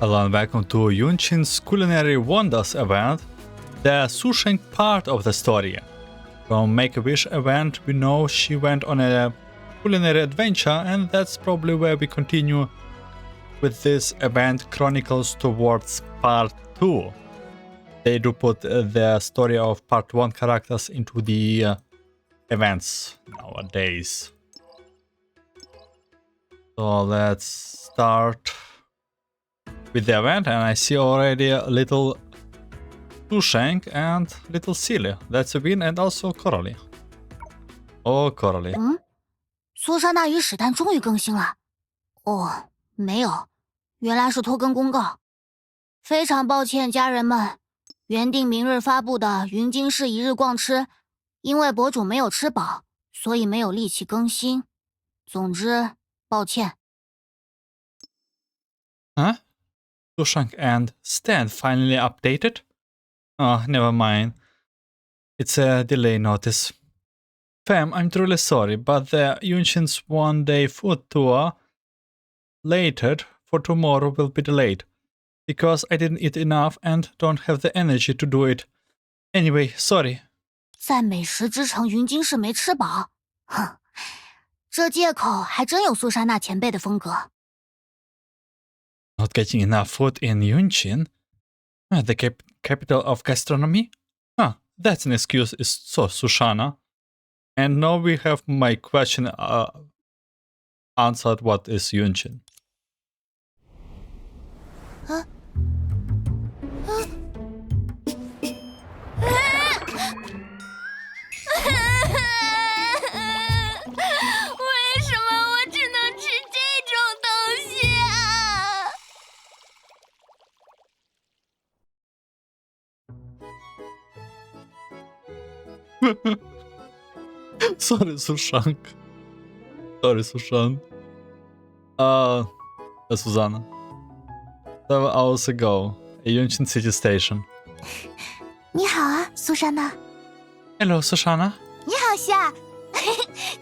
Hello and welcome to Yunchin's Culinary Wonders event, the Sushang part of the story. From Make-A-Wish event, we know she went on a culinary adventure, and that's probably where we continue with this event Chronicles towards part 2. They do put the story of part 1 characters into the events nowadays. So let's start with the event, and I see already a little Sushang and little Silly. That's a win, and also Carole. Oh, Carole. 苏珊娜与史丹终于更新了。哦，没有，原来是拖更公告。非常抱歉，家人们，原定明日发布的云京市一日逛吃，因为博主没有吃饱，所以没有力气更新。总之，抱歉。Huh? Sushang and Stan finally updated? Oh, never mind. It's a delay notice. Fam, I'm truly sorry, but the Yunchin's one-day food tour later for tomorrow will be delayed, because I didn't eat enough and don't have the energy to do it. Anyway, sorry. 在美食之城云京市没吃饱，哼，这借口还真有苏珊娜前辈的风格。Not getting enough food in Yunchin? The capital of gastronomy? Huh, that's an excuse, so Sushana. And now we have my question answered. What is Yunchin? 为什么我只能吃这种东西啊？Sorry, Sushang. Sorry, Sushang. Susanna. 7 hours ago, a Yunchin City Station. 你好啊，苏珊娜。Hello, Sushana. 你好，希尔。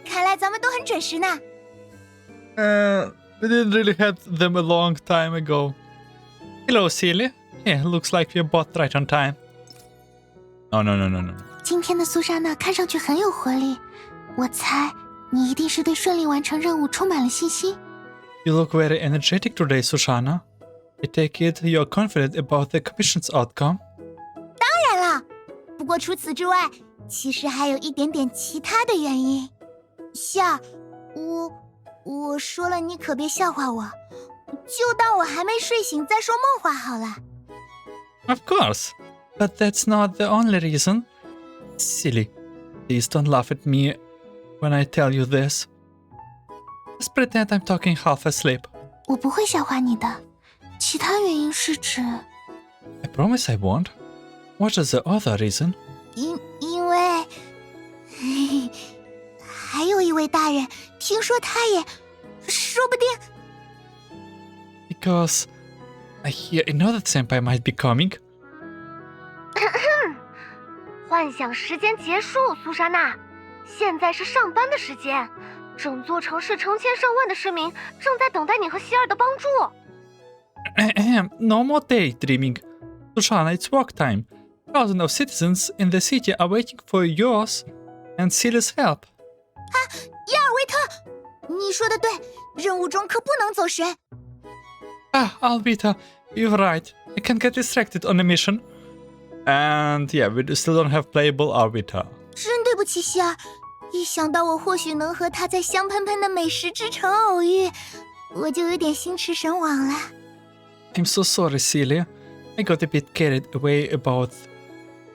看来咱们都很准时呢。We didn't really have them a long time ago. Hello, Silly. Yeah, looks like we're both right on time. No. 今天的苏珊娜看上去很有活力，我猜你一定是对顺利完成任务充满了信心。You look very energetic today, Sushana. I take it you're confident about the commission's outcome? 当然了，不过除此之外，其实还有一点点其他的原因。夏，我说了，你可别笑话我，就当我还没睡醒再说梦话好了。Of course, but that's not the only reason. Silly, please don't laugh at me when I tell you this. Just pretend I'm talking half asleep. 我不会笑话你的，其他原因是指 I promise I won't. What is the other reason? 因为还有一位大人，听说他也说不定。Because I hear another senpai might be coming. 幻想时间结束，苏珊娜，现在是上班的时间，整座城市成千上万的市民正在等待你和希尔的帮助。No more daydreaming. Sushana, it's work time. Thousands of citizens in the city are waiting for yours and Silly's help. 伊尔维特，你说的对，任务中可不能走神。Vita, you're right. I can't get distracted on a mission. And yeah, we still don't have playable Vita. 真对不起，希尔，一想到我或许能和他在香喷喷的美食之城偶遇，我就有点心驰神往了。I'm so sorry, Celia. I got a bit carried away about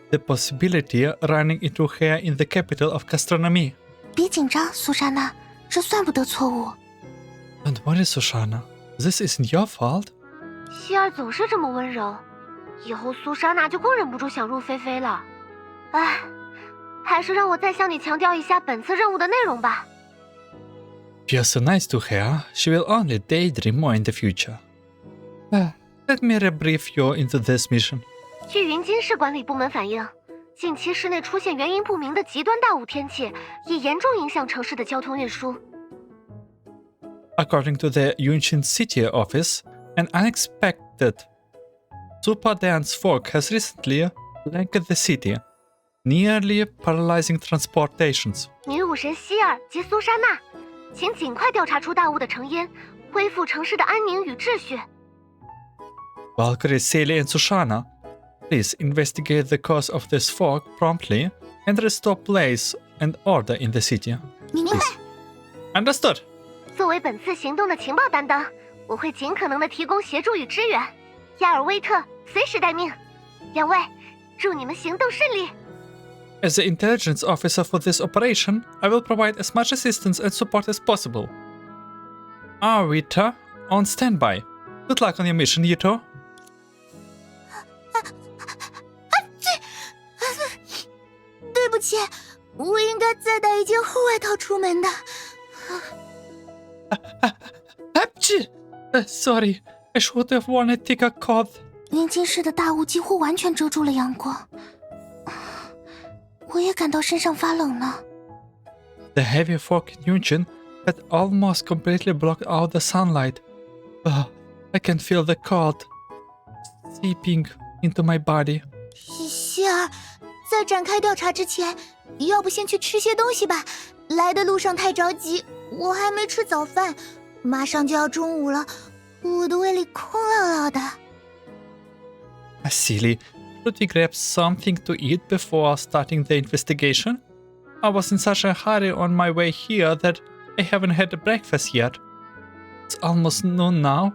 the possibility running into her in the capital of gastronomy. 别紧张，苏珊娜，这算不得错误。Don't worry, Sushana. This isn't your fault. 希尔总是这么温柔，以后苏珊娜就更忍不住想入非非了。唉，还是让我再向你强调一下本次任务的内容吧。If you're so nice to her, she will only daydream more in the future. Let me rebrief you into this mission. 据云京市管理部门反映，近期市内出现原因不明的极端大雾天气，已严重影响城市的交通运输。According to the Yunchin City office, An unexpected super dense fog has recently blanketed the city, nearly paralyzing transportations. 女武神希尔及苏珊娜，请尽快调查出大雾的成因，恢复城市的安宁与秩序。Valkyrie, Celia, and Sushang, please investigate the cause of this fog promptly and restore place and order in the city. 明白。 Understood. 作为本次行动的情报担当，我会尽可能的提供协助与支援。亚尔威特随时待命。两位，祝你们行动顺利。 As the intelligence officer for this operation, I will provide as much assistance and support as possible. Vita, on standby. Good luck on your mission, Yuto. 对不起，我应该再带一件厚外套出门的。Sorry, I should have worn a thicker coat. 云津市的大雾几乎完全遮住了阳光，我也感到身上发冷呢。 The heavy fog in Yunchin had almost completely blocked out the sunlight. I can feel the cold seeping into my body. 希尔，在展开调查之前，要不先去吃些东西吧？来的路上太着急，我还没吃早饭，马上就要中午了，我的胃里空落落的。 Silly, should we grab something to eat before starting the investigation? I was in such a hurry on my way here that I haven't had breakfast yet. It's almost noon now,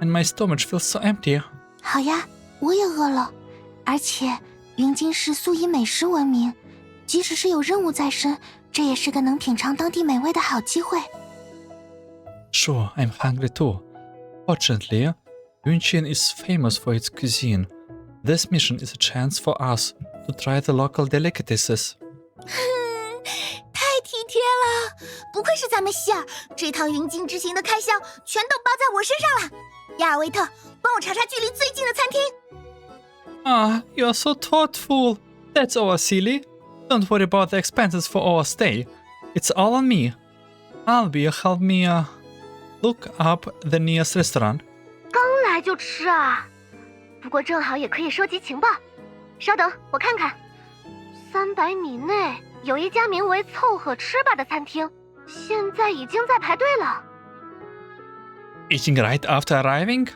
and my stomach feels so empty. 好呀，我也饿了，而且云津市素以美食闻名，即使是有任务在身，这也是个能品尝当地美味的好机会。 Sure, I'm hungry too. Fortunately, Yunchin is famous for its cuisine. This mission is a chance for us to try the local delicacies. 太体贴了，不愧是咱们希尔，这趟云津之行的开销全都包在我身上了。亚尔维特，帮我查查距离最近的餐厅。 You're so thoughtful. That's all, Silly. Don't worry about the expenses for our stay. It's all on me. Albi, help me look up the nearest restaurant. 刚来就吃啊？不过正好也可以收集情报。稍等，我看看。300米内有一家名为“凑合吃吧”的餐厅，现在已经在排队了。 Eating right after arriving?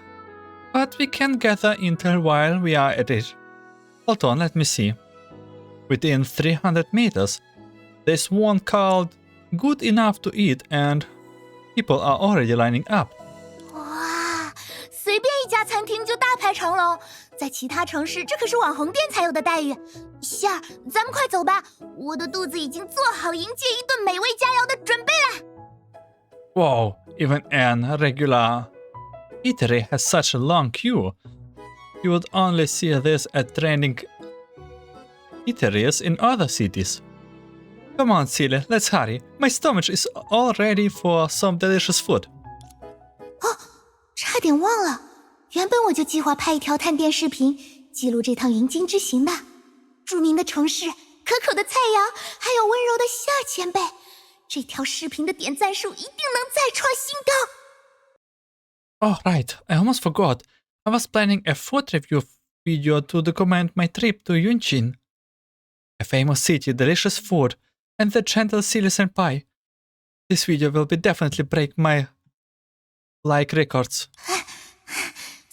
But we can gather intel while we are at it. Hold on, let me see. Within 300 meters, there's one called Good Enough to Eat and people are already lining up. 哇，随便一家餐厅就大排长龙，在其他城市这可是网红店才有的待遇。希尔，咱们快走吧，我的肚子已经做好迎接一顿美味佳肴的准备了。 Whoa, even an regular eatery has such a long queue. You would only see this at trending eateries in other cities. Come on, Silly, let's hurry. My stomach is all ready for some delicious food. 差点忘了，原本我就计划拍一条探店视频，记录这趟云津之行的。著名的城市、可口的菜肴，还有温柔的希尔前辈，这条视频的点赞数一定能再创新高。 Oh, right, I almost forgot. I was planning a food review video to document my trip to Yunchin. A famous city, delicious food, and the gentle Silly senpai. This video will be definitely break my like records.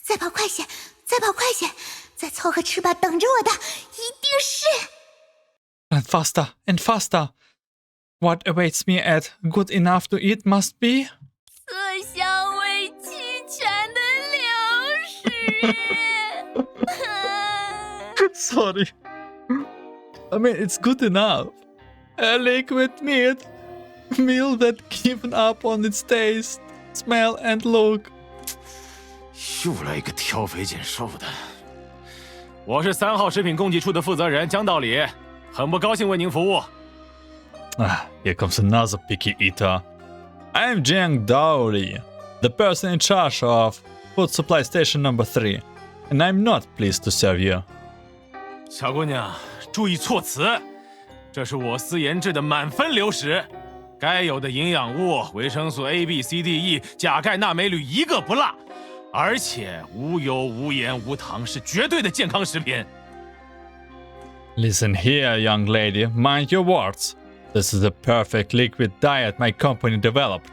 再跑快些，再跑快些，在凑合吃吧等着我的一定是。 And faster, and faster. What awaits me at Good Enough to Eat must be... 色香味齐全的零食。Sorry. I mean, it's good enough. A liquid meat. Meal that given up on its taste, smell, and look. 又来一个挑肥拣瘦的。我是3号食品供给处的负责人江道理，很不高兴为您服务。 Here comes another picky eater. I'm Jiang Daoli, the person in charge of Food Supply Station Number 3, and I'm not pleased to serve you. 小姑娘，注意措辞，这是我司研制的满分流食，该有的营养物、维生素 A、B、C、D、E、钾、钙、钠、镁、铝一个不落。而且无油、无盐、无糖，是绝对的健康食品。Listen here, young lady, mind your words. This is the perfect liquid diet my company developed.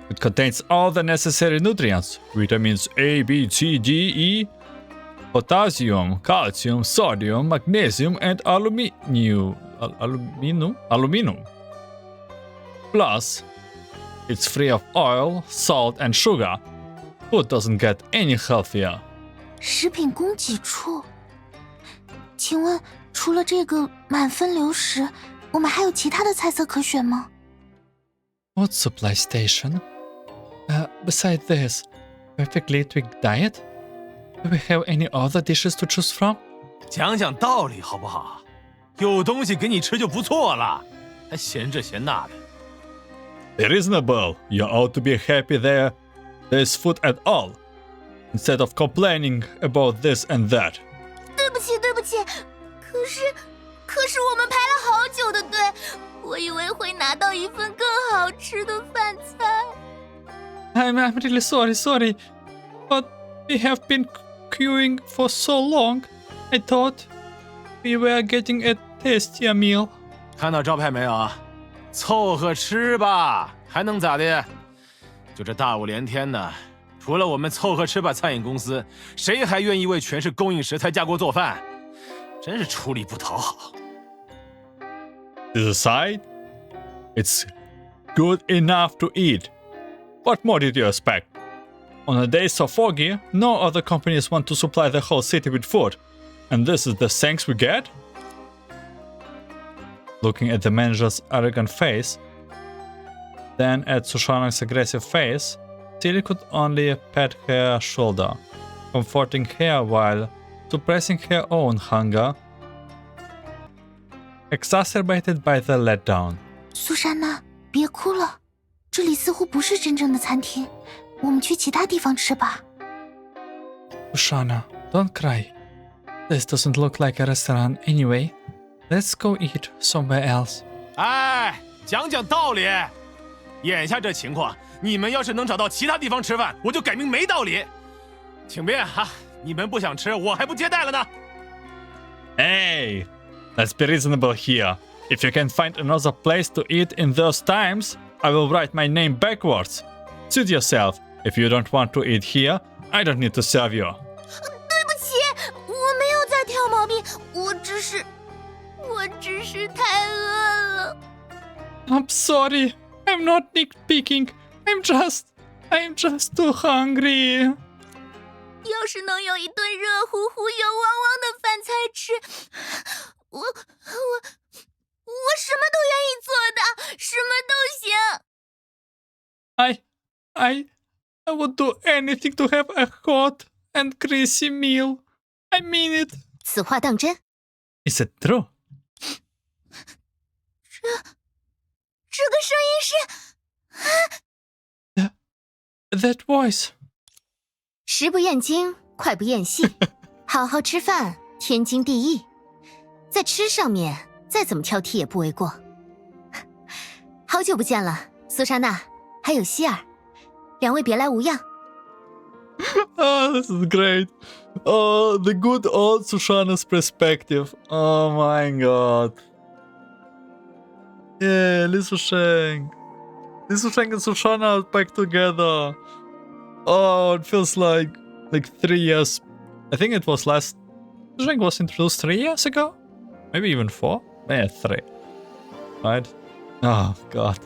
It contains all the necessary nutrients, vitamins A, B, C, D, E, potassium, calcium, sodium, magnesium, and aluminum. Plus, it's free of oil, salt, and sugar. Food doesn't get any healthier. 食品供给处，请问除了这个满分流食，我们还有其他的菜色可选吗？ What supply station? Besides this perfectly tweaked diet, do we have any other dishes to choose from? 讲讲道理好不好？有东西给你吃就不错了，还嫌这嫌那的。Be reasonable. You ought to be happy there's food at all, instead of complaining about this and that. 对不起，对不起，可是我们排了好久的队，我以为会拿到一份更好吃的饭菜。I'm really sorry, but we have been queuing for so long. I thought we were getting a tastier meal. 看到招牌没有啊？凑合吃吧，还能咋的？就这大雾连天的，除了我们凑合吃吧餐饮公司，谁还愿意为全市供应食材加锅做饭？真是出力不讨好。This aside, it's good enough to eat. What more did you expect? On a day so foggy, no other companies want to supply the whole city with food. And this is the thanks we get? Looking at the manager's arrogant face, then at Sushang's aggressive face, Tilly could only pat her shoulder, comforting her while suppressing her own hunger, exacerbated by the letdown. 苏珊娜，别哭了，这里似乎不是真正的餐厅，我们去其他地方吃吧。Sushana, don't cry. This doesn't look like a restaurant anyway. Let's go eat somewhere else. 哎，讲讲道理。眼下这情况，你们要是能找到其他地方吃饭，我就改名没道理。请便哈，你们不想吃，我还不接待了呢。Hey, let's be reasonable here. If you can find another place to eat in those times, I will write my name backwards. Suit yourself. If you don't want to eat here, I don't need to serve you. 对不起，我没有在挑毛病，我只是太饿了。I'm sorry. I'm not nitpicking. I'm just too hungry. 要是能有一顿热乎乎、油汪汪的饭菜吃，我什么都愿意做的，什么都行。I would do anything to have a hot and greasy meal. I mean it. 此话当真？ Is it true? 这个声音是That voice. 食不厌精，脍不厌细，好好吃饭，天经地义。在吃上面，再怎么挑剔也不为过。好久不见了，苏莎娜，还有希尔，两位别来无恙。Oh, this is great. Oh, the good old Sushana's perspective. Oh my god. Yeah, Li Sushang and Sushana are back together. Oh, it feels like 3 years. I think it was Sushang was introduced 3 years ago? Maybe even 4? Yeah, 3. Right? Oh god.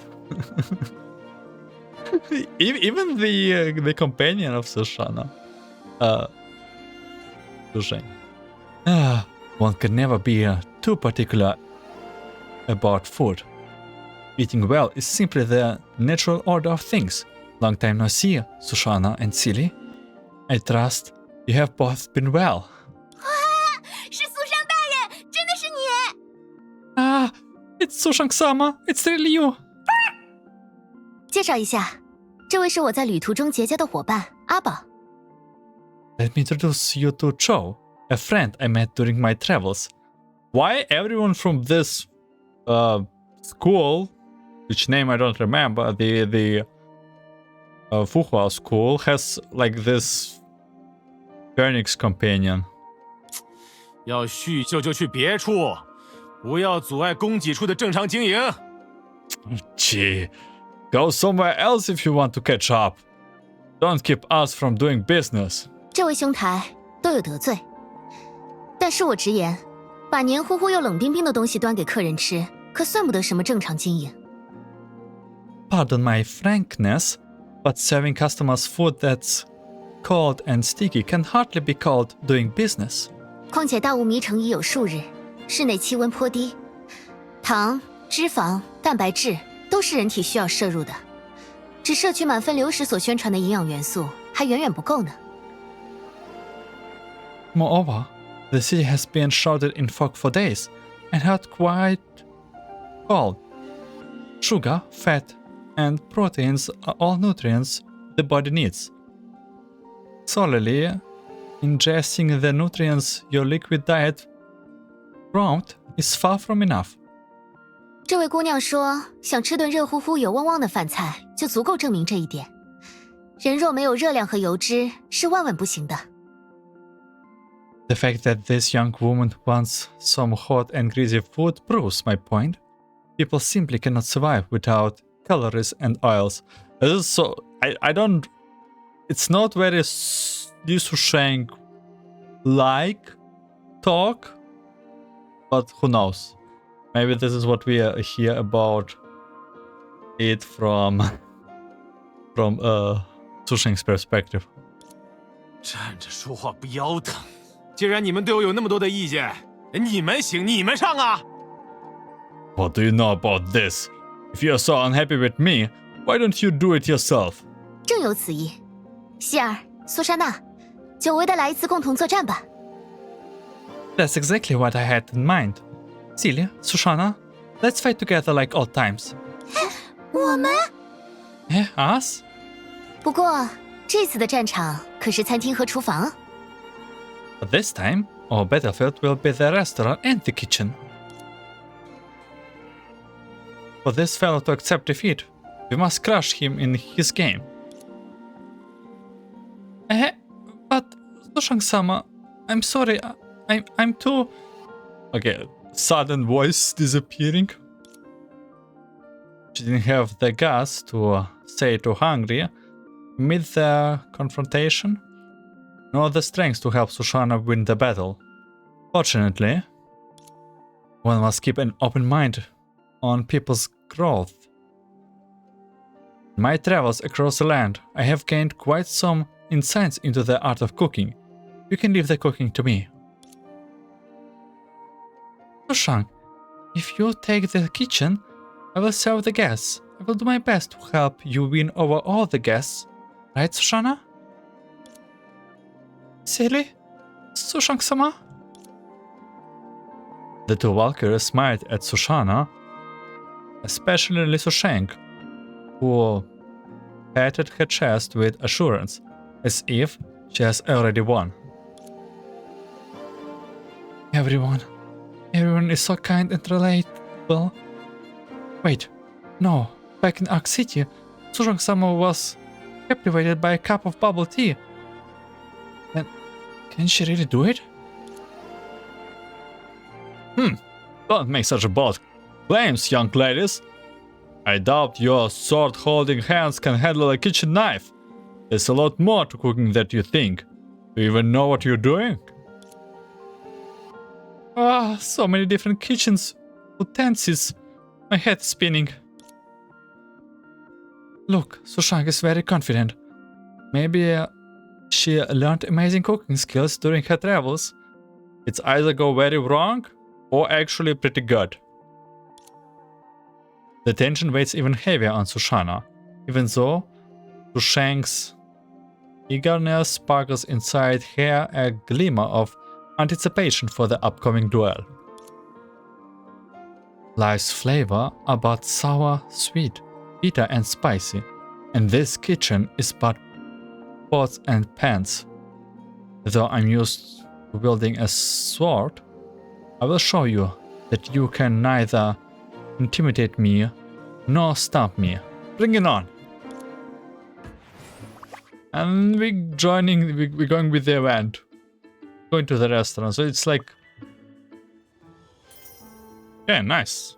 Even the companion of Sushana. Sushang. One can never be too particular about food. Eating well is simply the natural order of things. Long time no see, Sushana and Silly. I trust you have both been well. 是苏珊大人，真的是你！ Ah, it's Sushang-sama. It's really you. 介绍一下，这位是我在旅途中结交的伙伴阿宝。Let me introduce you to Cho, a friend I met during my travels. Why everyone from this school, which name I don't remember, the Fuhua school has like this Phoenix companion. 要叙旧就去别处，不要阻碍供给处的正常经营。Gee, go somewhere else if you want to catch up. Don't keep us from doing business. 这位兄台都有得罪，但恕我直言，把黏糊糊又冷冰冰的东西端给客人吃，可算不得什么正常经营。Pardon my frankness, but serving customers food that's cold and sticky can hardly be called doing business. 况且大雾迷城已有数日，室内气温颇低，糖、脂肪、蛋白质都是人体需要摄入的，只摄取满分流时所宣传的营养元素还远远不够呢。Moreover, the city has been shrouded in fog for days and had quite cold. Sugar, fat, and proteins are all nutrients the body needs. Solely ingesting the nutrients your liquid diet prompts is far from enough. 这位姑娘说，想吃顿热乎乎、油汪汪的饭菜，就足够证明这一点。人若没有热量和油脂，是万万不行的。The fact that this young woman wants some hot and greasy food proves my point. People simply cannot survive without calories and oils. So I don't. It's not very Sushang like talk, but who knows? Maybe this is what we hear about it from Sushang's perspective. 站着说话不腰疼。既然你们对我有那么多的意见，你们行，你们上啊！ What do you know about this? If you're so unhappy with me, why don't you do it yourself? 正有此意。希尔、苏珊娜，久违的来一次共同作战吧。That's exactly what I had in mind. Celia, Sushana, let's fight together like old times. 我们？ Us? 不过这次的战场可是餐厅和厨房。But this time, our battlefield will be the restaurant and the kitchen. For this fellow to accept defeat, we must crush him in his game. But Sushang-sama, I'm sorry, I'm too... Okay, sudden voice disappearing. She didn't have the guts to say too hungry amid the confrontation, nor the strength to help Sushana win the battle. Fortunately, one must keep an open mind on people's growth. In my travels across the land, I have gained quite some insights into the art of cooking. You can leave the cooking to me. Sushang, if you take the kitchen, I will serve the guests. I will do my best to help you win over all the guests. Right, Sushana? Silly? Sushang-sama? The two Valkyries smiled at Sushana, especially Sushang, who patted her chest with assurance, as if she has already won. Everyone is so kind and relatable. Wait, no, back in Ark City, Sushang-sama was captivated by a cup of bubble tea. Can she really do it? Don't make such bold claims, young ladies. I doubt your sword-holding hands can handle a kitchen knife. There's a lot more to cooking than you think. Do you even know what you're doing? So many different kitchens, utensils. My head is spinning. Look, Sushang is very confident. Maybe she learned amazing cooking skills during her travels. It's either go very wrong or actually pretty good. The tension weighs even heavier on Sushana, even though Sushang's eagerness sparkles inside her a glimmer of anticipation for the upcoming duel. Life's flavor are but sour, sweet, bitter and spicy, and this kitchen is but pots and pans. Though I'm used to wielding a sword, I will show you that you can neither intimidate me nor stomp me. Bring it on! And we're going with the event. Going to the restaurant, so it's like... Yeah, nice.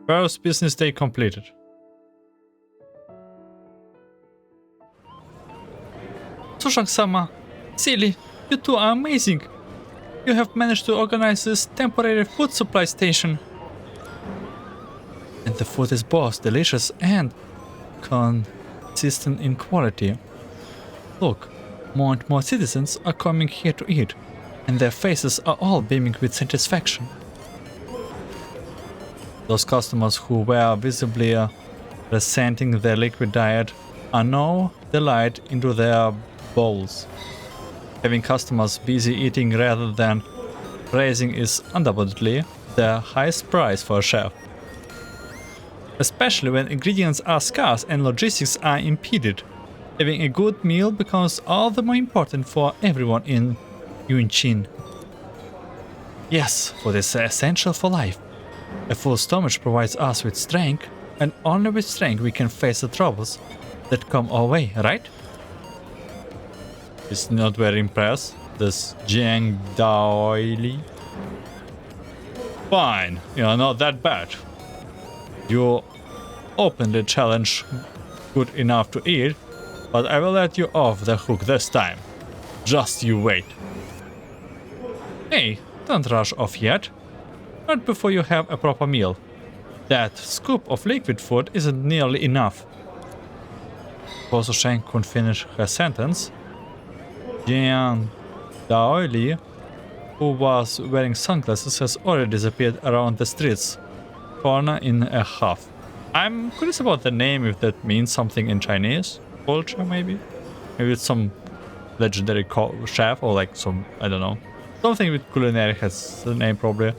First business day completed. Sushang-sama, silly, you two are amazing. You have managed to organize this temporary food supply station. And the food is both delicious and consistent in quality. Look, more and more citizens are coming here to eat, and their faces are all beaming with satisfaction. Those customers who were visibly resenting their liquid diet are now delight into their bowls. Having customers busy eating rather than praising is undoubtedly the highest price for a chef. Especially when ingredients are scarce and logistics are impeded. Having a good meal becomes all the more important for everyone in Yunchin. Yes, food is essential for life. A full stomach provides us with strength, and only with strength we can face the troubles that come our way, right? It's not very impressed, this Jiang Daoili. Fine, you're not that bad. You openly challenge good enough to eat, but I will let you off the hook this time. Just you wait. Hey, don't rush off yet. Not before you have a proper meal. That scoop of liquid food isn't nearly enough. Before Sushang could finish her sentence, Jiang Daoili, who was wearing sunglasses, has already disappeared around the street's corner in a huff. I'm curious about the name, if that means something in Chinese culture, maybe? Maybe it's some legendary chef or like some, I don't know. Something with culinary has the name probably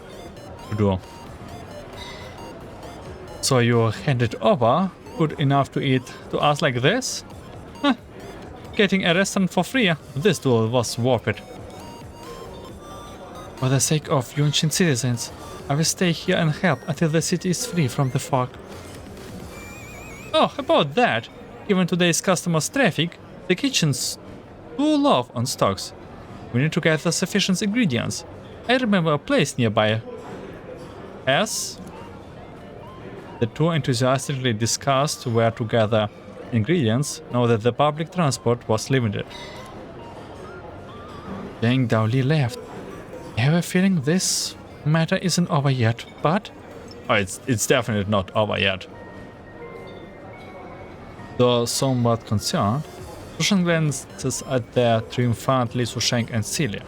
to do. So you handed over good enough to eat to us like this? Huh. Getting a restaurant for free, this duel was worth it. For the sake of Yunchin citizens, I will stay here and help until the city is free from the fog. Oh, about that, given today's customers' traffic, the kitchen's too low on stocks. We need to gather sufficient ingredients. I remember a place nearby. As the two enthusiastically discussed where to gather ingredients, now that the public transport was limited. Yang Daoli left. I have a feeling this matter isn't over yet, but... Oh, it's definitely not over yet. Though somewhat concerned, Sushang glances at their triumphantly Sushang and Celia,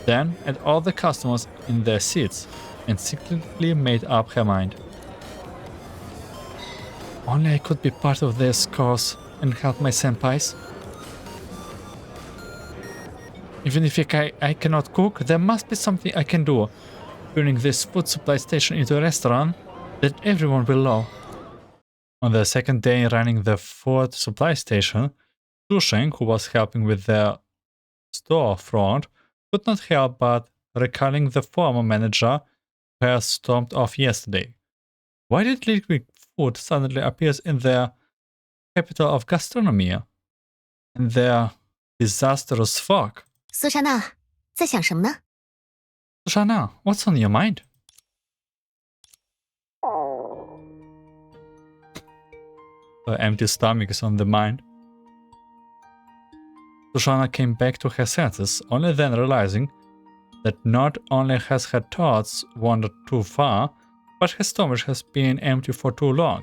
then at all the customers in their seats, and secretly made up her mind. Only I could be part of this course and help my senpais. Even if I cannot cook, there must be something I can do, turning this food supply station into a restaurant that everyone will love. On the second day running the food supply station, Sushang, who was helping with the storefront, could not help but recalling the former manager who had stormed off yesterday. Why did liquid food suddenly appear in the capital of gastronomy? And their disastrous fog? 苏珊娜，在想什么呢？ Sushana, what's on your mind? The empty stomach is on the mind. Sushana came back to her senses, only then realizing that not only has her thoughts wandered too far, but her stomach has been empty for too long.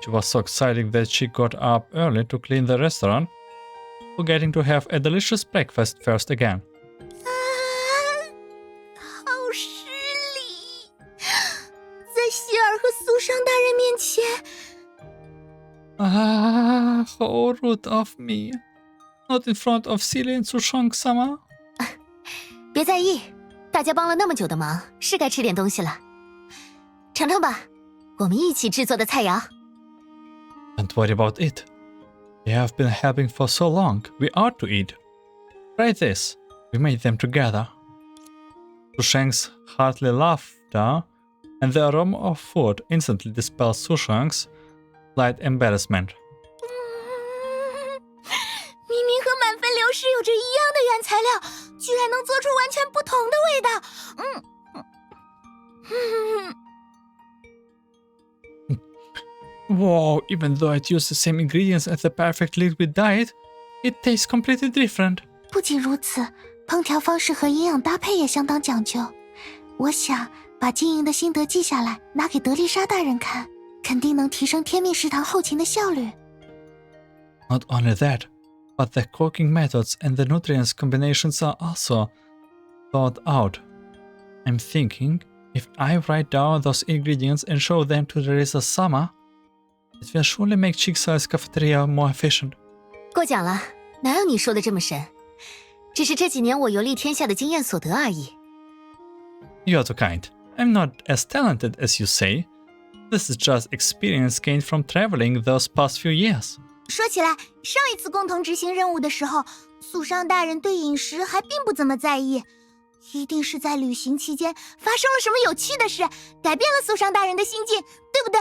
She was so excited that she got up early to clean the restaurant, forgetting to have a delicious breakfast first again. 好失礼，在希尔和苏珊大人面前。 Ah, how rude of me. Not in front of Celia and Sushang-sama. 别在意，大家帮了那么久的忙，是该吃点东西了。尝尝吧，我们一起制作的菜肴。 Don't worry about it. We have been helping for so long, we ought to eat. Try this. We made them together. Sushang's hearty laughter and the aroma of food instantly dispelled Sushang's slight embarrassment. 才能做出完全不同的味道。Wow, even though I'd use the same ingredients as the perfect liquid diet, it tastes completely different. 不仅如此，烹调方式和营养搭配也相当讲究。我想把经营的心得记下来，拿给德丽莎大人看，肯定能提升天命食堂后勤的效率。Not only that, but the cooking methods and the nutrients combinations are also thought out. I'm thinking, if I write down those ingredients and show them to Theresa-sama, it will surely make Schicksals cafeteria more efficient. 过奖了，哪有你说的这么神？只是这几年我游历天下的经验所得而已。You're too kind. I'm not as talented as you say. This is just experience gained from traveling those past few years. 说起来，上一次共同执行任务的时候，素尚大人对饮食还并不怎么在意，一定是在旅行期间发生了什么有趣的事，改变了素尚大人的心境，对不对？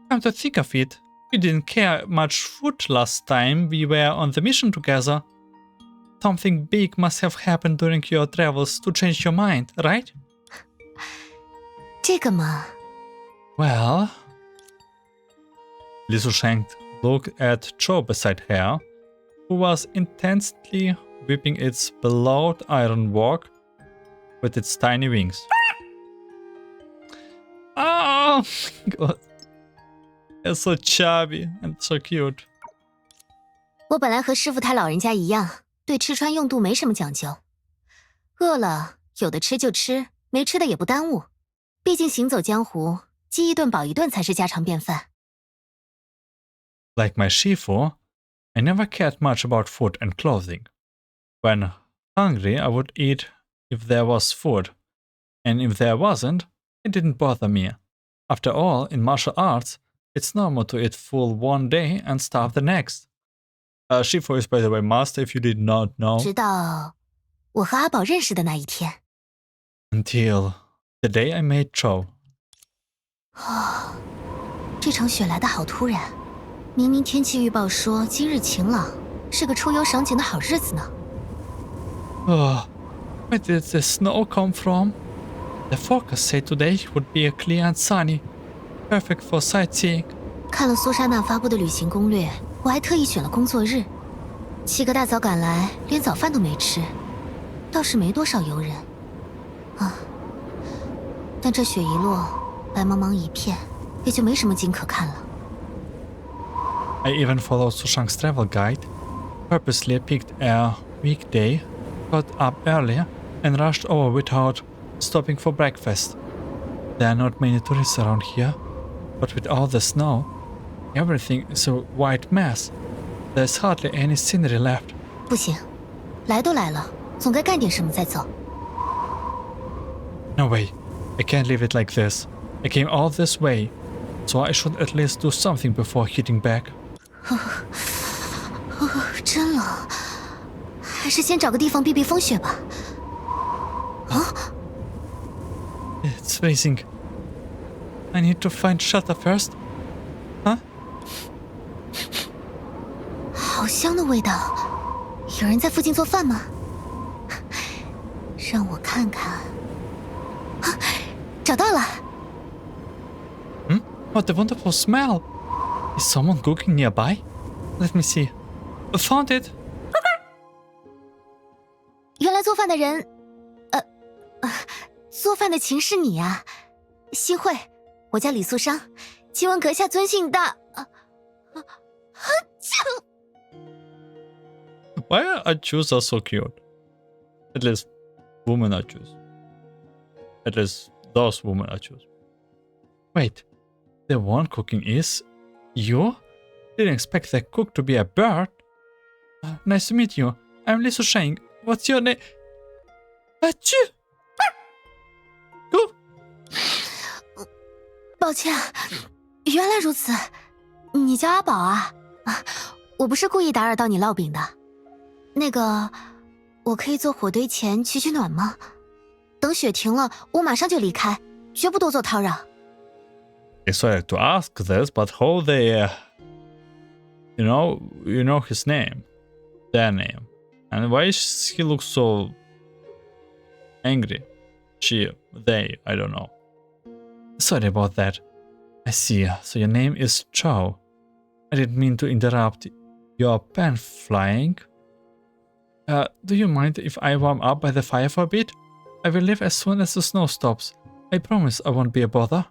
Come to think of it, you didn't care much food last time we were on the mission together. Something big must have happened during your travels to change your mind, right? 这个嘛 Well... Sushang looked at Cho beside her, who was intensely whipping its beloved iron walk with its tiny wings. Oh my god. It's so chubby and so cute. 我本来和师傅他老人家一样，对吃穿用度没什么讲究。饿了，有的吃就吃，没吃的也不耽误。毕竟行走江湖，饥一顿饱一顿才是家常便饭。Like my shifu, I never cared much about food and clothing. When hungry, I would eat if there was food, and if there wasn't, it didn't bother me. After all, in martial arts, it's normal to eat full one day and starve the next. Shifu is, by the way, master if you did not know. 直到我和阿宝认识的那一天。Until the day I made Cho. 这场雪来得好突然，明明天气预报说今日晴朗，是个出游赏景的好日子呢。Where did the snow come from? The forecast said today would be clear and sunny, perfect for sightseeing. 看了苏莎娜发布的旅行攻略，我还特意选了工作日，7个大早赶来，连早饭都没吃，倒是没多少游人啊。但这雪一落，白茫茫一片，也就没什么景可看了。I even followed Sushang's travel guide, purposely picked a weekday, got up early, and rushed over without stopping for breakfast. There are not many tourists around here, but with all the snow, everything is a white mess. There's hardly any scenery left. 不行，来都来了，总该干点什么再走。No way. I can't leave it like this. I came all this way, so I should at least do something before heading back. 真冷，还是先找个地方避避风雪吧。It's freezing. I need to find shelter first. Huh? 好香的味道，有人在附近做饭吗？让我看看。找到了。What a wonderful smell! Is someone cooking nearby? Let me see. Found it! 原来做饭的人，做饭的情是你啊，幸会，我叫李素商，请问阁下尊姓的Why are Jews are so cute? At least women are Jews. At least those women are Jews. Wait, the one cooking is you? Didn't expect the cook to be a bird. Nice to meet you. I'm Sushang. What's your name? Achoo! Go! 抱歉，原来如此，你叫阿宝啊？我不是故意打扰到你烙饼的。那个，我可以坐火堆前取取暖吗？等雪停了，我马上就离开，绝不多做叨扰。Sorry to ask this, but how they, you know his name, their name. And why he looks so angry? I don't know. Sorry about that. I see. So your name is Chow. I didn't mean to interrupt your pan flying. Do you mind if I warm up by the fire for a bit? I will leave as soon as the snow stops. I promise I won't be a bother.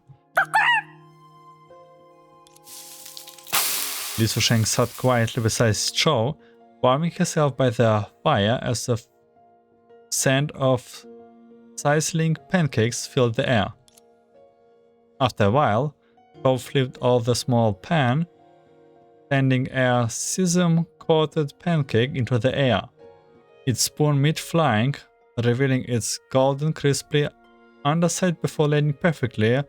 Sushang sat quietly beside Chow, warming herself by the fire as the scent of sizzling pancakes filled the air. After a while, Chow flipped off the small pan, sending a sesame-coated pancake into the air, its spoon mid-flying, revealing its golden crispy underside before landing perfectly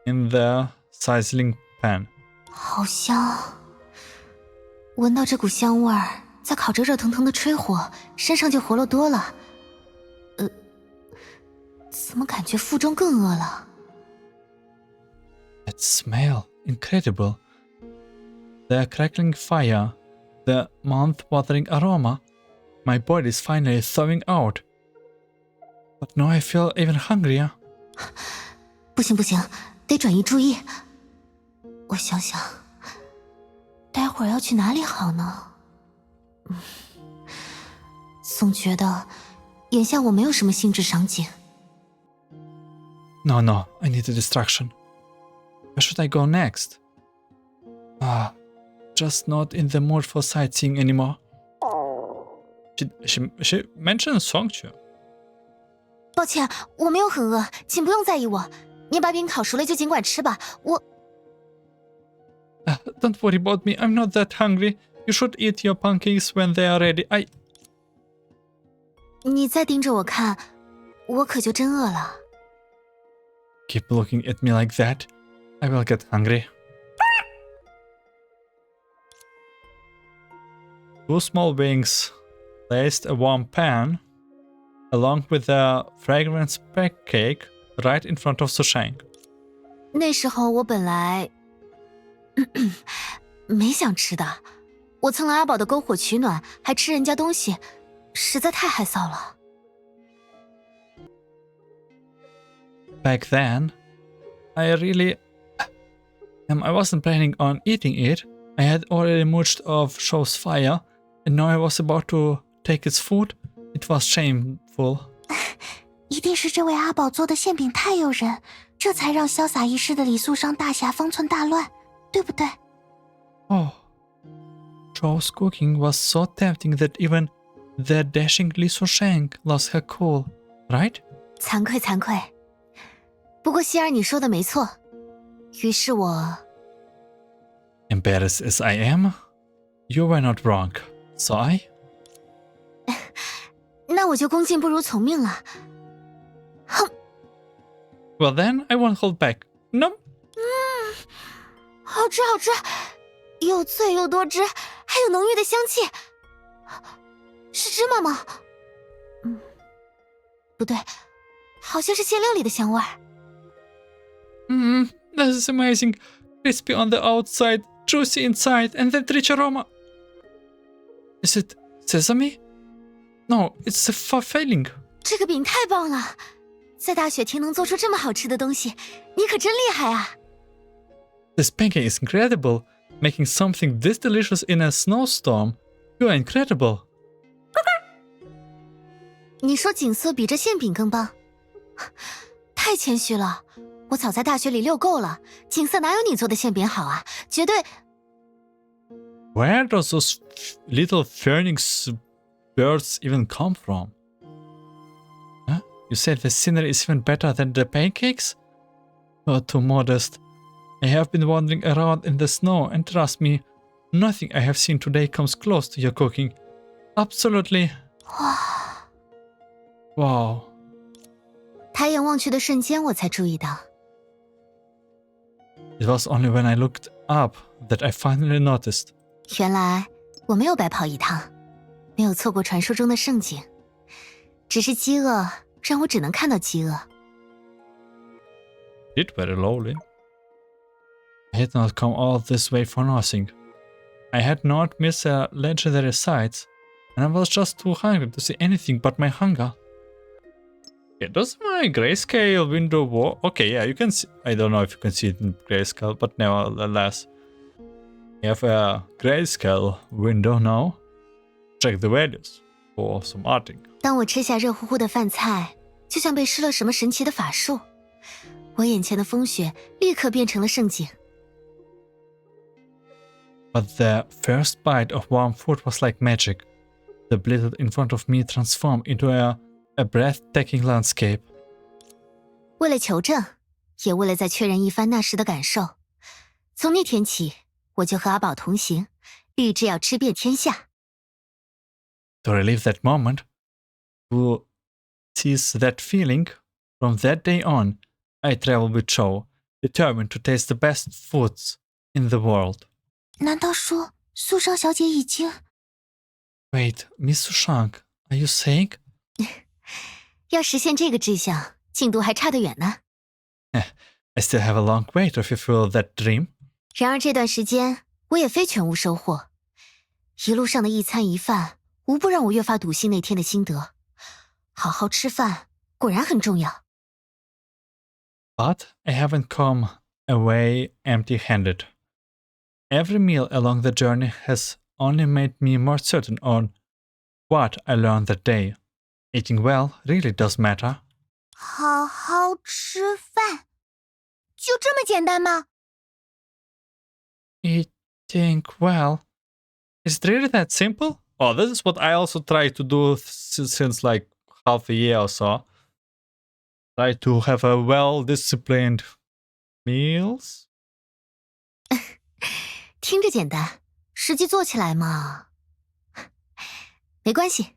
in the sizzling pan. 好香，闻到这股香味儿，再烤着热腾腾的吹火，身上就活络多了。怎么感觉腹中更饿了？ That smell, incredible. The crackling fire, the mouth-watering aroma. My body is finally thawing out. But now I feel even hungrier. 不行不行，得转移注意。我想想，待会儿要去哪里好呢？总觉得眼下我没有什么兴致赏景。No, I need a distraction. Where should I go next? Just not in the mood for sightseeing anymore. She mentioned Songchu. 抱歉，我没有很饿，请不用在意我。您把饼烤熟了就尽管吃吧，我。Don't worry about me. I'm not that hungry. You should eat your pancakes when they are ready. 你再盯着我看，我可就真饿了。Keep looking at me like that. I will get hungry. Two small wings placed a warm pan along with a fragrant pancake right in front of Sushang. 那时候我本来没想吃的，我蹭了阿宝的篝火取暖，还吃人家东西，实在太害臊了。Back then, I wasn't planning on eating it. I had already munched off Show's fire, and now I was about to take its food. It was shameful. 一定是这位阿宝做的馅饼太诱人，这才让潇洒一世的李素商大侠方寸大乱，对不对？ Oh, Show's cooking was so tempting that even the dashing Li Sushang lost her cool, right? 惭愧惭愧。不过希儿你说的没错，于是我 Embarrassed as I am, you were not wrong, so I... 那我就恭敬不如从命了。哼。Well then, I won't hold back. No. 好吃好吃，又脆又多汁，还有浓郁的香气。是芝麻吗？不对，好像是馅料里的香味儿。This is amazing. Crispy on the outside, juicy inside, and that rich aroma. Is it sesame? No, it's a filling. 这个饼太棒了，在大雪天能做出这么好吃的东西，你可真厉害啊！ This pancake is incredible. Making something this delicious in a snowstorm. You are incredible. 你说景色比这馅饼更棒？太谦虚了，我早在大雪里溜够了，景色哪有你做的馅饼好啊？绝对。 Where does those little phoenix birds even come from? Huh? You said the scenery is even better than the pancakes? Oh, too modest. I have been wandering around in the snow, and trust me, nothing I have seen today comes close to your cooking. Absolutely. Wow. 抬眼望去的瞬间，我才注意到。 It was only when I looked up that I finally noticed. 原来我没有白跑一趟，没有错过传说中的盛景，只是饥饿让我只能看到饥饿。 Did very lowly. I had not come all this way for nothing. I had not missed the legendary sights. and I was just too hungry to see anything but my hunger. Okay, does my grayscale window work? Okay, yeah, you can see. I don't know if you can see it in grayscale, but nevertheless. We have a grayscale window now. Check the values for some arting. 当我吃下热乎乎的饭菜，就像被施了什么神奇的法术，我眼前的风雪立刻变成了盛景。But the first bite of warm food was like magic. The blizzard in front of me transformed into a breathtaking landscape. 为了求证，也为了再确认一番那时的感受，从那天起，我就和阿宝同行，立志要吃遍天下。To relive that moment, to seize that feeling, from that day on, I traveled with Joe, determined to taste the best foods in the world. 难道说苏商小姐已经 Wait, Miss Sushang, are you saying? 要实现这个志向，进度还差得远呢。I still have a long way to fulfill that dream. 然而这段时间，我也非全无收获。一路上的一餐一饭，无不让我越发笃信那天的心得。好好吃饭，果然很重要。But I haven't come away empty-handed. Every meal along the journey has only made me more certain on what I learned that day. Eating well really does matter. 好好吃饭，就这么简单吗？ Eating well? Is it really that simple? Oh, this is what I also try to do since like half a year or so. Try to have a well-disciplined meals. 听着简单，实际做起来嘛，没关系。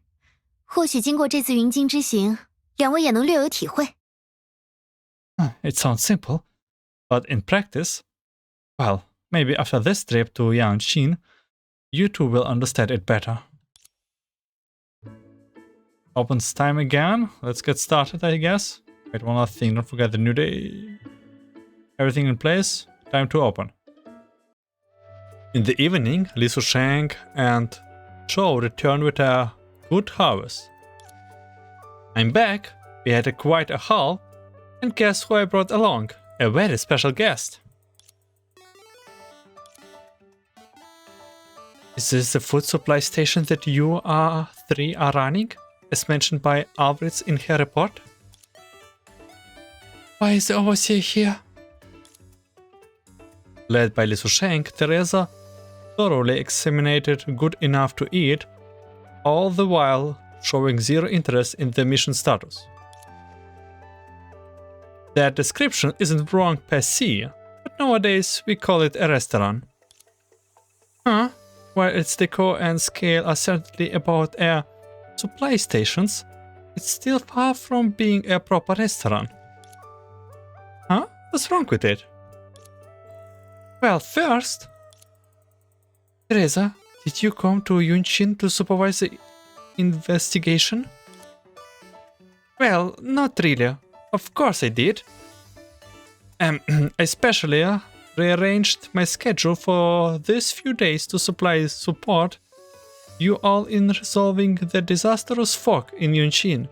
或许经过这次云京之行，两位也能略有体会。It sounds simple, but in practice, well, maybe after this trip to Yunchin, you two will understand it better. Opens time again. Let's get started, I guess. Wait, one last thing. Don't forget the new day. Everything in place. Time to open. In the evening, Sushang and Joe return with a good harvest. I'm back. We had quite a haul. And guess who I brought along? A very special guest. Is this the food supply station that you three are running, as mentioned by Alvarez in her report? Why is the overseer here? Led by Sushang, Theresa thoroughly examined good enough to eat, all the while showing zero interest in the mission status. That description isn't wrong per se, but nowadays we call it a restaurant. Huh? While its decor and scale are certainly about a supply stations, it's still far from being a proper restaurant. Huh? What's wrong with it? Well, first, Theresa, did you come to Yunchin to supervise the investigation? Well, not really. Of course I did. I especially rearranged my schedule for these few days to support you all in resolving the disastrous fog in Yunchin.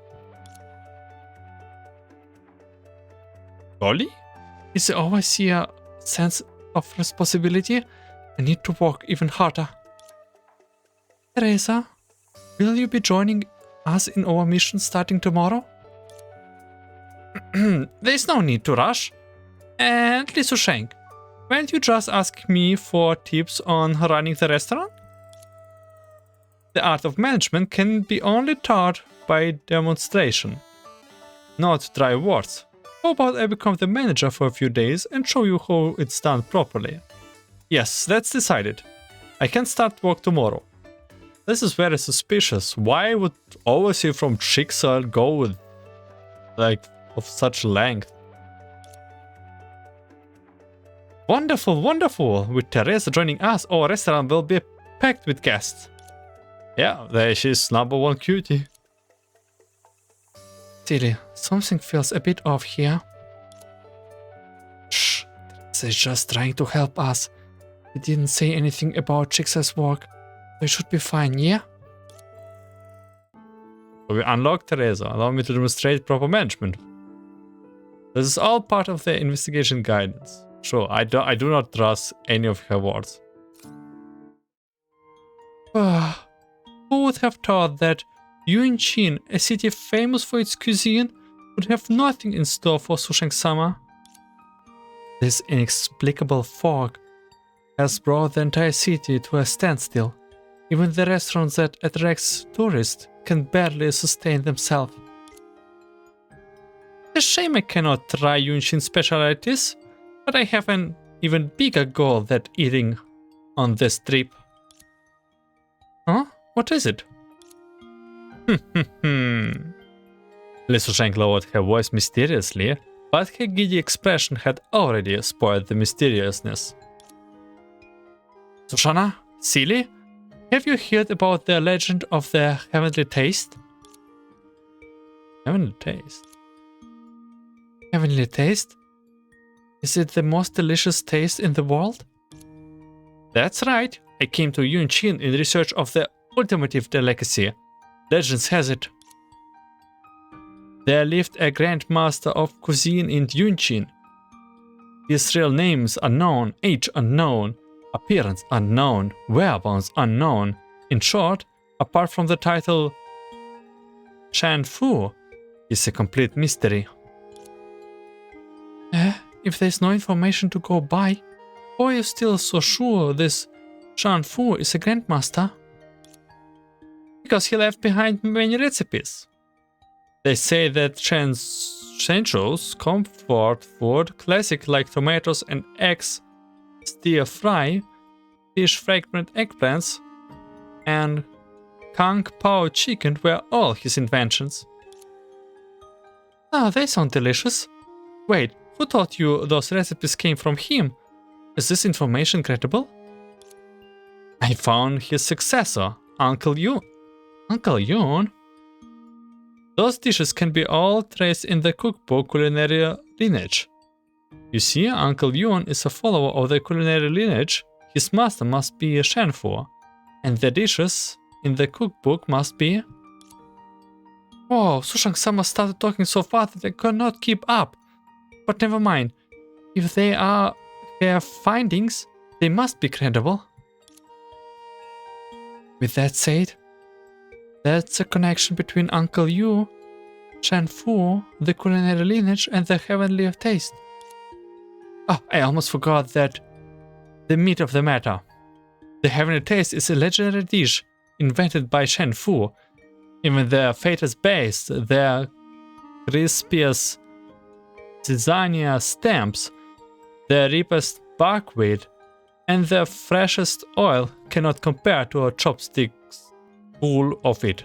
Really? Is the overseer sense of responsibility? I need to work even harder. Theresa, will you be joining us in our mission starting tomorrow? There's no need to rush. And Sushang, won't you just ask me for tips on running the restaurant? The art of management can be only taught by demonstration, not dry words. How about I become the manager for a few days and show you how it's done properly? Yes, that's decided. I can start work tomorrow. This is very suspicious. Why would overseer from Schicksals go with, like, of such length? Wonderful, wonderful! With Theresa joining us, our restaurant will be packed with guests. Yeah, there she's #1 cutie. Silly, something feels a bit off here. Shh, Theresa is just trying to help us. He didn't say anything about Schicksals' work, so it should be fine, yeah? So we unlock Theresa. Allow me to demonstrate proper management. This is all part of the investigation guidance. Sure, I do not trust any of her words. Who would have thought that Yunchin, a city famous for its cuisine, would have nothing in store for Sushang-sama? This inexplicable fog has brought the entire city to a standstill. Even the restaurants that attracts tourists can barely sustain themselves. It's a shame I cannot try Yunchin specialties, but I have an even bigger goal than eating on this trip. Huh? What is it? Sushang lowered her voice mysteriously, but her giddy expression had already spoiled the mysteriousness. Sushana, silly, have you heard about the legend of the heavenly taste? Heavenly taste? Heavenly taste? Is it the most delicious taste in the world? That's right. I came to Yunchin in research of the ultimate delicacy. Legends has it there lived a Grand Master of Cuisine in Yunchin. His real names unknown, age unknown, appearance unknown, whereabouts unknown. In short, apart from the title Shan Fu, is a complete mystery. If there's no information to go by, why are you still so sure this Shan Fu is a Grandmaster? Because he left behind many recipes. They say that Shancho's comfort food, classic like tomatoes and eggs, stir fry, fish fragrant eggplants, and Kung Pao chicken were all his inventions. Ah, they sound delicious. Wait, who taught you those recipes came from him? Is this information credible? I found his successor, Uncle Yun. Uncle Yun? Those dishes can be all traced in the cookbook culinary lineage. You see, Uncle Yun is a follower of the culinary lineage. His master must be a Shanfu, and the dishes in the cookbook must be... Whoa, Sushang-sama started talking so fast that I could not keep up. But never mind. If they are their findings, they must be credible. With that said, that's a connection between Uncle Yu, Shan Fu, the culinary lineage, and the heavenly taste. Oh, I almost forgot that the meat of the matter. The heavenly taste is a legendary dish invented by Shan Fu. Even the fattest base, the crispiest zizania stamps, the ripest buckwheat, and the freshest oil cannot compare to a chopsticks full of it.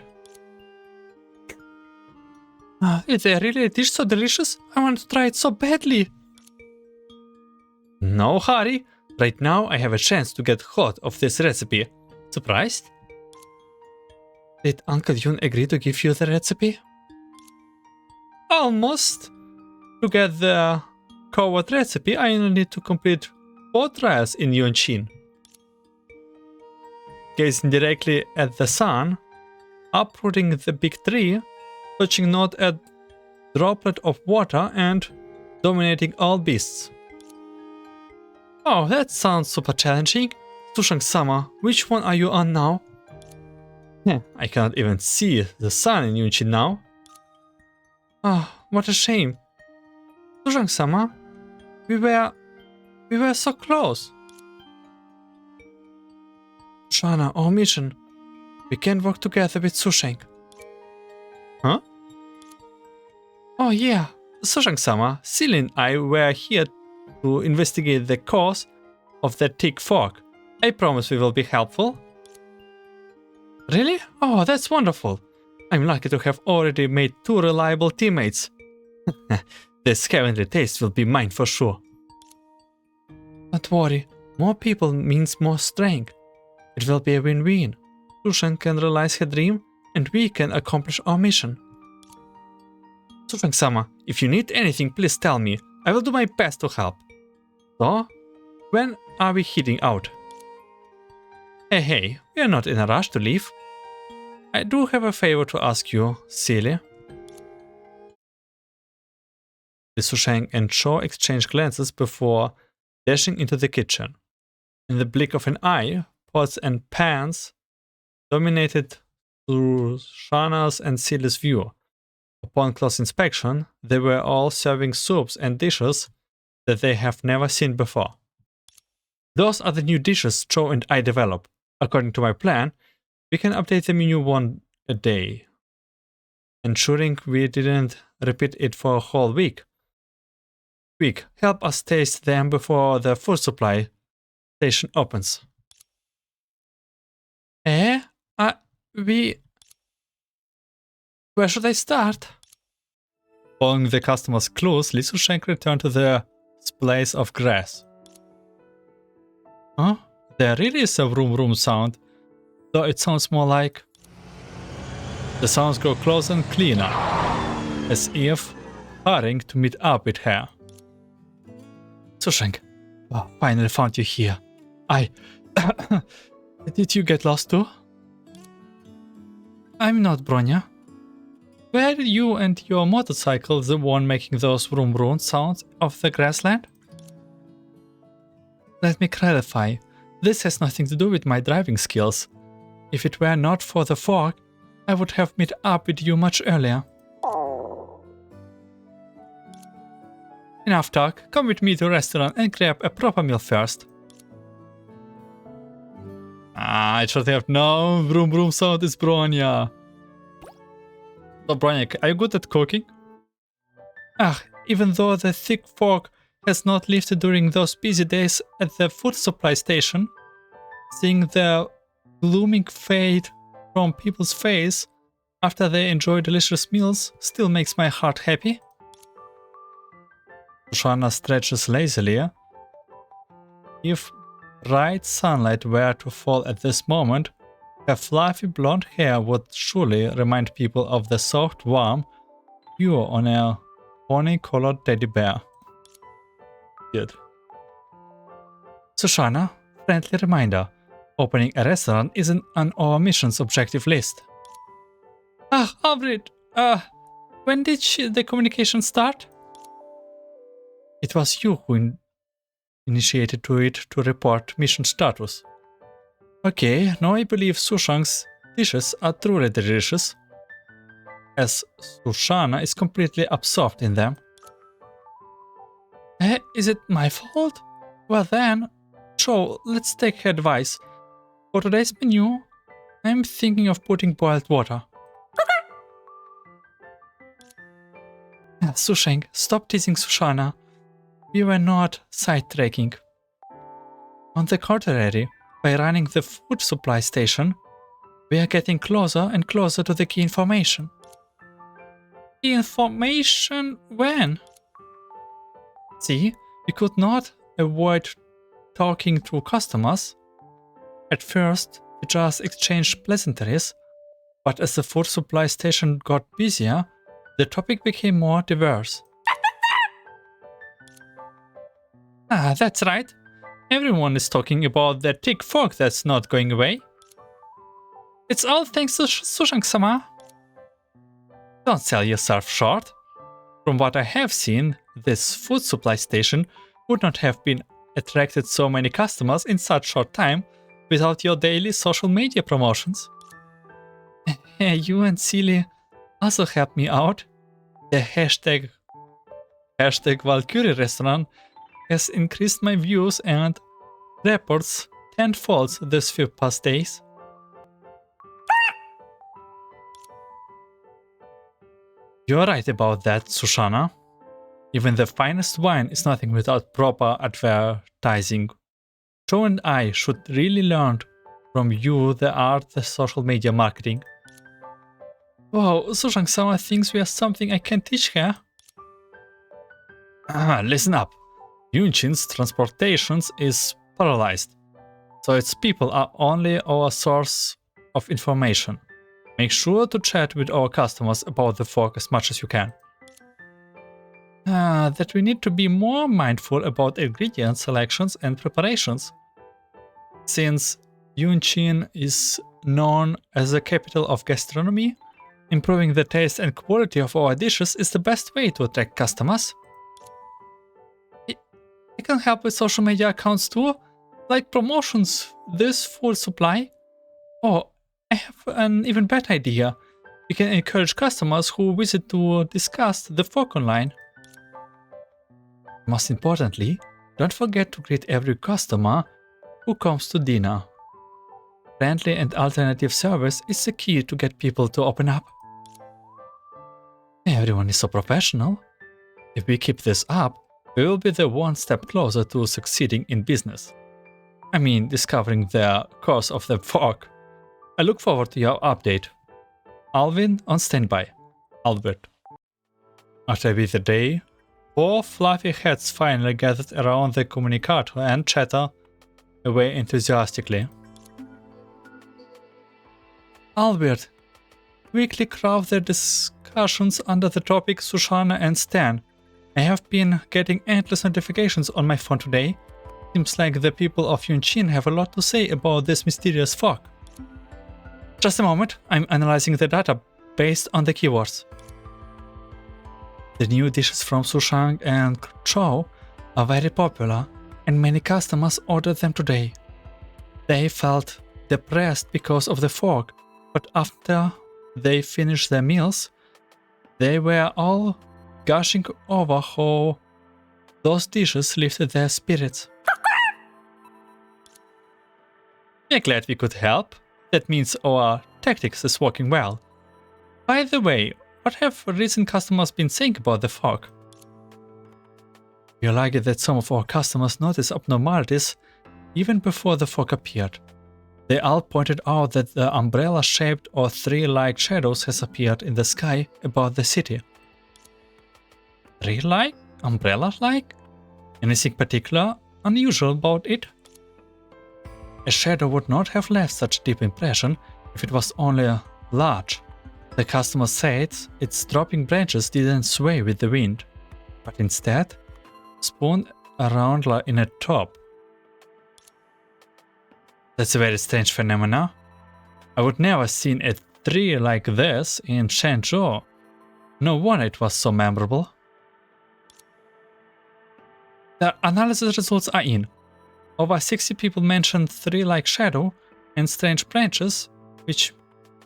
Is there really a dish so delicious? I want to try it so badly. No hurry. Right now I have a chance to get hold of this recipe. Surprised? Did Uncle Yun agree to give you the recipe? Almost. To get the covered recipe, I only need to complete 4 trials in Yunchin. Gazing directly at the sun, uprooting the big tree, touching not a droplet of water, and dominating all beasts. Oh, that sounds super challenging. Sushang-sama, which one are you on now? I cannot even see the sun in Yunchin now. Ah, what a shame. Sushang-sama, we were so close. Shana, our mission. We can work together with Sushang. Huh? Oh yeah, Sushang-sama, Silly and I were here to investigate the cause of that thick fog. I promise we will be helpful. Really? Oh, that's wonderful. I'm lucky to have already made 2 reliable teammates. This heavenly taste will be mine for sure. Don't worry, more people means more strength. It will be a win-win. Sushang can realize her dream, and we can accomplish our mission. Sushang-sama, if you need anything, please tell me. I will do my best to help. So, when are we heading out? Hey, we are not in a rush to leave. I do have a favor to ask you, silly. The Sushang and Cho exchange glances before dashing into the kitchen. In the blink of an eye, pots and pans dominated Sushana's and Silly's view. Upon close inspection, they were all serving soups and dishes that they have never seen before. Those are the new dishes Cho and I develop. According to my plan, we can update the menu one a day, ensuring we didn't repeat it for a whole week. Quick, help us taste them before the food supply station opens. Where should I start? Following the customer's clues, Sushang returned to the splays of grass. Huh? There really is a vroom vroom sound, though it sounds more like... The sounds grow closer and cleaner, as if hurrying to meet up with her. Sushang, finally found you here. Did you get lost too? I'm not, Bronya. Were you and your motorcycle the one making those vroom vroom sounds off the grassland? Let me clarify. This has nothing to do with my driving skills. If it were not for the fog, I would have met up with you much earlier. Enough talk. Come with me to the restaurant and grab a proper meal first. I should have known. Vroom vroom sound is Bronya. So Bronya, are you good at cooking? Even though the thick fog has not lifted during those busy days at the food supply station, seeing the glooming fade from people's face after they enjoy delicious meals still makes my heart happy. Sushana stretches lazily. If bright sunlight were to fall at this moment, her fluffy blonde hair would surely remind people of the soft, warm hue on a pony-colored teddy bear. Good. Sushana, friendly reminder. Opening a restaurant isn't on our mission's objective list. Albert, when did the communication start? It was you who initiated it to report mission status. Okay, now I believe Sushang's dishes are truly delicious, as Sushana is completely absorbed in them. Is it my fault? Well then, Cho, let's take her advice. For today's menu, I'm thinking of putting boiled water. Sushang, stop teasing Sushana. We were not sidetracking. On the contrary, by running the food supply station, we are getting closer and closer to the key information. Key information when? See, we could not avoid talking to customers. At first, we just exchanged pleasantries, but as the food supply station got busier, the topic became more diverse. That's right. Everyone is talking about that thick fog that's not going away. It's all thanks to Sushang-sama. Don't sell yourself short. From what I have seen, this food supply station would not have been attracted so many customers in such short time without your daily social media promotions. You and Silly also helped me out. The hashtag ValkyrieRestaurant has increased my views and reports tenfold this few past days. You're right about that, Sushana. Even the finest wine is nothing without proper advertising. Joe and I should really learn from you the art of social media marketing. Wow, Sushang-sama thinks we are something I can teach her. Listen up. Yunchin's transportations is paralyzed, so its people are only our source of information. Make sure to chat with our customers about the fog as much as you can. That we need to be more mindful about ingredient selections and preparations, since Yunchin is known as the capital of gastronomy. Improving the taste and quality of our dishes is the best way to attract customers. I can help with social media accounts too, like promotions, this full supply. Oh, I have an even better idea. We can encourage customers who visit to discuss the fork online. Most importantly, don't forget to greet every customer who comes to dinner. Friendly and alternative service is the key to get people to open up. Everyone is so professional. If we keep this up, we will be the one step closer to succeeding in business. I mean, discovering the cause of the fork. I look forward to your update. Alvin on standby. Albert. After a busy day, 4 fluffy heads finally gathered around the communicator and chatter away enthusiastically. Albert, weekly craft their discussions under the topic Sushang and Stan. I have been getting endless notifications on my phone today. Seems like the people of Yunchin have a lot to say about this mysterious fork. Just a moment, I'm analyzing the data based on the keywords. The new dishes from Sushang and Chow are very popular and many customers ordered them today. They felt depressed because of the fork, but after they finished their meals, they were all gushing over how those dishes lifted their spirits. We're glad we could help. That means our tactics is working well. By the way, what have recent customers been saying about the fork? We are lucky that some of our customers noticed abnormalities even before the fork appeared. They all pointed out that the umbrella-shaped or tree-like shadows has appeared in the sky above the city. Tree-like? Umbrella-like? Anything particular unusual about it? A shadow would not have left such a deep impression if it was only large. The customer said its dropping branches didn't sway with the wind, but instead spun around in a top. That's a very strange phenomenon. I would never seen a tree like this in Shenzhou. No wonder it was so memorable. The analysis results are in. Over 60 people mentioned tree-like shadow and strange branches, which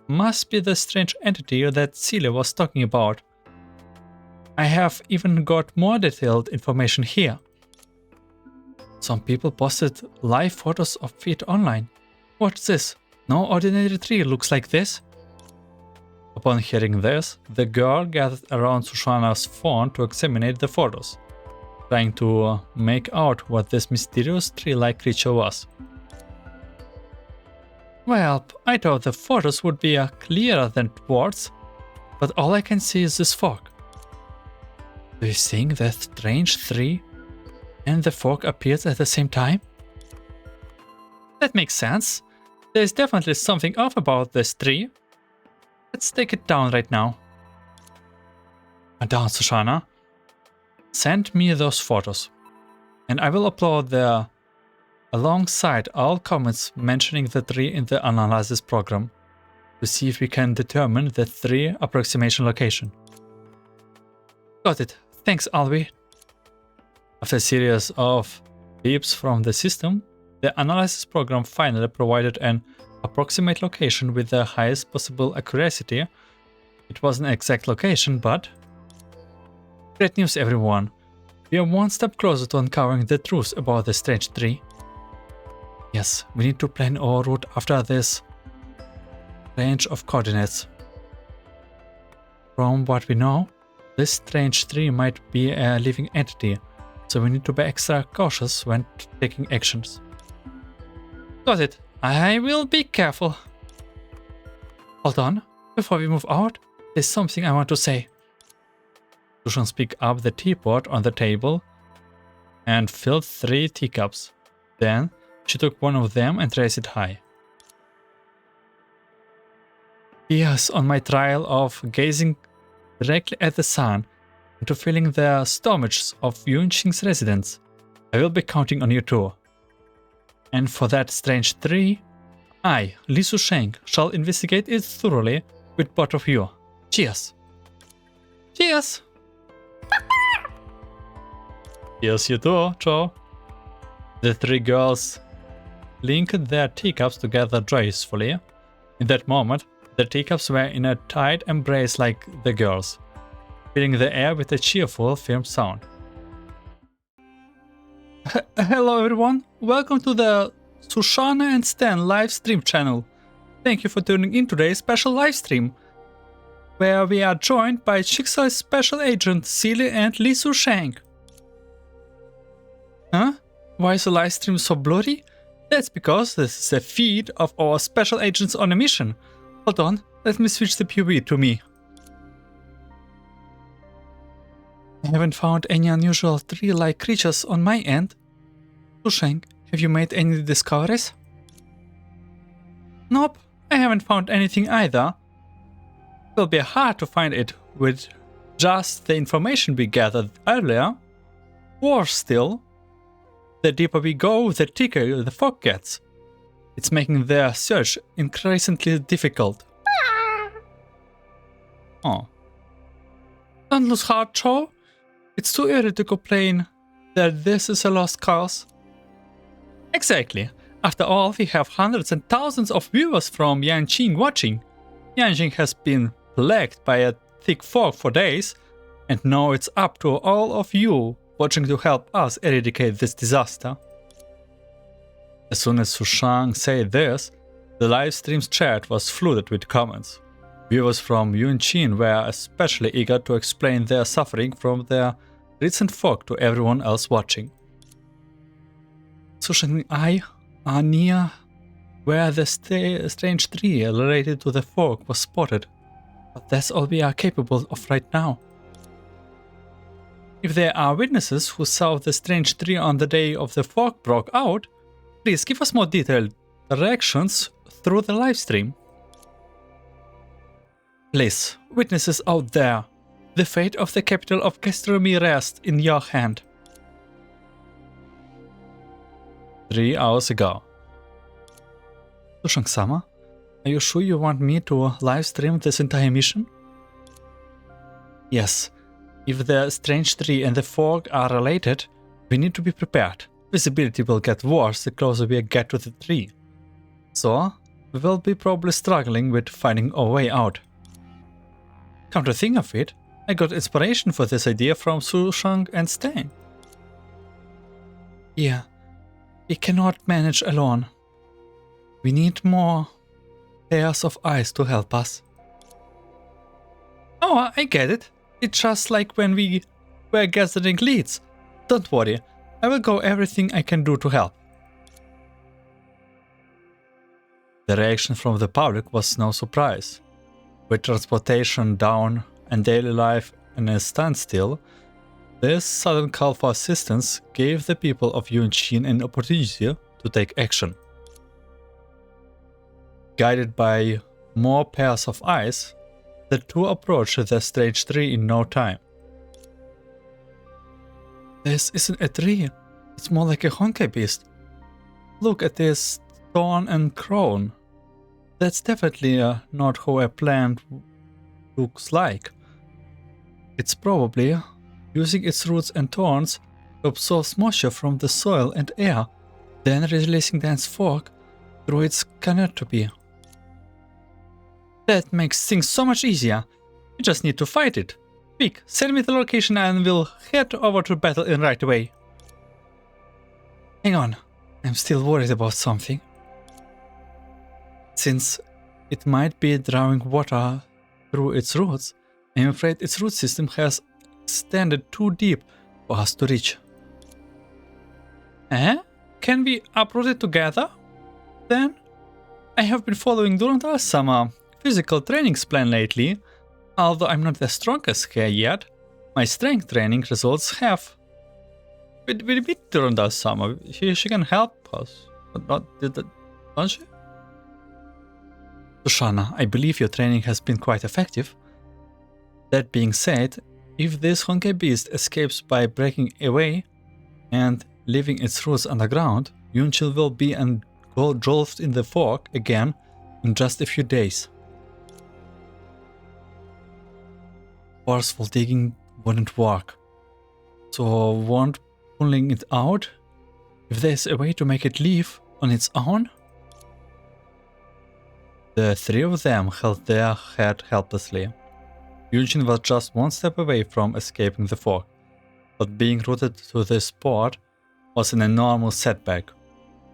must be the strange entity that Celia was talking about. I have even got more detailed information here. Some people posted live photos of it online. What's this? No ordinary tree looks like this? Upon hearing this, the girl gathered around Sushana's phone to examine the photos, trying to make out what this mysterious tree-like creature was. Well, I thought the photos would be clearer than words, but all I can see is this fork. Do you think that strange tree and the fork appeared at the same time? That makes sense. There's definitely something off about this tree. Let's take it down right now. Down, Sushana. Send me those photos, and I will upload them alongside all comments mentioning the tree in the analysis program to see if we can determine the tree approximation location. Got it. Thanks, Alvi. After a series of beeps from the system, the analysis program finally provided an approximate location with the highest possible accuracy. It wasn't an exact location, but... Great news, everyone. We are one step closer to uncovering the truth about the strange tree. Yes, we need to plan our route after this range of coordinates. From what we know, this strange tree might be a living entity, so we need to be extra cautious when taking actions. Got it. I will be careful. Hold on. Before we move out, there's something I want to say. Sushang picked up the teapot on the table and filled 3 teacups. Then she took one of them and raised it high. Yes, on my trial of gazing directly at the sun and to filling the stomachs of Yunchin's residents, I will be counting on you too. And for that strange tree, I, Li Sushang, shall investigate it thoroughly with both of you. Cheers! Cheers! Cheers you too, Joe. The three girls linked their teacups together joyfully. In that moment, the teacups were in a tight embrace like the girls, filling the air with a cheerful, firm sound. Hello everyone, welcome to the Sushang and Stan live stream channel. Thank you for tuning in today's special live stream, where we are joined by Schicksals special agent Celia and Li Sushang. Huh? Why is the live stream so blurry? That's because this is a feed of our special agents on a mission. Hold on, let me switch the POV to me. I haven't found any unusual tree-like creatures on my end. Sushang, have you made any discoveries? Nope, I haven't found anything either. It will be hard to find it with just the information we gathered earlier. Worse still, the deeper we go, the thicker the fog gets. It's making their search increasingly difficult. Oh. Don't lose heart, Joe. It's too early to complain that this is a lost cause. Exactly. After all, we have hundreds and thousands of viewers from Yunchin watching. Yunchin has been plagued by a thick fog for days, and now it's up to all of you watching to help us eradicate this disaster. As soon as Sushang said this, the livestream's chat was flooded with comments. Viewers from Yunchin were especially eager to explain their suffering from their recent fog to everyone else watching. Sushang and I are near where the strange tree related to the fog was spotted, but that's all we are capable of right now. If there are witnesses who saw the strange tree on the day of the fog broke out, please give us more detailed reactions through the livestream. Please, witnesses out there, the fate of the capital of gastronomy rests in your hand. 3 hours ago. Sushang-sama, are you sure you want me to livestream this entire mission? Yes. If the strange tree and the fog are related, we need to be prepared. Visibility will get worse the closer we get to the tree. So, we will be probably struggling with finding our way out. Come to think of it, I got inspiration for this idea from Sushang and Stan. Yeah, we cannot manage alone. We need more pairs of eyes to help us. Oh, I get it. It's just like when we were gathering leads. Don't worry, I will go everything I can do to help. The reaction from the public was no surprise. With transportation down and daily life in a standstill, this sudden call for assistance gave the people of Yunchin an opportunity to take action. Guided by more pairs of eyes, the two approached the strange tree in no time. This isn't a tree, it's more like a Honkai beast. Look at this thorn and crown. That's definitely not how a plant looks like. It's probably using its roots and thorns to absorb moisture from the soil and air, then releasing dense fog through its canopy. That makes things so much easier. We just need to fight it. Quick, send me the location and we'll head over to battle in right away. Hang on, I'm still worried about something. Since it might be drawing water through its roots, I'm afraid its root system has extended too deep for us to reach. Can we uproot it together? Then? I have been following Durandal-sama physical training's plan lately. Although I'm not the strongest here yet, my strength training results have. With Durandal-sama, she can help us, don't she? Sushana, I believe your training has been quite effective. That being said, if this Honkai beast escapes by breaking away and leaving its roots underground, Yunchin will be in dissolved in the fog again in just a few days. Forceful digging wouldn't work. So won't pulling it out? If there's a way to make it leave on its own? The three of them held their head helplessly. Yunchin was just one step away from escaping the fog, but being rooted to this spot was an enormous setback.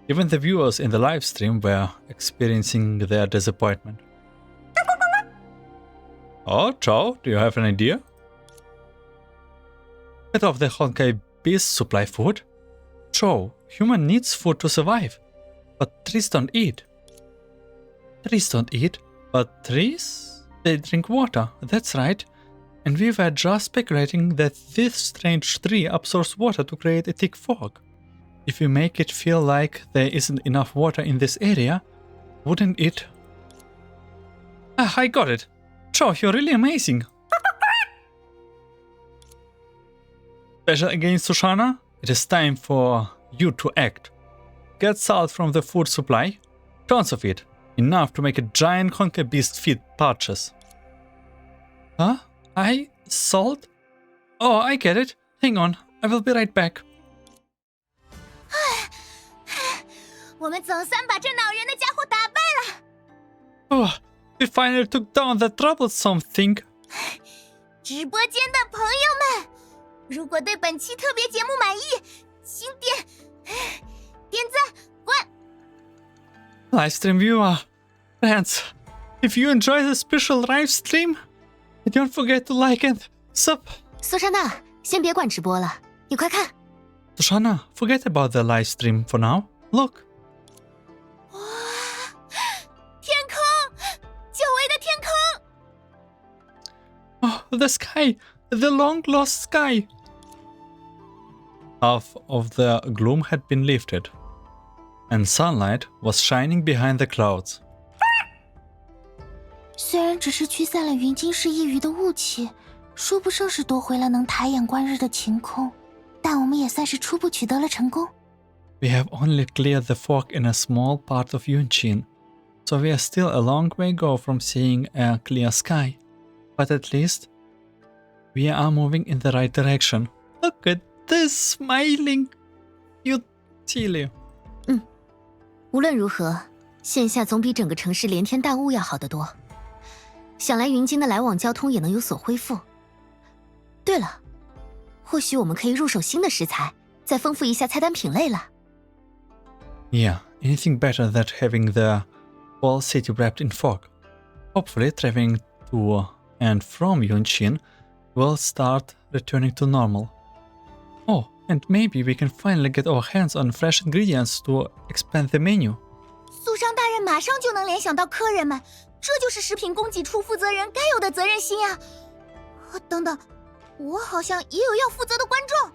Even the viewers in the live stream were experiencing their disappointment. Oh, Chow, do you have an idea? Get off the Honkai beast supply food. Chow, human needs food to survive, but trees don't eat. Trees don't eat, but trees? They drink water, that's right. And we were just speculating that this strange tree absorbs water to create a thick fog. If we make it feel like there isn't enough water in this area, wouldn't it? Ah, I got it. Chow, you're really amazing. Special against Sushang, it is time for you to act. Get salt from the food supply, tons of it, enough to make a giant Honkai beast feed purchase. Huh? Salt? Oh, I get it. Hang on, I will be right back. 我们总算把这恼人的家伙打败了。Oh, we finally took down the troublesome thing. 直播间的朋友们，如果对本期特别节目满意，请点赞关。Livestream viewer, friends, if you enjoy the special live stream, don't forget to like and sub. 苏珊娜，先别管直播了，你快看。Sushang, forget about the live stream for now. Look. 哇，天空，久违的天空。Oh, the sky, the long lost sky. Half of the gloom had been lifted, and sunlight was shining behind the clouds. 虽然只是驱散了云津市一隅的雾气，说不上是夺回了能抬眼观日的晴空，但我们也算是初步取得了成功。We have only cleared the fog in a small part of Yunchin, so we are still a long way go from seeing a clear sky. But at least, we are moving in the right direction. Look at this smiling utility. 无论如何，线下总比整个城市连天大雾要好得多。想来云津的来往交通也能有所恢复。对了，或许我们可以入手新的食材，再丰富一下菜单品类了。Yeah, anything better than having the whole city wrapped in fog. Hopefully, traveling to and from Yunchin will start returning to normal. Oh, and maybe we can finally get our hands on fresh ingredients to expand the menu. 苏商大人马上就能联想到客人们，这就是食品供给处负责人该有的责任心啊！等等，我好像也有要负责的观众。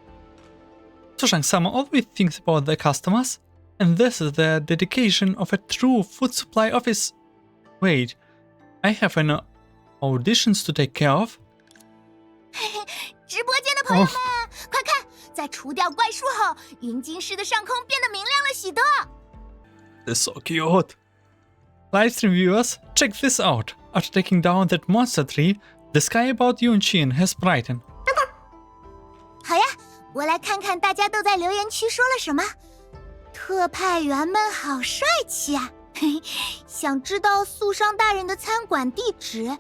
Sushang-sama always thinks about the customers, and this is the dedication of a true food supply office. Wait, I have an auditions to take care of. 直播间的朋友们，快看，在除掉怪树后，云津市的上空变得明亮了许多。It's so cute. Livestream viewers, check this out. After taking down that monster tree, the sky about Yunchin has brightened. 好呀，我来看看大家都在留言区说了什么。特派员们好帅气啊！想知道素商大人的餐馆地址？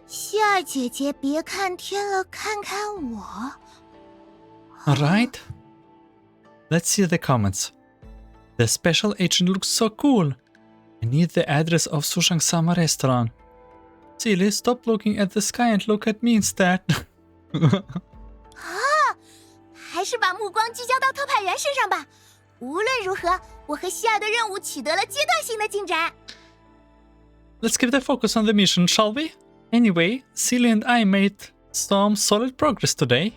希儿姐姐别看天了，看看我。Alright. Let's see the comments. The special agent looks so cool. I need the address of Sushang-sama restaurant. Silly, stop looking at the sky and look at me instead. 还是把目光聚焦到特派员身上吧。无论如何，我和希尔的任务取得了阶段性的进展。Let's keep the focus on the mission, shall we? Anyway, Silly and I made some solid progress today.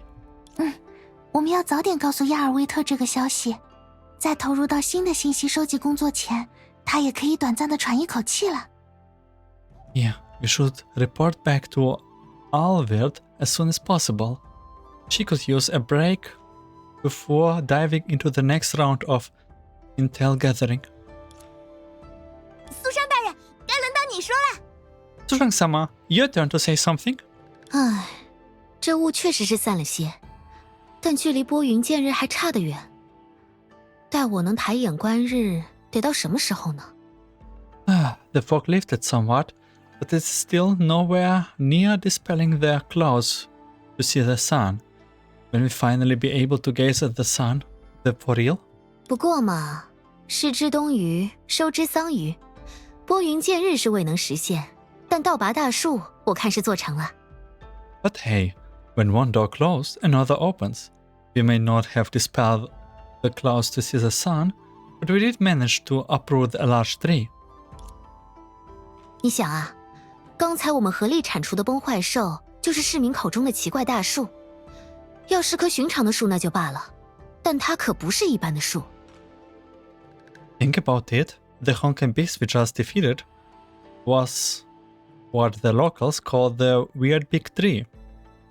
我们要早点告诉亚尔维特这个消息，在投入到新的信息收集工作前，他也可以短暂的喘一口气了。Yeah, we should report back to Alverd as soon as possible. She could use a break before diving into the next round of intel gathering. Sushang-sama, your turn to say something. 唉，这雾确实是散了些，但距离拨云见日还差得远。待我能抬眼观日，得到什么时候呢？ The fog lifted somewhat, but it's still nowhere near dispelling the clouds to see the sun. When we finally be able to gaze at the sun, the for real? 不过嘛，失之东隅，收之桑榆。拨云见日是未能实现，但倒拔大树，我看是做成了。 But hey, when one door closed, another opens. We may not have dispelled the clouds to see the sun, but we did manage to uproot a large tree. 你想啊，刚才我们合力铲除的崩坏兽，就是市民口中的奇怪大树。要是棵寻常的树那就罢了，但它可不是一般的树。 Think about it, the Honkai beast we just defeated was what the locals call the weird big tree.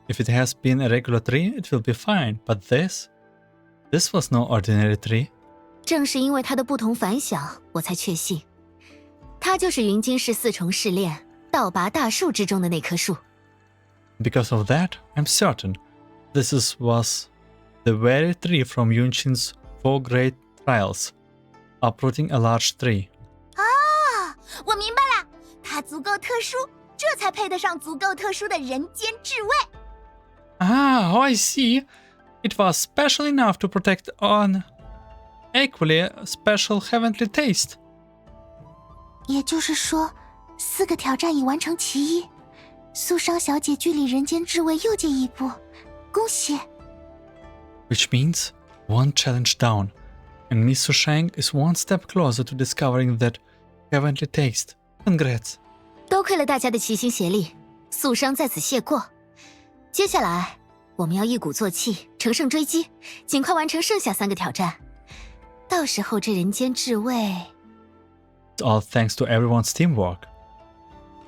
If it has been a regular tree, it will be fine, but this was no ordinary tree. 正是因为它的不同凡响，我才确信，它就是云京市四重试炼倒拔大树之中的那棵树。 Because of that, I'm certain this was the very tree from Yunchin's 4 great trials, uprooting a large tree. 我明白了，它足够特殊，这才配得上足够特殊的人间至味。 Ah, I see. It was special enough to protect an equally special heavenly taste. 也就是说，4个挑战已完成其一，素商小姐距离人间至味又进一步，恭喜！ Which means 1 challenge down, and Miss Sushang is 1 step closer to discovering that heavenly taste. Congrats. 多亏了大家的齐心协力，素商在此谢过。接下来，我们要一鼓作气，乘胜追击，尽快完成剩下3个挑战。到时候这人间至味， It's all thanks to everyone's teamwork.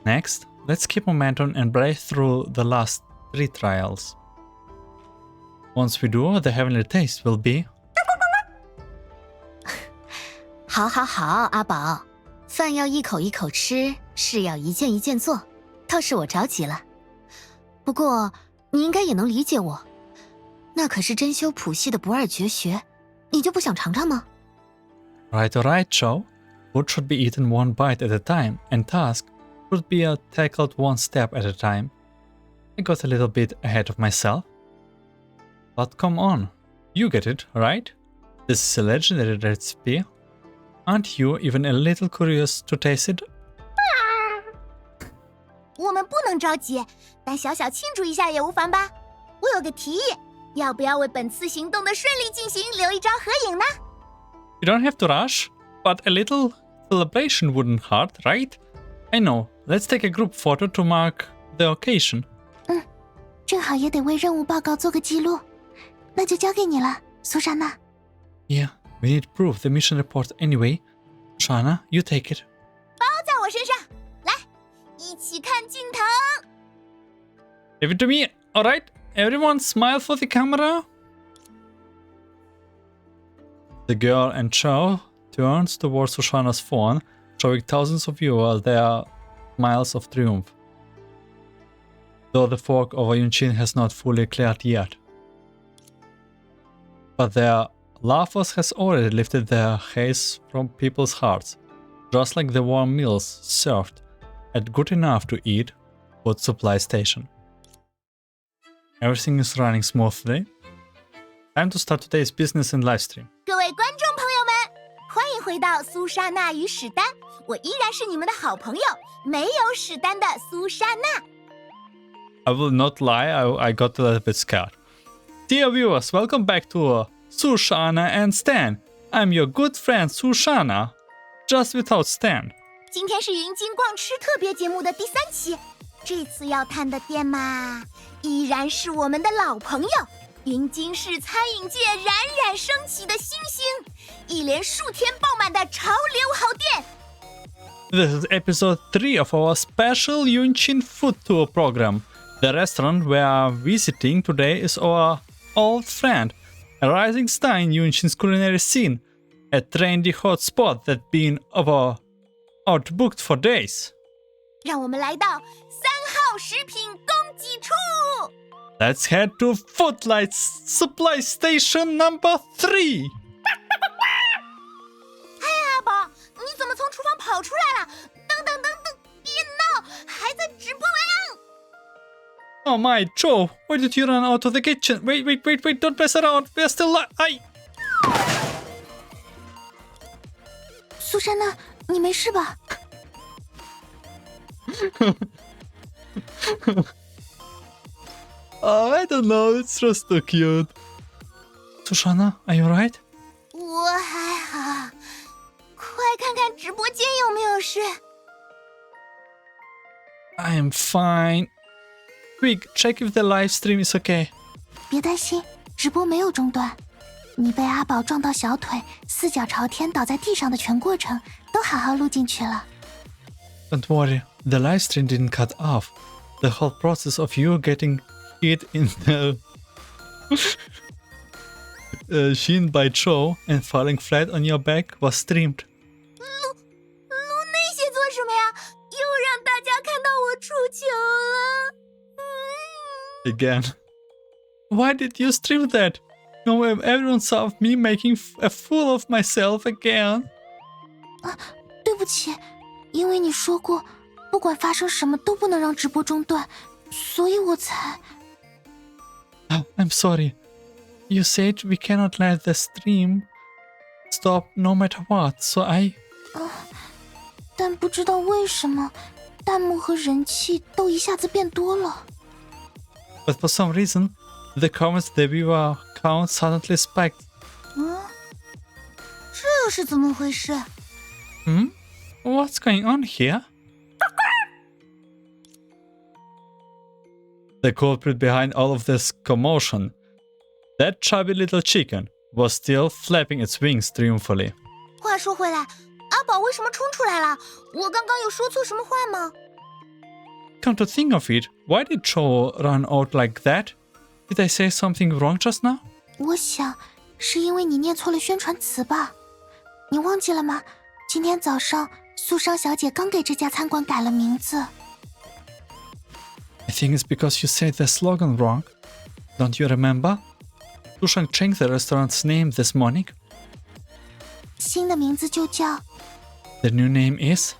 Next, let's keep momentum and break through the last 3 trials. Once we do, the heavenly taste will be... 好好好，阿宝，饭要一口一口吃，事要一件一件做，倒是我着急了。不过你应该也能理解我，那可是真修谱系的不二绝学，你就不想尝尝吗？ Right, alright, Joe. Food should be eaten 1 bite at a time, and tasks should be tackled 1 step at a time. I got a little bit ahead of myself. But come on, you get it, right? This is a legendary recipe. Aren't you even a little curious to taste it? 我们不能着急，但小小庆祝一下也无妨吧。我有个提议，要不要为本次行动的顺利进行留一张合影呢？ You don't have to rush, but a little celebration wouldn't hurt, right? I know, let's take a group photo to mark the occasion. 正好也得为任务报告做个记录，那就交给你了，苏珊娜。 Yeah, we need proof the mission report anyway. Shana, you take it. 包在我身上，来，一起看镜头。 Give it to me. Alright, everyone smile for the camera. The girl and Cho turns towards Sushana's phone, showing thousands of viewers their smiles of triumph. Though the fog over Yunchin has not fully cleared yet. But their laughter has already lifted the haze from people's hearts, just like the warm meals served at good enough to eat food supply station. Everything is running smoothly. Time to start today's business and livestream. 各位观众朋友们，欢迎回到苏莎娜与史丹，我依然是你们的好朋友，没有史丹的苏莎娜。 I will not lie, I got a little bit scared. Dear viewers, welcome back to Sushana and Stan. I'm your good friend Sushana, just without Stan. 今天是云京逛吃特别节目的第3期，这次要探的店嘛，依然是我们的老朋友，云京市餐饮界冉冉升起的新星，一连数天爆满的潮流好店。 This is episode 3 of our special Yunchin food tour program. The restaurant we are visiting today is our old friend, a rising star in Yunchin's culinary scene, a trendy hot spot that's been outbooked for days. 让我们来到3号食品供给处。 Let's head to Footlights Supply Station number 3. 阿宝，你怎么从厨房跑出来了？等等，别闹，还在直播呀！ Oh my, Joe, why did you run out of the kitchen? Wait, don't mess around. We're still alive. 苏珊娜，你没事吧？ Oh, I don't know, it's just so cute. Sushana, are you right? 我还好，快看看直播间有没有事。 I am fine. Quick, check if the live stream is okay. 别担心，直播没有中断。你被阿宝撞到小腿，四脚朝天倒在地上的全过程都好好录进去了。 Don't worry, the live stream didn't cut off. The whole process of you getting hit in the shin by Joe and falling flat on your back was streamed. 录那些做什么呀？又让大家看到我出糗了。 Again. Why did you stream that? No, everyone saw me making a fool of myself again. 对不起，因为你说过，不管发生什么都不能让直播中断，所以我才…… Oh, I'm sorry. You said we cannot let the stream stop no matter what, so I… 但不知道为什么，弹幕和人气都一下子变多了。 But for some reason, the comments, the viewer count suddenly spiked. 这又是怎么回事？ What's going on here? The culprit behind all of this commotion, that chubby little chicken, was still flapping its wings triumphantly. 话说回来，阿宝为什么冲出来了？我刚刚有说错什么话吗？ Come to think of it, why did Joe run out like that? Did I say something wrong just now? 我想是因为你念错了宣传词吧？你忘记了吗？今天早上素商小姐刚给这家餐馆改了名字。 I think it's because you said the slogan wrong. Don't you remember? Sushang changed the restaurant's name this morning. 新的名字就叫 The new name is…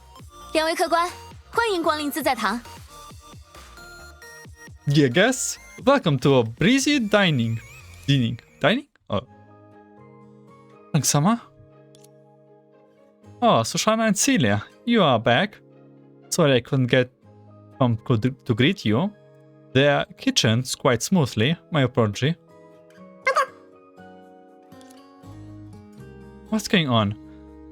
两位客官，欢迎光临自在堂。 Dear guests, welcome to Breezy Dining. Dining? Oh. Thanks, Oh, Sushana and Celia, you are back. Sorry I couldn't get to greet you. The kitchen's quite smoothly, my apology. What's going on?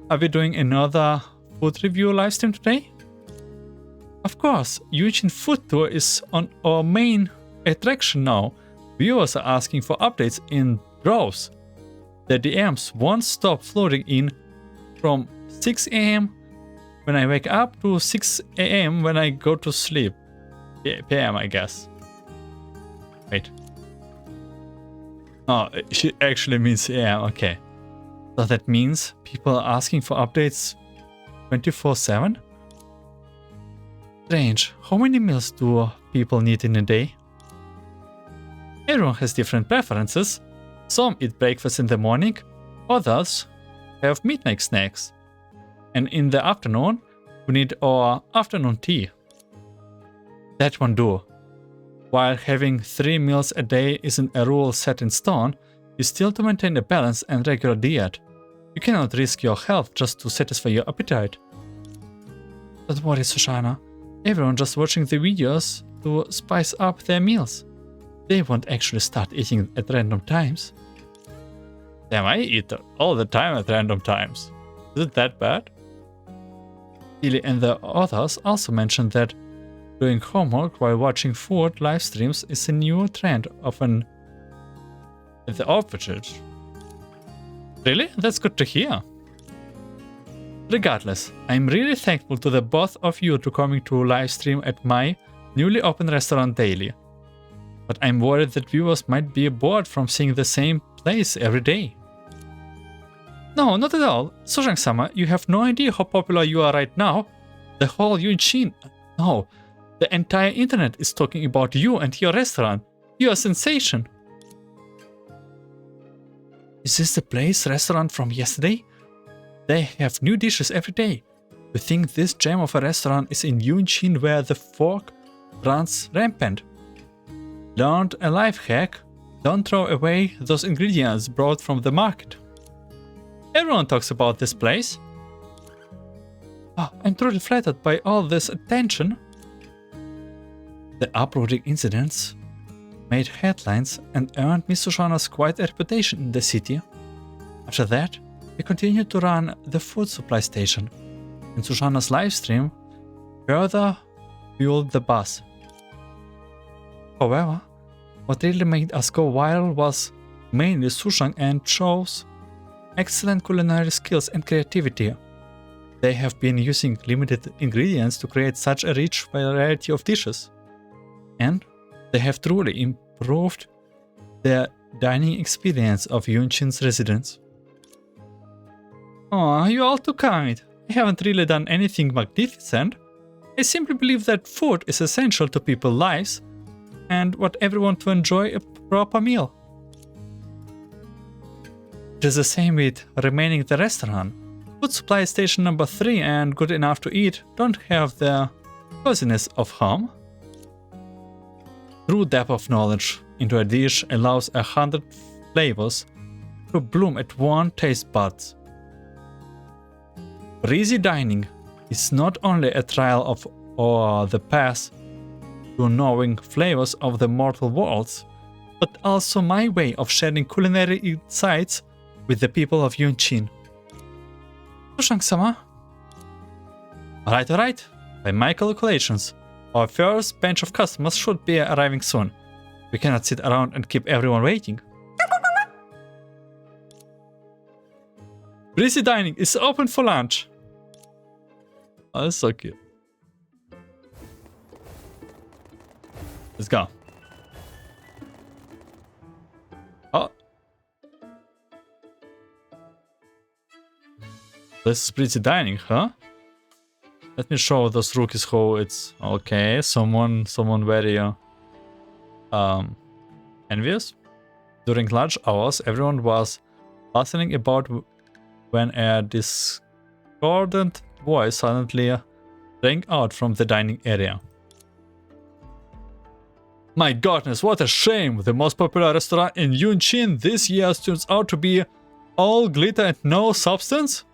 Are we doing another food review livestream today? Of course, Yunchin food tour is on our main attraction now. Viewers are asking for updates in droves. The DMs won't stop flooding in from 6 AM when I wake up to 6 AM when I go to sleep. PM, I guess. Wait. Oh, she actually means AM, okay. So that means people are asking for updates 24/7? Strange. How many meals do people need in a day? Everyone has different preferences. Some eat breakfast in the morning, others have midnight snacks. And in the afternoon, we need our afternoon tea. That won't do. While having 3 meals a day isn't a rule set in stone, you still to maintain a balanced and regular diet. You cannot risk your health just to satisfy your appetite. Don't worry, Sushana. Everyone just watching the videos to spice up their meals. They won't actually start eating at random times. Damn, I eat all the time at random times. Is it that bad? Billy and the others also mentioned that doing homework while watching food live streams is a new trend of the opposite. Really? That's good to hear. Regardless, I'm really thankful to the both of you to coming to live stream at my newly opened restaurant daily. But I'm worried that viewers might be bored from seeing the same place every day. No, not at all. Sushang-sama, you have no idea how popular you are right now. The whole Yunchin No, the entire internet is talking about you and your restaurant. You're a sensation. Is this the place restaurant from yesterday? They have new dishes every day. You think this gem of a restaurant is in Yunchin where the fork runs rampant? Learned a life hack. Don't throw away those ingredients brought from the market. Everyone talks about this place. Oh, I'm truly flattered by all this attention. The uprooting incidents made headlines and earned Miss Sushana's quite a reputation in the city. After that, we continued to run the food supply station, and Sushana's livestream further fueled the buzz. However, what really made us go viral was mainly Sushang and Chou's excellent culinary skills and creativity. They have been using limited ingredients to create such a rich variety of dishes, and they have truly improved the dining experience of Yunchin's residents. Aw, you're all too kind. I haven't really done anything magnificent. I simply believe that food is essential to people's lives and want everyone to enjoy a proper meal. It is the same with remaining the restaurant. Food supply station number 3 and good enough to eat don't have the coziness of home. True depth of knowledge into a dish allows 100 flavors to bloom at one taste buds. Breezy Dining is not only a trial of or the path to knowing flavors of the mortal worlds, but also my way of sharing culinary insights with the people of Yunchin. Sushang-sama? Alright. By my calculations, our first batch of customers should be arriving soon. We cannot sit around and keep everyone waiting. Breezy Dining is open for lunch. Oh, that's so cute. Let's go. Oh. This is Breezy Dining, huh? Let me show those rookies how it's okay. Someone very envious. During lunch hours, everyone was bustling about when a discordant voice suddenly rang out from the dining area. My goodness, what a shame! The most popular restaurant in Yunchin this year turns out to be all glitter and no substance?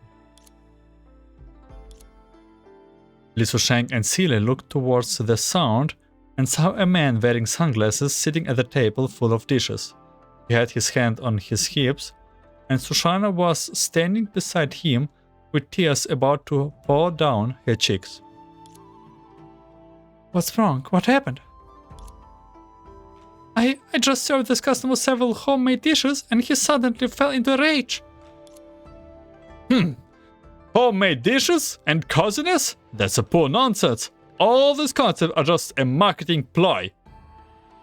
Li Sushang and Seele looked towards the sound and saw a man wearing sunglasses sitting at a table full of dishes. He had his hand on his hips, and Sushana was standing beside him with tears about to pour down her cheeks. What's wrong? What happened? I just served this customer several homemade dishes and he suddenly fell into a rage. Homemade dishes and coziness? That's a poor nonsense. All these concepts are just a marketing ploy.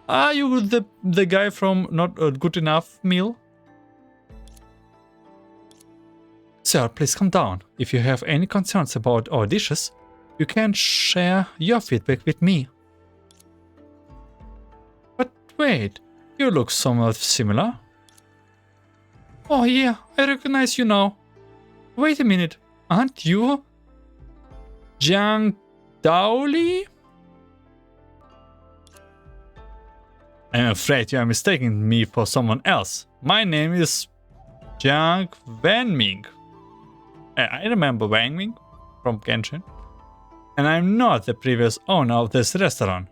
Are you the guy from Not a Good Enough meal? Sir, please calm down. If you have any concerns about our dishes, you can share your feedback with me. But wait, you look somewhat similar. Oh yeah, I recognize you now. Wait a minute, aren't you Jiang Daoli? I'm afraid you are mistaking me for someone else. My name is Jiang Wanming. I remember Wanming from Genshin. And I'm not the previous owner of this restaurant.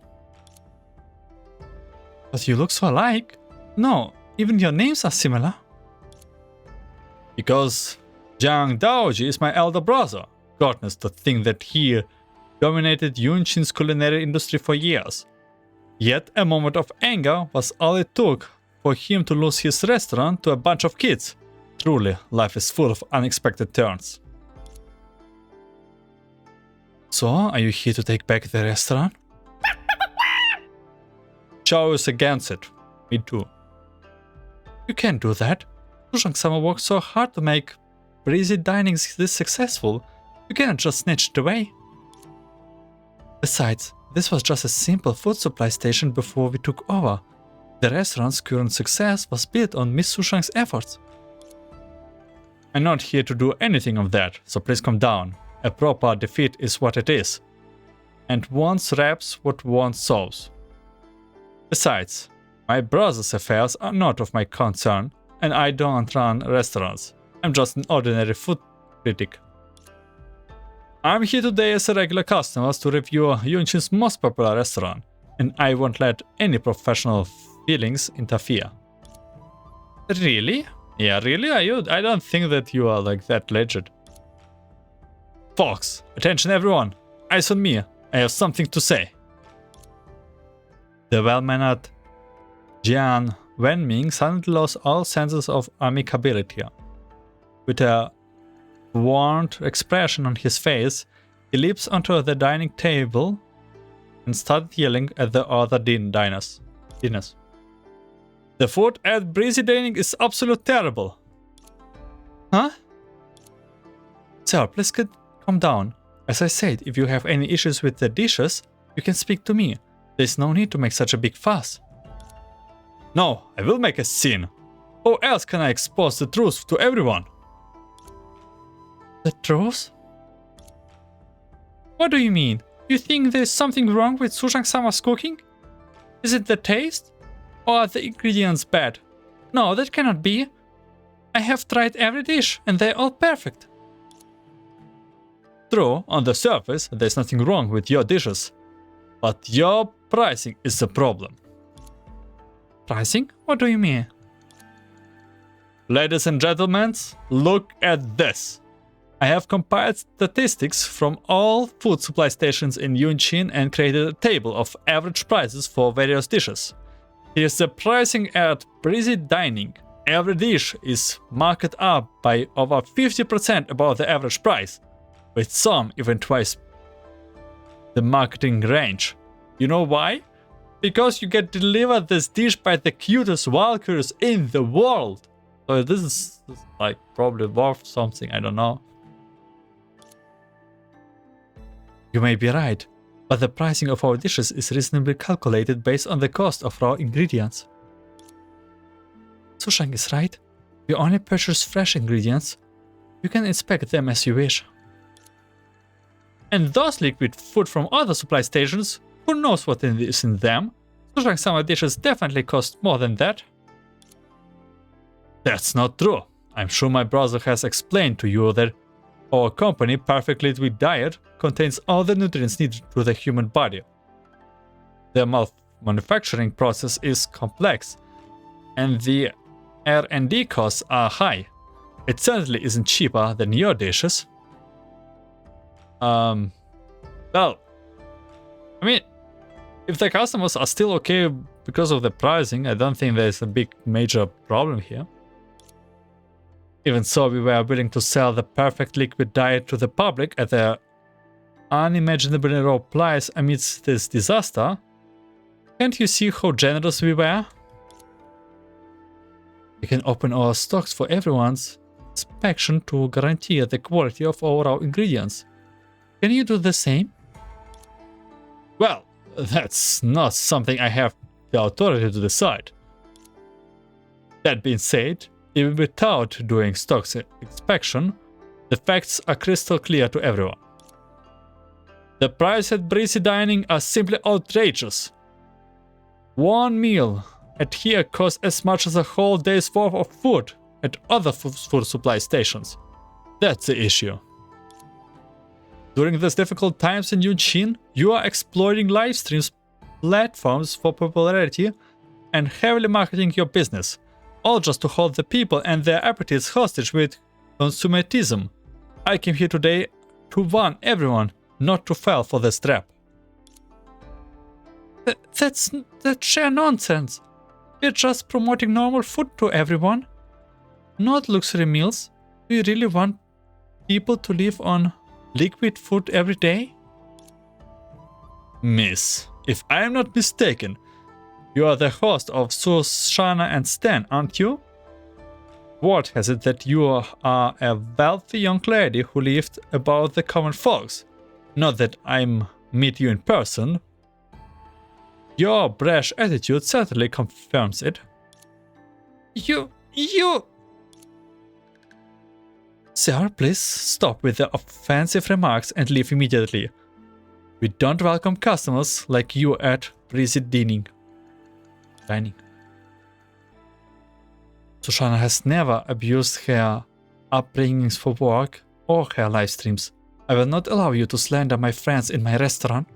But you look so alike. No, even your names are similar. Because Jiang Daoji is my elder brother. Goodness, to think that he dominated Yunchin's culinary industry for years. Yet a moment of anger was all it took for him to lose his restaurant to a bunch of kids. Truly, life is full of unexpected turns. So, are you here to take back the restaurant? Chao is against it. Me too. You can't do that. Sushang-sama worked so hard to make Breezy Dining this successful. You cannot just snatch it away. Besides, this was just a simple food supply station before we took over. The restaurant's current success was built on Miss Sushang's efforts. I'm not here to do anything of that, so please calm down. A proper defeat is what it is. And once reps what once solves. Besides, my brother's affairs are not of my concern, and I don't run restaurants. I'm just an ordinary food critic. I'm here today as a regular customer to review Yunchin's most popular restaurant, and I won't let any professional feelings interfere. Really? Yeah, really? I don't think that you are like that legit. Folks, attention everyone! Eyes on me, I have something to say. The well-mannered Jian Wenming suddenly lost all senses of amicability. With a warned expression on his face, he leaps onto the dining table and started yelling at the other diners. The food at Breezy Dining is absolutely terrible. Huh? Sir, please calm down. As I said, if you have any issues with the dishes, you can speak to me. There's no need to make such a big fuss. No, I will make a scene. How else can I expose the truth to everyone? The truth? What do you mean? You think there's something wrong with Sushang-sama's cooking? Is it the taste? Or are the ingredients bad? No, that cannot be. I have tried every dish and they're all perfect. True, on the surface, there's nothing wrong with your dishes. But your pricing is the problem. Pricing? What do you mean? Ladies and gentlemen, look at this. I have compiled statistics from all food supply stations in Yunchin and created a table of average prices for various dishes. Here's the pricing at Breezy Dining. Every dish is marked up by over 50% above the average price, with some even twice the marketing range. You know why? Because you get delivered this dish by the cutest Valkyries in the world. So this is like probably worth something, I don't know. You may be right, but the pricing of our dishes is reasonably calculated based on the cost of raw ingredients. Sushang is right. We only purchase fresh ingredients. You can inspect them as you wish. And those liquid food from other supply stations, who knows what is in them? Sushang-sama dishes definitely cost more than that. That's not true. I'm sure my brother has explained to you that our company, Perfect Liquid Diet, contains all the nutrients needed to the human body. The manufacturing process is complex, and the R&D costs are high. It certainly isn't cheaper than your dishes. Well, I mean, if the customers are still okay because of the pricing, I don't think there's a big major problem here. Even so, we were willing to sell the Perfect Liquid Diet to the public at an unimaginably low price amidst this disaster. Can't you see how generous we were? We can open our stocks for everyone's inspection to guarantee the quality of our raw ingredients. Can you do the same? Well, that's not something I have the authority to decide. That being said, even without doing stocks inspection, the facts are crystal clear to everyone. The prices at Breezy Dining are simply outrageous. One meal at here costs as much as a whole day's worth of food at other food supply stations. That's the issue. During these difficult times in Yunchin, you are exploiting Livestream's platforms for popularity and heavily marketing your business, all just to hold the people and their appetites hostage with consumerism. I came here today to warn everyone not to fall for this trap. That's sheer nonsense. We're just promoting normal food to everyone, not luxury meals. Do you really want people to live on liquid food every day? Miss, if I am not mistaken, you are the host of Sushana and Stan, aren't you? Word has it that you are a wealthy young lady who lived above the common folks. Not that I'm meet you in person. Your brash attitude certainly confirms it. You... Sir, please stop with the offensive remarks and leave immediately. We don't welcome customers like you at Breezy Dining. Sushang has never abused her upbringings for work or her live streams. I will not allow you to slander my friends in my restaurant.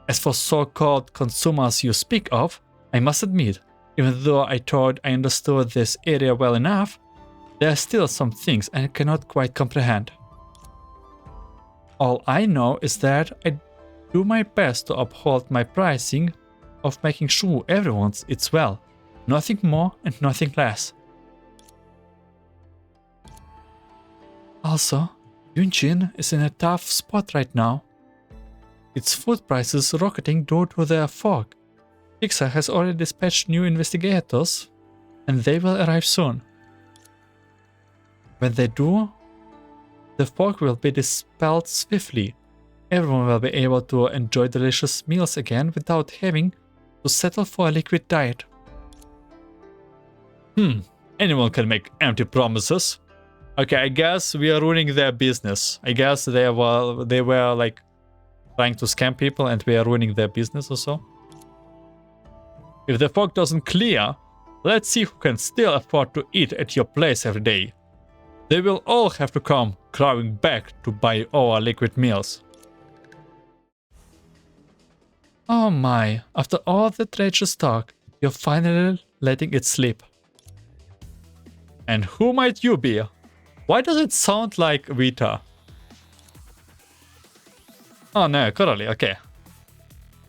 As for so-called consumers you speak of, I must admit, even though I thought I understood this area well enough, there are still some things I cannot quite comprehend. All I know is that I do my best to uphold my pricing of making sure everyone eats well. Nothing more and nothing less. Also, Yunchin is in a tough spot right now. Its food prices rocketing due to the fog. Schicksals has already dispatched new investigators, and they will arrive soon. When they do, the fog will be dispelled swiftly. Everyone will be able to enjoy delicious meals again without having to settle for a liquid diet. Anyone can make empty promises. Okay, I guess we are ruining their business. I guess they were like trying to scam people and we are ruining their business or so. If the fog doesn't clear, let's see who can still afford to eat at your place every day. They will all have to come crowding back to buy our liquid meals. Oh my, after all that treacherous talk, you're finally letting it slip. And who might you be? Why does it sound like Vita? Oh no, Carole, okay.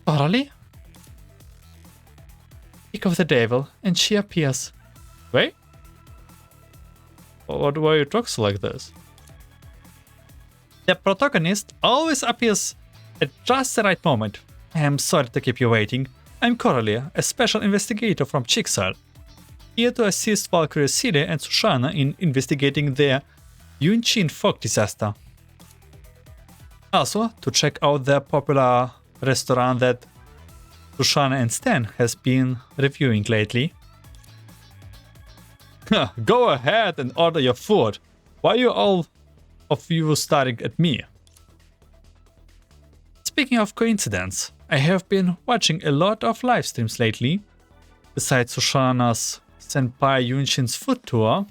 Carole? Speak of the devil, and she appears. Wait? Why you talk like this? The protagonist always appears at just the right moment. I am sorry to keep you waiting. I'm Carole, a special investigator from Schicksals, here to assist ValkyrieRestaurant and Sushang in investigating the Yunchin fog disaster. Also, to check out the popular restaurant that Sushang and Stan has been reviewing lately. Go ahead and order your food. Why are you all of you staring at me? Speaking of coincidence, I have been watching a lot of live streams lately. Besides Sushang's senpai Yunchin's food tour,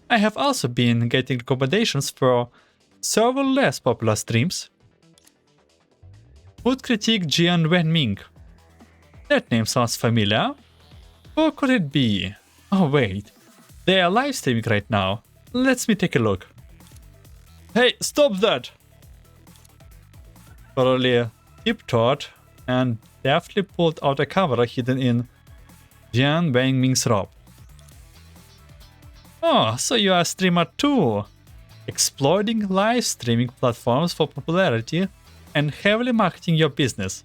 I have also been getting recommendations for several less popular streams. Food critic Jian Wenming. That name sounds familiar. Who could it be? Oh wait, they are live streaming right now. Let me take a look. Hey, stop that! Carole tiptoed and deftly pulled out a camera hidden in Jian Wenming's robe. Oh, so you are a streamer too! Exploiting live streaming platforms for popularity and heavily marketing your business.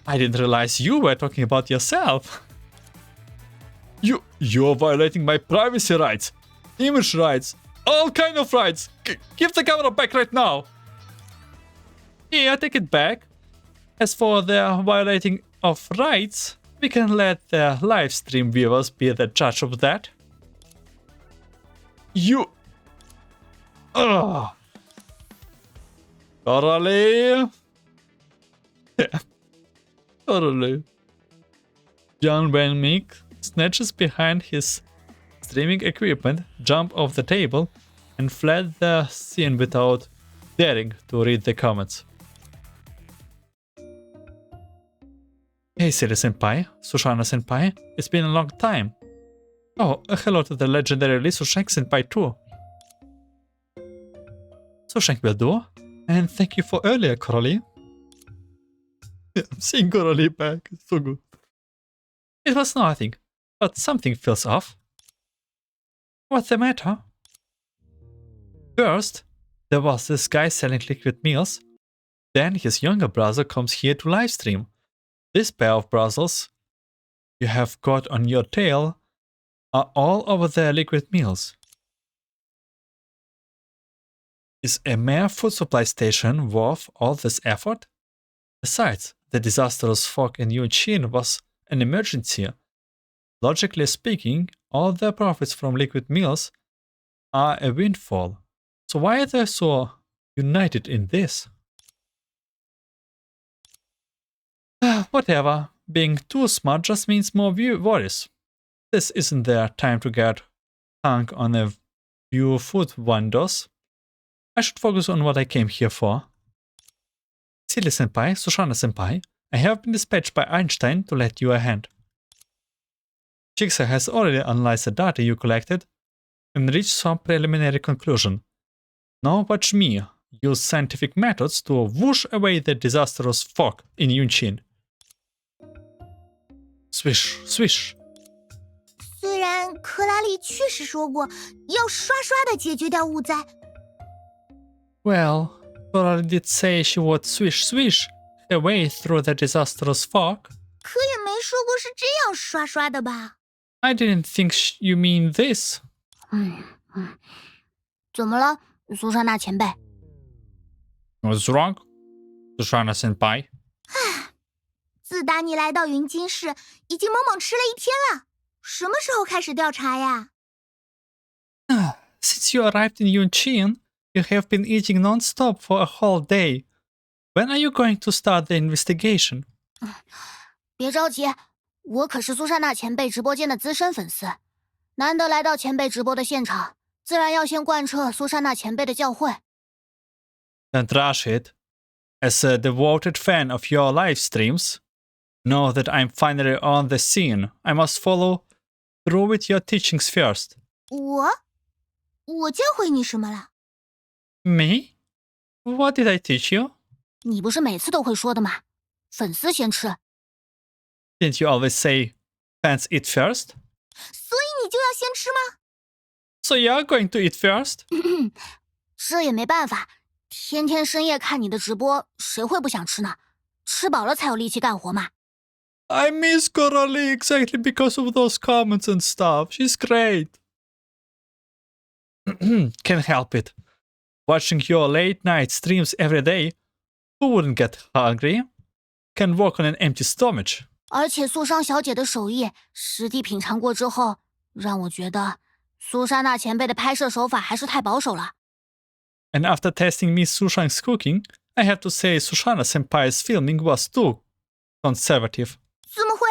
I didn't realize you were talking about yourself. You're violating my privacy rights, image rights, all kind of rights. Give the camera back right now. Here, take it back. As for the violating of rights, we can let the live stream viewers be the judge of that. Carole. Carole. Jian Wenming snatches behind his streaming equipment, jumped off the table, and fled the scene without daring to read the comments. Hey silly senpai, Sushang senpai, it's been a long time. Oh, hello to the legendary Sushang senpai too. Sushang will do, and thank you for earlier, Carole. I'm seeing Carole back, it's so good. It was nothing, but something feels off. What's the matter? First, there was this guy selling liquid meals. Then his younger brother comes here to livestream. This pair of brothers you have got on your tail are all over their liquid meals. Is a mere food supply station worth all this effort? Besides, the disastrous fog in Yunchin was an emergency. Logically speaking, all the profits from liquid meals are a windfall. So why are they so united in this? Whatever. Being too smart just means more worries. This isn't their time to get hung on a few food wonders. I should focus on what I came here for. Silly senpai, Sushang senpai, I have been dispatched by Einstein to let you a hand. Schicksals has already analyzed the data you collected and reached some preliminary conclusion. Now watch me use scientific methods to whoosh away the disastrous fog in Yunchin. Swish, swish. 虽然克拉丽确实说过要刷刷的解决掉雾灾。Well, Carole did say she would swish swish her way through the disastrous fog. 可也没说过是这样刷刷的吧？ I didn't think you mean this. 怎么了，苏珊娜前辈？ What's wrong, Sushang senpai? 自打你来到云津市，已经猛猛吃了一天了。什么时候开始调查呀？ Since you arrived in Yunchin, you have been eating non-stop for a whole day. When are you going to start the investigation? 别着急，我可是苏珊娜前辈直播间的资深粉丝，难得来到前辈直播的现场，自然要先贯彻苏珊娜前辈的教诲。 Don't rush it. As a devoted fan of your live streams, know that I'm finally on the scene. I must follow through with your teachings first. 我教会你什么了？ Me? What did I teach you? 你不是每次都会说的吗？粉丝先吃， Didn't you always say fans eat first? 所以你就要先吃吗？ So you're going to eat first? 这也没办法，天天深夜看你的直播，谁会不想吃呢？吃饱了才有力气干活嘛。 I miss Carole exactly because of those comments and stuff. She's great. Can't help it. Watching your late night streams every day, who wouldn't get hungry? Can walk on an empty stomach. 而且素商小姐的手艺，实地品尝过之后，让我觉得苏珊娜前辈的拍摄手法还是太保守了。 And after tasting Miss Sushang's cooking, I have to say Sushang senpai's filming was too conservative. 怎么会？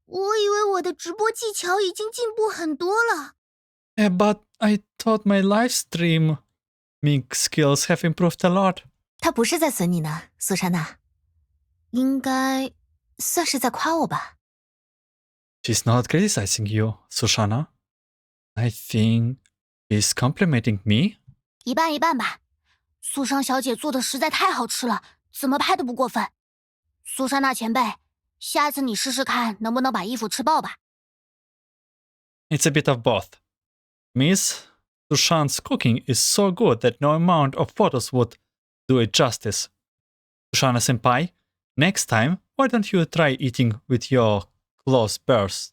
我以为我的直播技巧已经进步很多了。 But I thought my live streaming skills have improved a lot. 他不是在损你呢，苏珊娜，应该算是在夸我吧。 She's not criticizing you, Sushang. I think she's complimenting me. 一半一半吧。素商小姐做的实在太好吃了，怎么拍都不过分。苏珊娜前辈，下次你试试看能不能把衣服吃爆吧。 It's a bit of both. Miss Sushang's cooking is so good that no amount of photos would do it justice. Sushang senpai, next time, why don't you try eating with your clothes burst?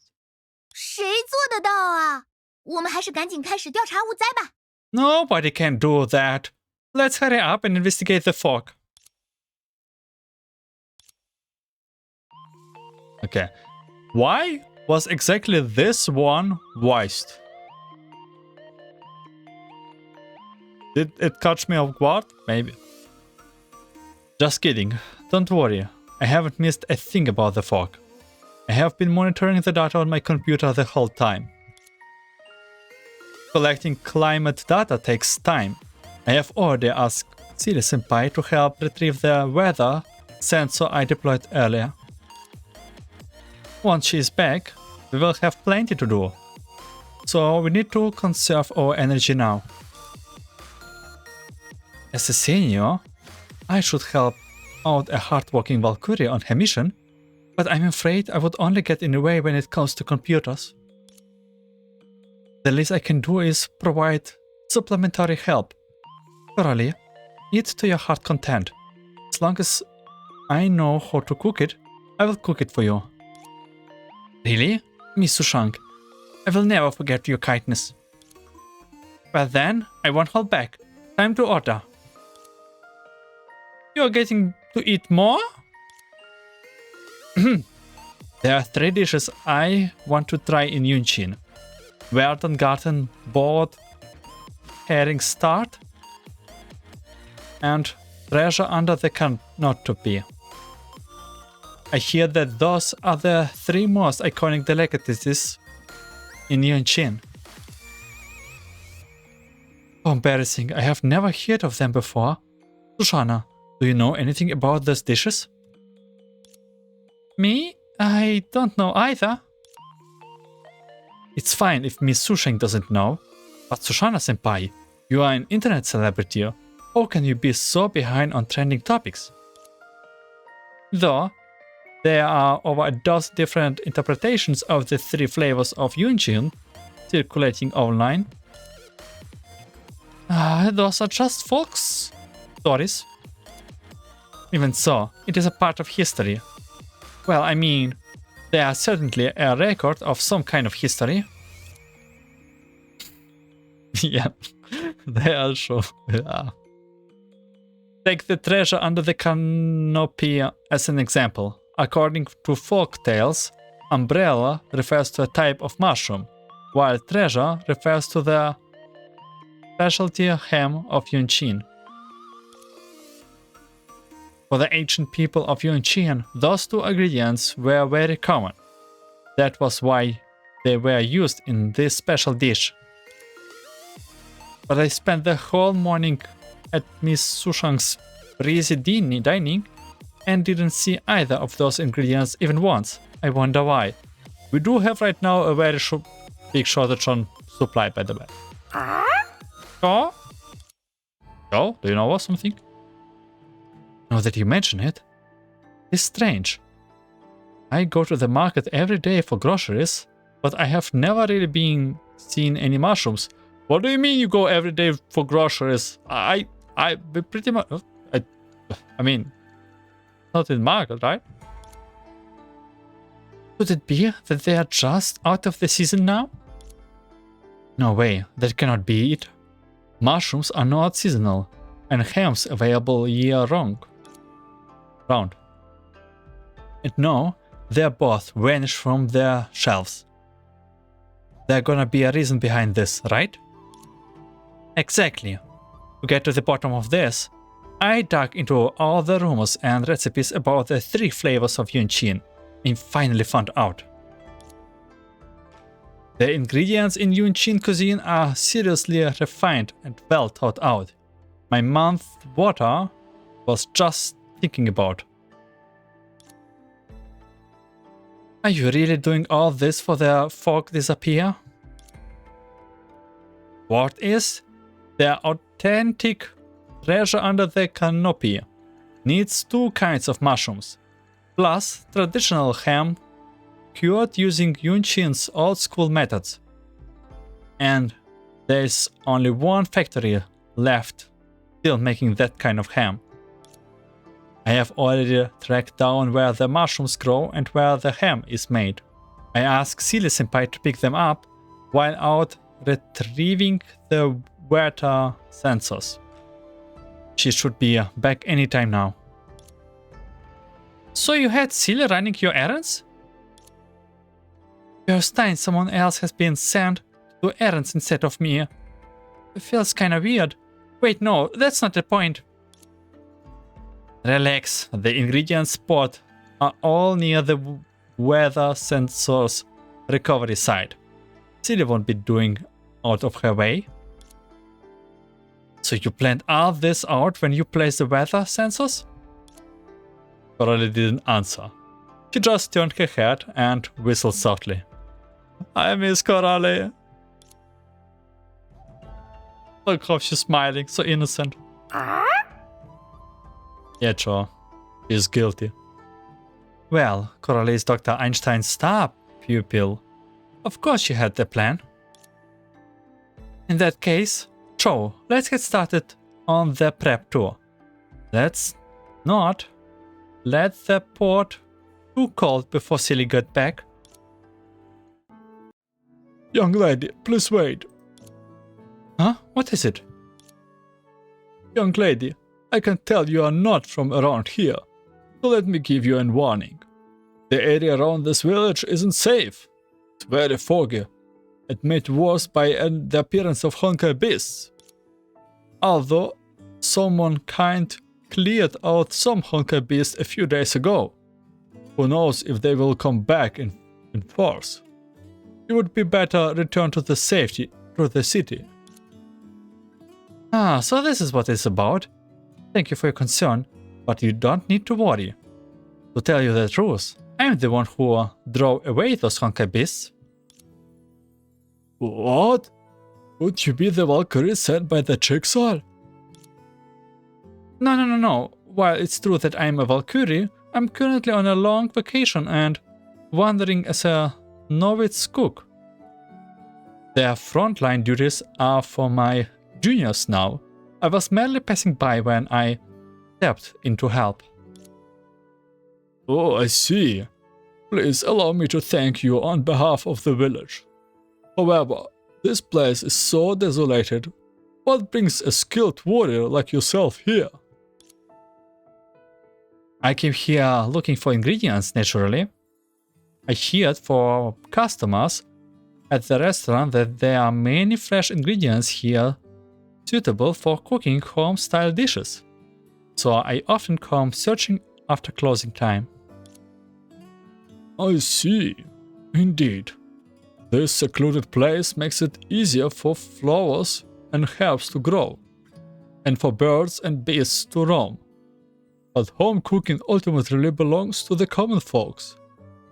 谁做得到啊？我们还是赶紧开始调查雾灾吧。 Nobody can do that. Let's hurry up and investigate the fog. Okay. Why was exactly this one voiced? Did it catch me off guard? Maybe. Just kidding. Don't worry. I haven't missed a thing about the fog. I have been monitoring the data on my computer the whole time. Collecting climate data takes time. I have already asked Siri senpai to help retrieve the weather sensor I deployed earlier. Once she is back, we will have plenty to do. So we need to conserve our energy now. As a senior, I should help out a hardworking Valkyrie on her mission, but I'm afraid I would only get in the way when it comes to computers. The least I can do is provide supplementary help. Carole, eat to your heart content. As long as I know how to cook it, I will cook it for you. Really? Miss Sushang, I will never forget your kindness. But then, I won't hold back. Time to order. You're getting to eat more? There are 3 dishes I want to try in Yunchin. Verdant Garden boiled herring start and treasure under the canopy. I hear that those are the 3 most iconic delicacies in Yunchin. How embarrassing, I have never heard of them before. Sushang, do you know anything about those dishes? Me? I don't know either. It's fine if Miss Sushang doesn't know, but Sushang-senpai, you are an internet celebrity. How can you be so behind on trending topics? Though, there are over a dozen different interpretations of the 3 flavors of Yunchin circulating online. Those are just folk stories. Even so, it is a part of history. Well, I mean, they are certainly a record of some kind of history. Yeah, they are sure. Yeah. Take the treasure under the canopy as an example. According to folk tales, umbrella refers to a type of mushroom, while treasure refers to the specialty ham of Yunchin. For the ancient people of Yunchin, those 2 ingredients were very common. That was why they were used in this special dish. But I spent the whole morning at Miss Sushang's Breezy Dining and didn't see either of those ingredients even once. I wonder why. We do have right now a very big shortage on supply, by the way. Oh? Oh, do you know something? Now that you mention it, it's strange. I go to the market every day for groceries, but I have never really seen any mushrooms. What do you mean you go every day for groceries? I pretty much, I mean, not in the market, right? Could it be that they are just out of the season now? No way, that cannot be it. Mushrooms are not seasonal, and hams available year-round. And no, they're both vanished from their shelves. There's gonna be a reason behind this, right? Exactly. To get to the bottom of this, I dug into all the rumors and recipes about the 3 flavors of Yunchin and finally found out. The ingredients in Yunchin cuisine are seriously refined and well thought out. My mouth water was just thinking about. Are you really doing all this for the folk disappear? What is? The authentic treasure under the canopy needs 2 kinds of mushrooms, plus traditional ham cured using Yunchin's old school methods. And there's only 1 factory left still making that kind of ham. I have already tracked down where the mushrooms grow and where the ham is made. I asked Silly-senpai to pick them up while out retrieving the Vita sensors. She should be back anytime now. So you had Silly running your errands? First time someone else has been sent to do errands instead of me. It feels kinda weird. Wait, no, that's not the point. Relax, the ingredients spot are all near the weather sensor's recovery site. Silly won't be doing out of her way. So you planned all this out when you placed the weather sensors? Carole didn't answer. She just turned her head and whistled softly. I miss Carole. Look how she's smiling, so innocent. Yeah, sure. She's guilty. Well, Carole is Dr. Einstein's star pupil. Of course she had the plan. In that case, Joe, let's get started on the prep tour. Let's not let the port too cold before Silly got back. Young lady, please wait. Huh? What is it? Young lady, I can tell you are not from around here, so let me give you a warning. The area around this village isn't safe. It's very foggy, and made worse by the appearance of Honkai beasts. Although someone cleared out some Honkai beasts a few days ago. Who knows if they will come back in force. It would be better return to the city. Ah, so this is what it's about. Thank you for your concern, but you don't need to worry. To tell you the truth, I'm the one who drove away those Honkai beasts. What? Would you be the Valkyrie sent by the Schicksals? No. While it's true that I'm a Valkyrie, I'm currently on a long vacation and wandering as a novice cook. Their frontline duties are for my juniors now. I was merely passing by when I stepped in to help. Oh, I see. Please allow me to thank you on behalf of the village. However, this place is so desolated. What brings a skilled warrior like yourself here? I came here looking for ingredients, naturally. I heard for customers at the restaurant that there are many fresh ingredients here suitable for cooking home-style dishes. So I often come searching after closing time. I see. Indeed. This secluded place makes it easier for flowers and herbs to grow, and for birds and beasts to roam. But home cooking ultimately belongs to the common folks.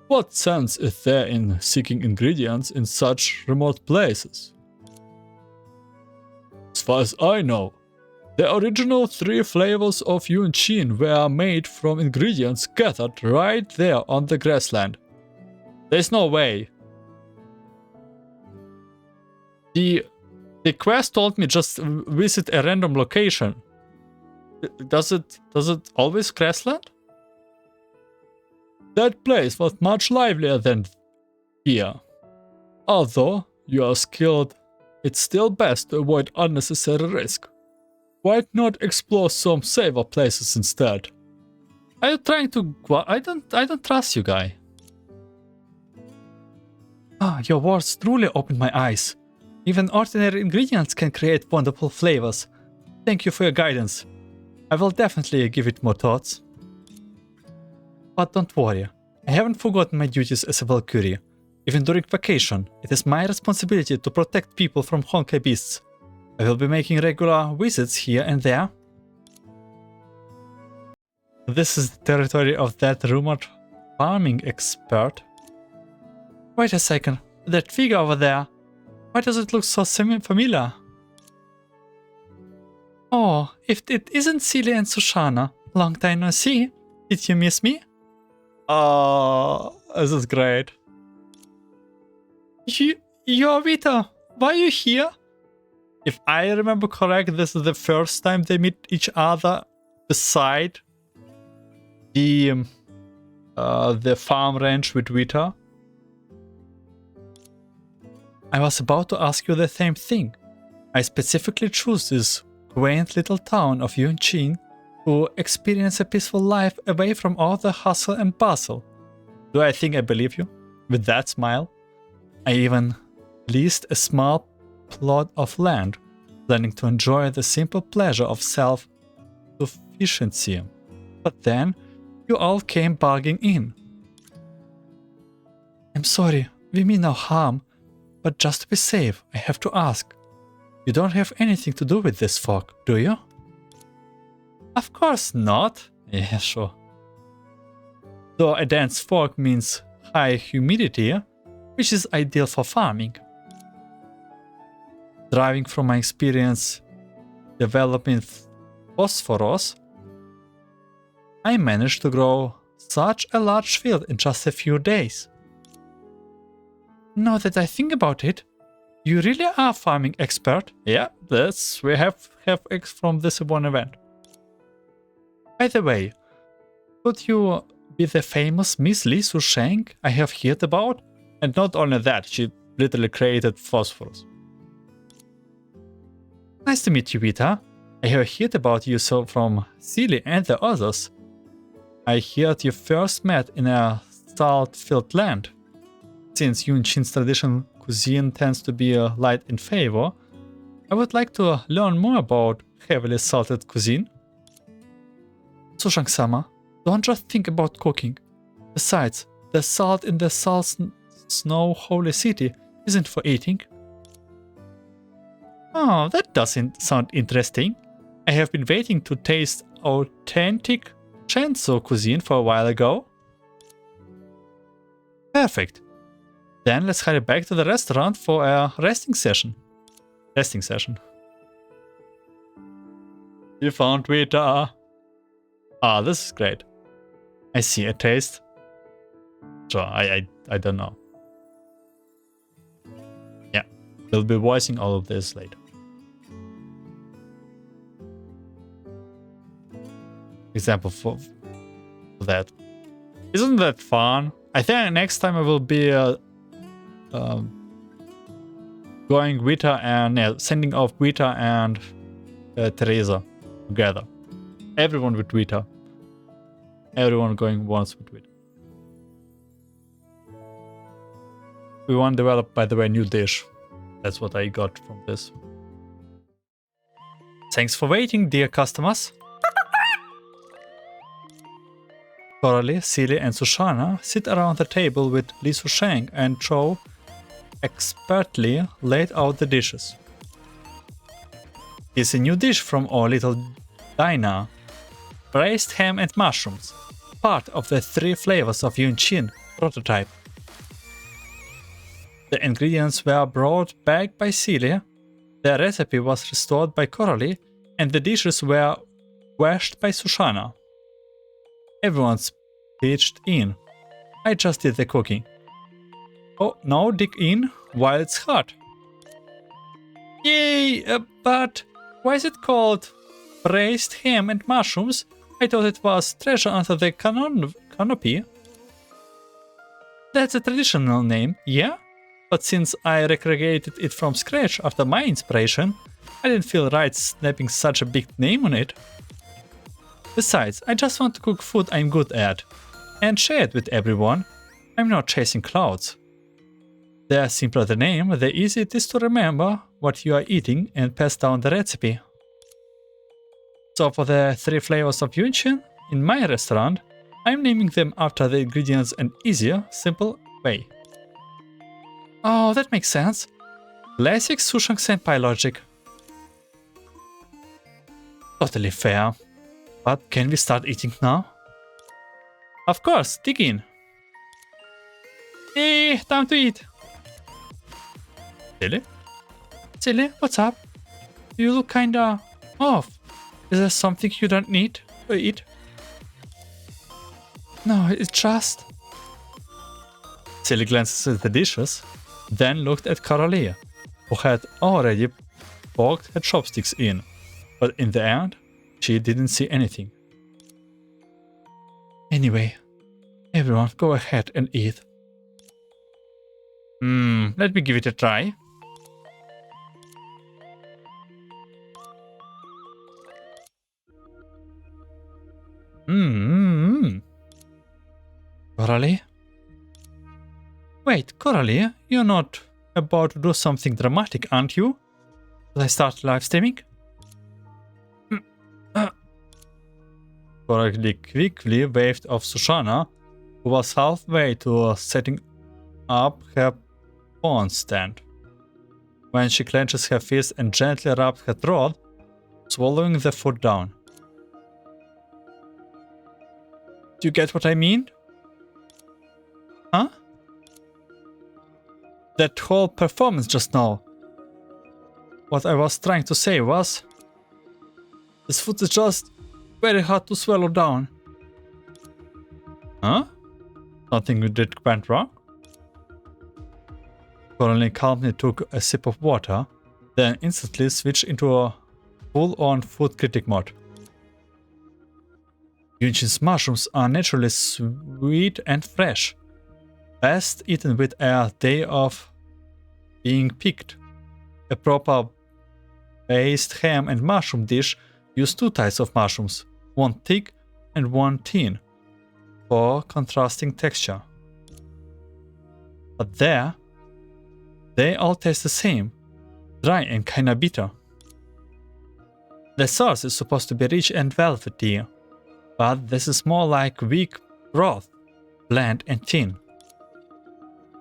What sense is there in seeking ingredients in such remote places? As far as I know, the original 3 flavors of Yunchin were made from ingredients gathered right there on the grassland. There's no way. The quest told me just visit a random location. Does it always grassland? That place was much livelier than here. Although you are skilled, it's still best to avoid unnecessary risk. Why not explore some safer places instead? Are you trying to? I don't trust you, guy. Ah, your words truly opened my eyes. Even ordinary ingredients can create wonderful flavors. Thank you for your guidance. I will definitely give it more thoughts. But don't worry, I haven't forgotten my duties as a Valkyrie. Even during vacation, it is my responsibility to protect people from Honkai beasts. I will be making regular visits here and there. This is the territory of that rumored farming expert. Wait a second, that figure over there. Why does it look so familiar? Oh, if it isn't Celia and Sushang, long time no see. Did you miss me? Oh, this is great. You're Vita. Why are you here? If I remember correct, this is the first time they meet each other beside the farm ranch with Vita. I was about to ask you the same thing. I specifically chose this quaint little town of Yunchin to experience a peaceful life away from all the hustle and bustle. Do I think I believe you? With that smile? I even leased a small plot of land, planning to enjoy the simple pleasure of self-sufficiency. But then, you all came barging in. I'm sorry, we mean no harm, but just to be safe, I have to ask. You don't have anything to do with this fog, do you? Of course not. Yeah, sure. Though a dense fog means high humidity, which is ideal for farming. Driving from my experience developing phosphorus, I managed to grow such a large field in just a few days. Now that I think about it, you really are a farming expert. Yeah, we have X from this one event. By the way, could you be the famous Miss Lee Sushang I have heard about? And not only that, she literally created phosphorus. Nice to meet you, Vita. I have heard about you from Silly and the others. I heard you first met in a salt-filled land. Since Yunchin's traditional cuisine tends to be light in flavor, I would like to learn more about heavily salted cuisine. Sushang-sama, don't just think about cooking. Besides, the salt in the snow holy city isn't for eating. Oh, that doesn't sound interesting. I have been waiting to taste authentic Shanzhou cuisine for a while ago. Perfect. Then let's head back to the restaurant for a resting session. You found Vita. Ah, this is great. I see a taste. So I don't know. Yeah, we'll be voicing all of this later. Example for that. Isn't that fun? I think next time I will be going Vita and sending off Vita and Theresa together. Everyone with Vita. Everyone going once with Vita. We want to develop, by the way, a new dish. That's what I got from this. Thanks for waiting, dear customers. Coralie, Silly, and Sushang sit around the table with Li Sushang and Zhou expertly laid out the dishes. Here's a new dish from our little diner. Braised ham and mushrooms, part of the 3 flavors of Yunchin prototype. The ingredients were brought back by Silly, the recipe was restored by Coralie, and the dishes were washed by Sushang. Everyone's pitched in. I just did the cooking. Oh, now dig in while it's hot. Yay! But why is it called braised ham and mushrooms? I thought it was treasure under the canopy. That's a traditional name, yeah? But since I recreated it from scratch after my inspiration, I didn't feel right snapping such a big name on it. Besides, I just want to cook food I'm good at, and share it with everyone. I'm not chasing clouds. The simpler the name, the easier it is to remember what you are eating and pass down the recipe. So for the 3 flavors of Yunchin in my restaurant, I'm naming them after the ingredients an easier, simple way. Oh, that makes sense. Classic Sushang Senpai logic. Totally fair. But can we start eating now? Of course, dig in. Hey, time to eat. Silly? Silly, what's up? You look kinda off. Is there something you don't need to eat? No, it's just... Silly glances at the dishes, then looked at Coralie, who had already poked her chopsticks in, but in the end, she didn't see anything. Anyway, everyone go ahead and eat. Let me give it a try. Coralie? Wait, Coralie, you're not about to do something dramatic, aren't you? Should I start live streaming? Coralie quickly waved off Sushang, who was halfway to setting up her pawn stand. When she clenches her fist and gently rubs her throat, swallowing the food down. Do you get what I mean? Huh? That whole performance just now. What I was trying to say was... this food is just very hard to swallow down. Huh? Nothing went wrong? Coralie calmly took a sip of water, then instantly switched into a full-on food critic mode. Yunchin's mushrooms are naturally sweet and fresh, best eaten with a day of being picked. A proper based ham and mushroom dish use 2 types of mushrooms, one thick and one thin, for contrasting texture. But there, they all taste the same, dry and kinda bitter. The sauce is supposed to be rich and velvety, but this is more like weak broth, bland and thin.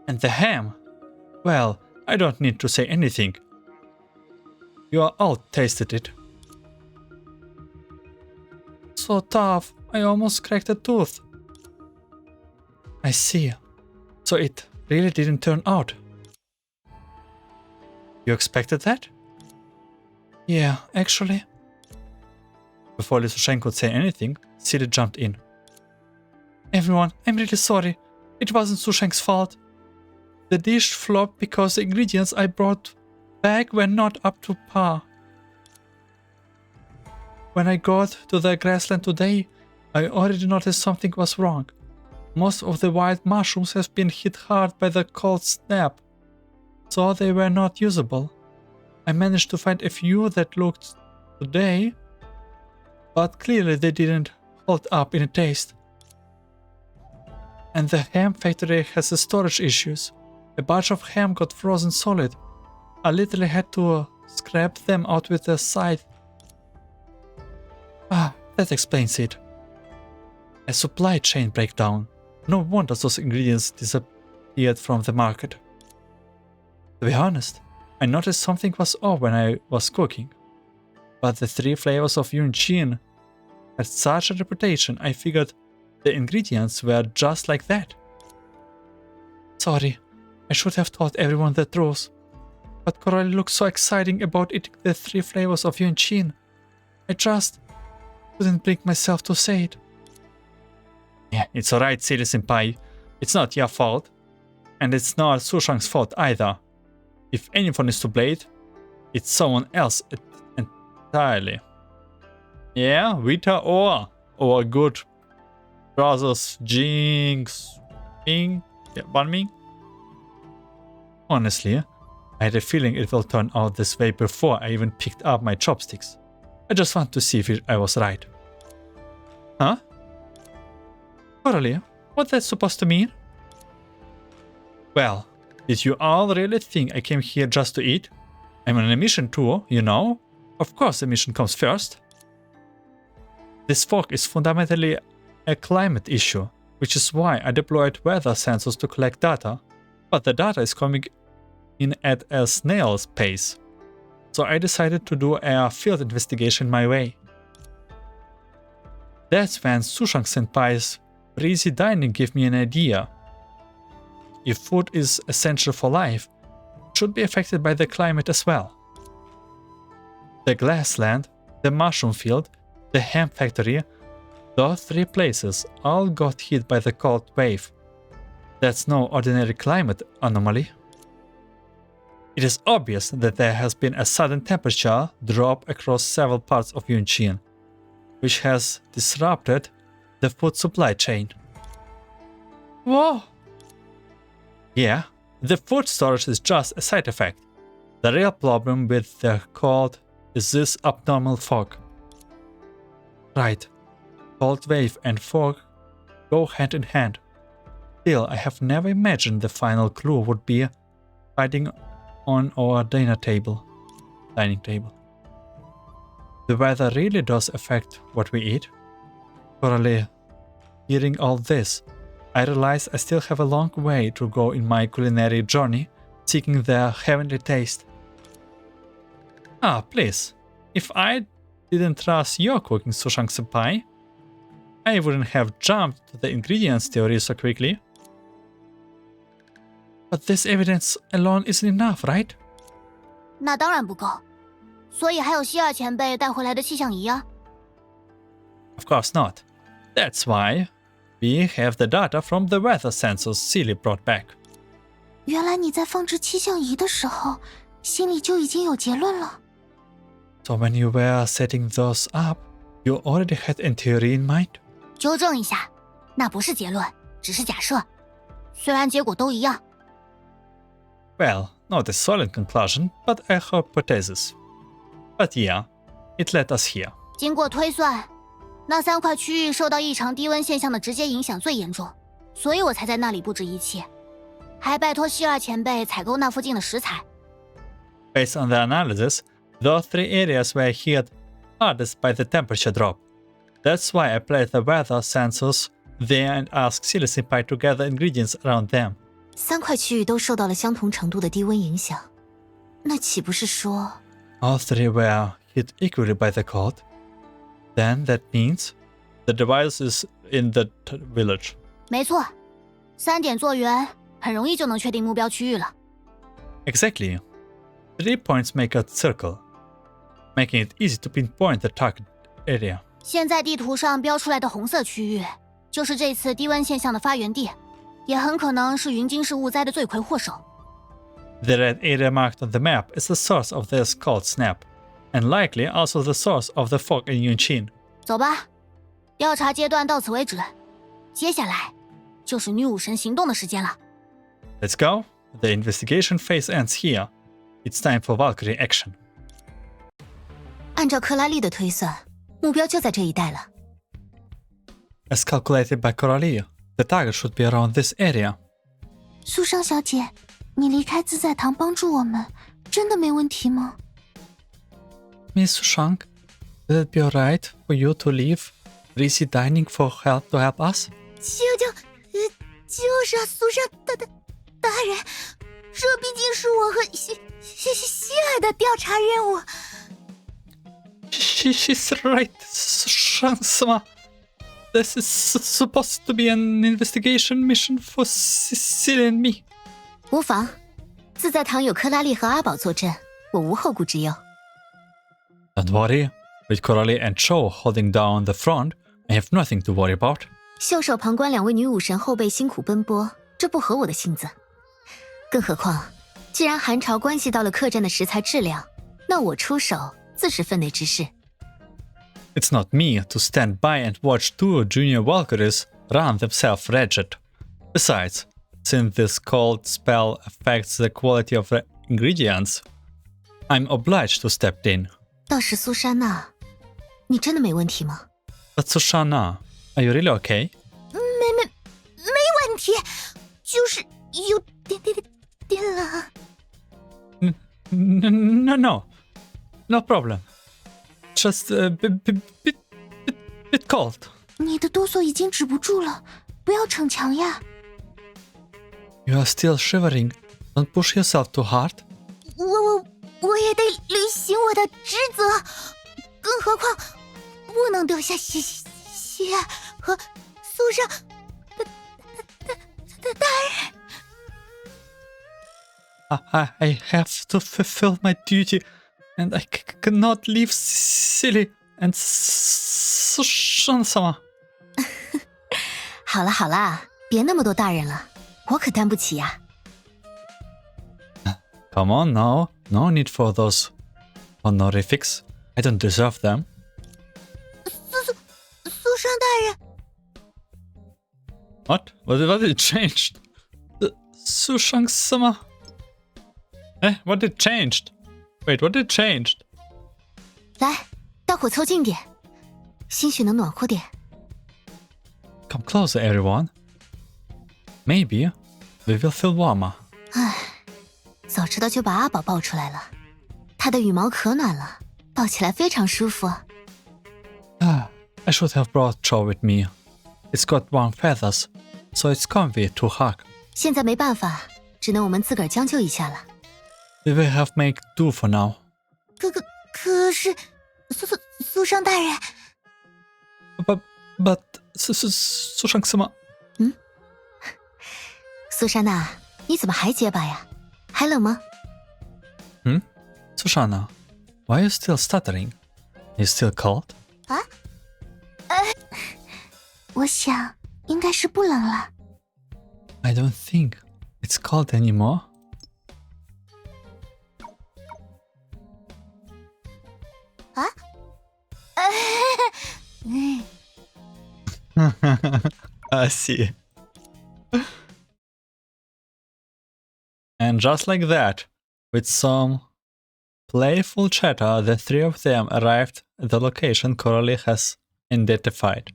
And the ham, well, I don't need to say anything. You all tasted it. So tough, I almost cracked a tooth. I see. So it really didn't turn out. You expected that? Yeah, actually. Before Sushang could say anything, Siri jumped in. Everyone, I'm really sorry. It wasn't Sushang's fault. The dish flopped because the ingredients I brought back were not up to par. When I got to the grassland today, I already noticed something was wrong. Most of the wild mushrooms have been hit hard by the cold snap, so they were not usable. I managed to find a few that looked today, but clearly they didn't hold up in a taste. And the ham factory has the storage issues. A bunch of ham got frozen solid. I literally had to scrap them out with a scythe. That explains it. A supply chain breakdown. No wonder those ingredients disappeared from the market. To be honest, I noticed something was off when I was cooking. But the 3 flavors of Yunchin had such a reputation, I figured the ingredients were just like that. Sorry, I should have told everyone the truth. But Carole looked so exciting about eating the 3 flavors of Yunchin. I just couldn't bring myself to say it. Yeah, it's alright, Siri-senpai. It's not your fault. And it's not Sushang's fault either. If anyone is to blame, it's someone else entirely. Yeah, Vita or our good brothers Jinx, Ming, yeah, Ban Ming. Honestly, I had a feeling it will turn out this way before I even picked up my chopsticks. I just want to see if I was right. Huh? Carole, what's that supposed to mean? Well, did you all really think I came here just to eat? I'm on a mission too, you know? Of course the mission comes first. This fog is fundamentally a climate issue, which is why I deployed weather sensors to collect data, but the data is coming in at a snail's pace. So I decided to do a field investigation my way. That's when Sushang-senpai's Breezy Dining gave me an idea. If food is essential for life, it should be affected by the climate as well. The grassland, the mushroom field, the ham factory, those 3 places all got hit by the cold wave. That's no ordinary climate anomaly. It is obvious that there has been a sudden temperature drop across several parts of Yunchin, which has disrupted the food supply chain. Whoa! Yeah, the food storage is just a side effect. The real problem with the cold is this abnormal fog. Right, cold wave and fog go hand in hand. Still, I have never imagined the final clue would be hiding on our dining table. The weather really does affect what we eat. Carole, hearing all this, I realize I still have a long way to go in my culinary journey, seeking the heavenly taste. Please, if I didn't trust your cooking, Sushang-senpai, I wouldn't have jumped to the ingredients theory so quickly. But this evidence alone isn't enough, right? 那当然不够，所以还有希尔前辈带回来的气象仪啊。Of course not. That's why we have the data from the weather sensors Silly brought back. 原来你在放置气象仪的时候，心里就已经有结论了。So when you were setting those up, you already had a theory in mind? 纠正一下，那不是结论，只是假设，虽然结果都一样。Well, not a solid conclusion, but a hypothesis. But yeah, it led us here. 经过推算，那3块区域受到异常低温现象的直接影响最严重，所以我才在那里布置仪器，还拜托希尔前辈采购那附近的食材。Based on the analysis, those 3 areas were hit hardest by the temperature drop. That's why I placed the weather sensors there and asked Silly Senpai to gather ingredients around them. 3块区域都受到了相同程度的低温影响，那岂不是说 All 3 were hit equally by the cold? Then that means the device is in the village. 没错，3点做圆，很容易就能确定目标区域了。Exactly. 3 points make a circle, making it easy to pinpoint the target area. 现在地图上标出来的红色区域，就是这次低温现象的发源地，也很可能是云京市雾灾的罪魁祸首。The red area marked on the map is the source of this cold snap, and likely also the source of the fog in Yunchin. 走吧，调查阶段到此为止，接下来就是女武神行动的时间了。Let's go. The investigation phase ends here. It's time for Valkyrie action. 按照克拉丽的推算，目标就在这一带了。As calculated by Carole, the target should be around this area. 苏珊小姐，你离开自在堂帮助我们，真的没问题吗？ Miss Sushang, will it be alright for you to leave Breezy Dining for help to help us? 就是啊，苏珊大人，这毕竟是我和希尔的调查任务。She's right, Sushang-sama. This is supposed to be an investigation mission for Silly and me. 无妨，自在堂有克拉丽和阿宝坐镇，我无后顾之忧。Don't worry, with Carole and Cho holding down the front, I have nothing to worry about. 袖手旁观2位女武神后辈辛苦奔波，这不合我的性子。更何况，既然韩朝关系到了客栈的食材质量，那我出手自是分内之事。It's not me to stand by and watch 2 junior Valkyries run themselves wretched. Besides, since this cold spell affects the quality of the ingredients, I'm obliged to step in. 倒是苏珊娜，你真的没问题吗？ But Sushana, are you really okay? 没问题，就是有点冷。No problem. Just a bit cold. 你的哆嗦已经止不住了，不要逞强呀。You are still shivering. Don't push yourself too hard. 我也得履行我的职责，更何况不能丢下希尔和苏珊的大人。I have to fulfill my duty, and I cannot leave Silly and Sushang-sama. 好了好了，别那么多大人了，我可担不起呀。Come on now, no need for those honorifics. I don't deserve them. 苏珊大人， What? What did it change? Sushang-sama? What did changed? Wait, what did changed? 来，大伙凑近点，兴许能暖和点。Come closer, everyone. Maybe we will feel warmer. 唉，早知道就把阿宝抱出来了，他的羽毛可暖了，抱起来非常舒服。I should have brought Cho with me. It's got warm feathers, so it's comfy to hug. 现在没办法，只能我们自个儿将就一下了。We will have make do for now. 可是苏珊大人， But Sushang-sama. 苏珊娜，你怎么还结巴呀？还冷吗？ Sushana, why are you still stuttering? You still cold? 我想应该是不冷了。 I don't think it's cold anymore. I see. And just like that, with some playful chatter, the three of them arrived at the location Coralie has identified.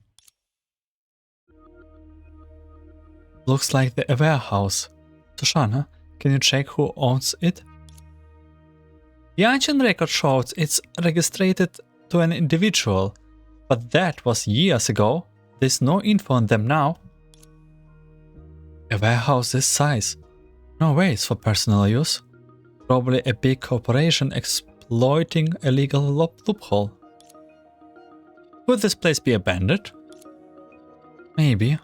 Looks like the warehouse. Sushang, can you check who owns it? Yunchin record shows it's registered to an individual, but that was years ago. There's no info on them now. A warehouse this size. No way it's for personal use. Probably a big corporation exploiting a legal loophole. Could this place be abandoned? Maybe.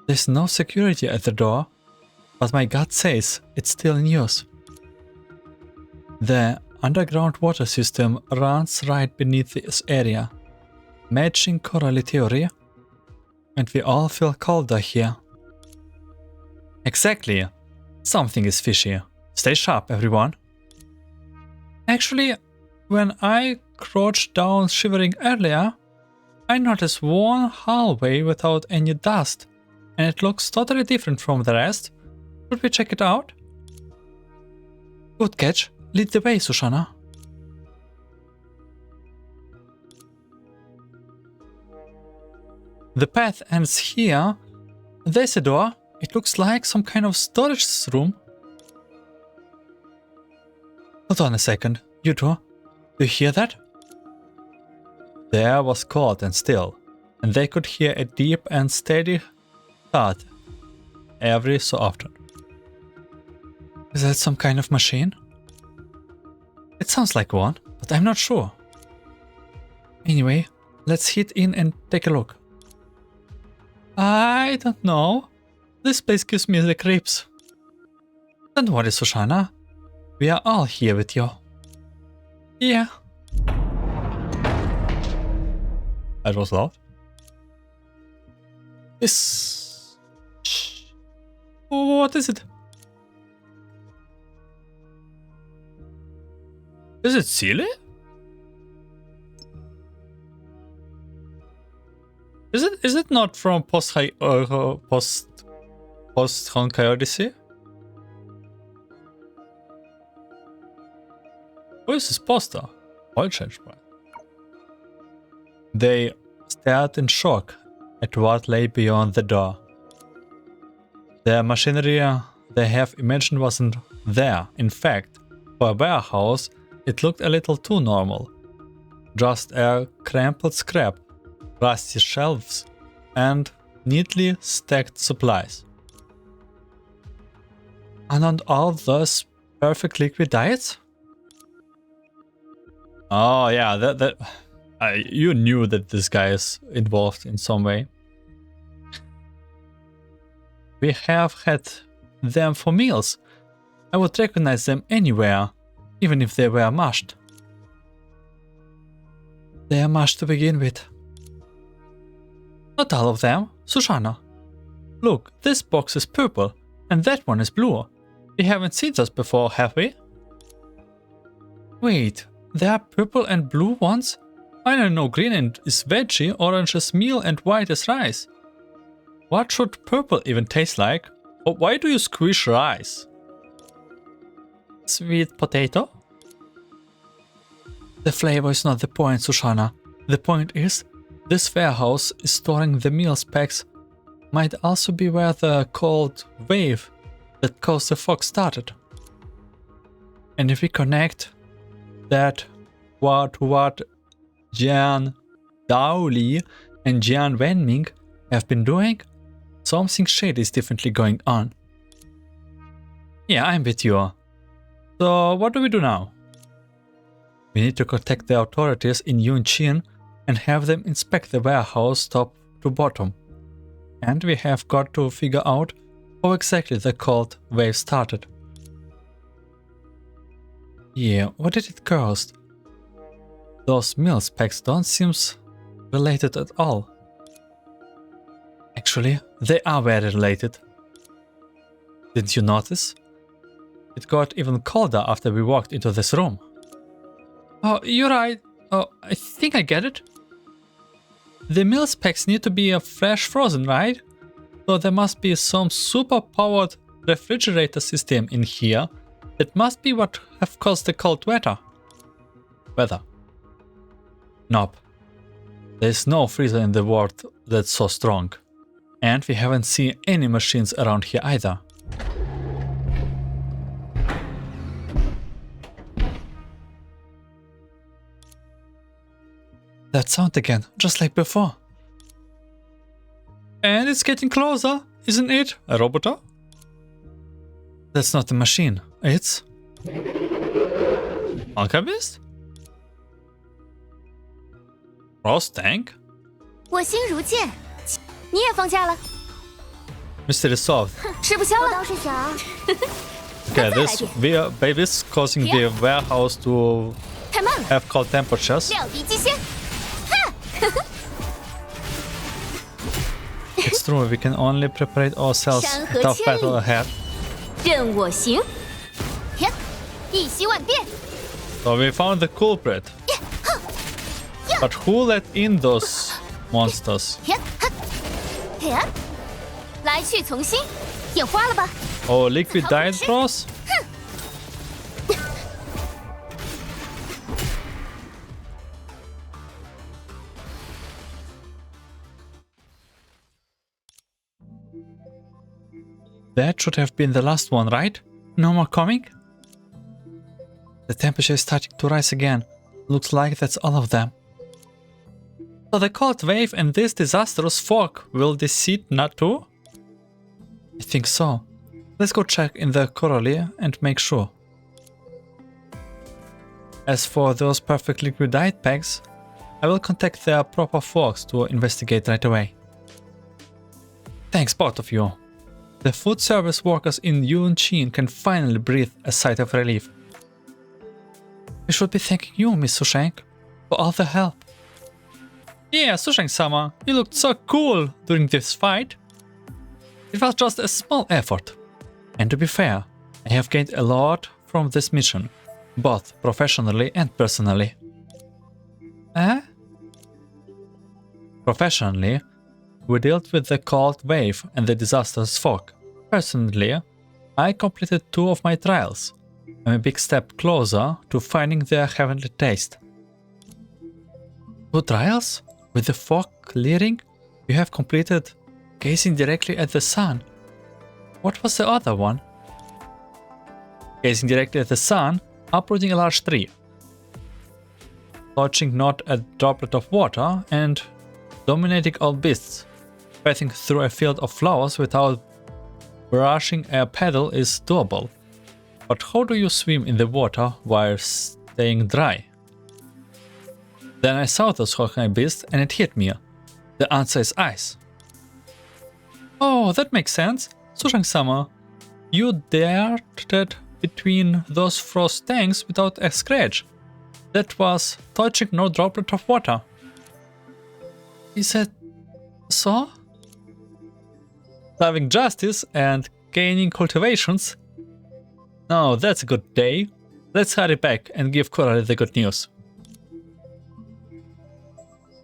There's no security at the door, but my gut says it's still in use. The underground water system runs right beneath this area, matching Coralie theory, and we all feel colder here. Exactly. Something is fishy. Stay sharp, everyone. Actually, when I crouched down shivering earlier, I noticed one hallway without any dust, and it looks totally different from the rest. Should we check it out? Good catch. Lead the way, Sushang. The path ends here. There's a door. It looks like some kind of storage room. Hold on a second. You two, do you hear that? The air was cold and still, and they could hear a deep and steady thud every so often. Is that some kind of machine? It sounds like one, but I'm not sure. Anyway, let's head in and take a look. I don't know. This place gives me the creeps. Don't worry, Sushang. We are all here with you. Yeah. That was loud. This... Shh. What is it? Is it silly? Is it not from post Honkai Odyssey? Who is this poster? Oil change point. They stared in shock at what lay beyond the door. The machinery they have imagined wasn't there. In fact, for a warehouse, it looked a little too normal. Just a crumpled scrap, rusty shelves, and neatly stacked supplies. And not all those perfect liquid diets? Oh yeah, you knew that this guy is involved in some way. We have had them for meals. I would recognize them anywhere, even if they were mashed. They are mashed to begin with. Not all of them, Sushang. Look, this box is purple, and that one is blue. We haven't seen those before, have we? Wait, there are purple and blue ones? I know green is veggie, orange is meal, and white is rice. What should purple even taste like? Or why do you squish rice? Sweet potato? The flavor is not the point, Sushang. The point is, this warehouse is storing the meal specs. Might also be where the cold wave that caused the fog started. And if we connect that to what Jian Daoli and Jian Wenming have been doing, something shady is definitely going on. Yeah, I'm with you. So what do we do now? We need to contact the authorities in Yunchin and have them inspect the warehouse top to bottom. And we have got to figure out how exactly the cold wave started. Yeah, what did it cause? Those meal specs don't seem related at all. Actually, they are very related. Didn't you notice? It got even colder after we walked into this room. Oh, you're right. Oh, I think I get it. The meal specs need to be fresh frozen, right? So there must be some super powered refrigerator system in here. That must be what have caused the cold weather. Weather. Nope. There's no freezer in the world that's so strong. And we haven't seen any machines around here either. That sound again, just like before. And it's getting closer, isn't it, a robot? That's not a machine, it's... Honkai Beast? Roast Tank? 我心如剑，你也放假了？ Mystery solved. 吃不消了。我倒是想， Okay, this baby's causing the warehouse to 太慢了， have cold temperatures. 料敌机先。 It's true, we can only prepare ourselves. 山河 Tough 千里 battle ahead. 任我行。呀，一袭万变。 So we found the culprit. But who let in those monsters? 呀，呀，来去从心，眼花了吧？ Oh, liquid diet bros? That should have been the last one, right? No more coming? The temperature is starting to rise again. Looks like that's all of them. So the cold wave and this disastrous fog will deceive not too? I think so. Let's go check in the Carole and make sure. As for those perfect liquid diet packs, I will contact their proper folks to investigate right away. Thanks both of you. The food service workers in Yunchin can finally breathe a sigh of relief. We should be thanking you, Miss Sushang, for all the help. Yeah, Sushang-sama, you looked so cool during this fight. It was just a small effort. And to be fair, I have gained a lot from this mission, both professionally and personally. Professionally, we dealt with the cold wave and the disastrous fog. Personally, I completed 2 of my trials. I'm a big step closer to finding their heavenly taste. 2 trials? With the fog clearing, you have completed gazing directly at the sun. What was the other one? Gazing directly at the sun, uprooting a large tree. Touching not a droplet of water, and dominating all beasts. Passing through a field of flowers without brushing a petal is doable. But how do you swim in the water while staying dry? Then I saw those Honkai beasts and it hit me. The answer is ice. Oh, that makes sense. Sushang-sama, you darted between those frost tanks without a scratch. That was touching no droplet of water. Is it so? Loving justice and gaining cultivations. Now that's a good day. Let's hurry back and give Carole the good news.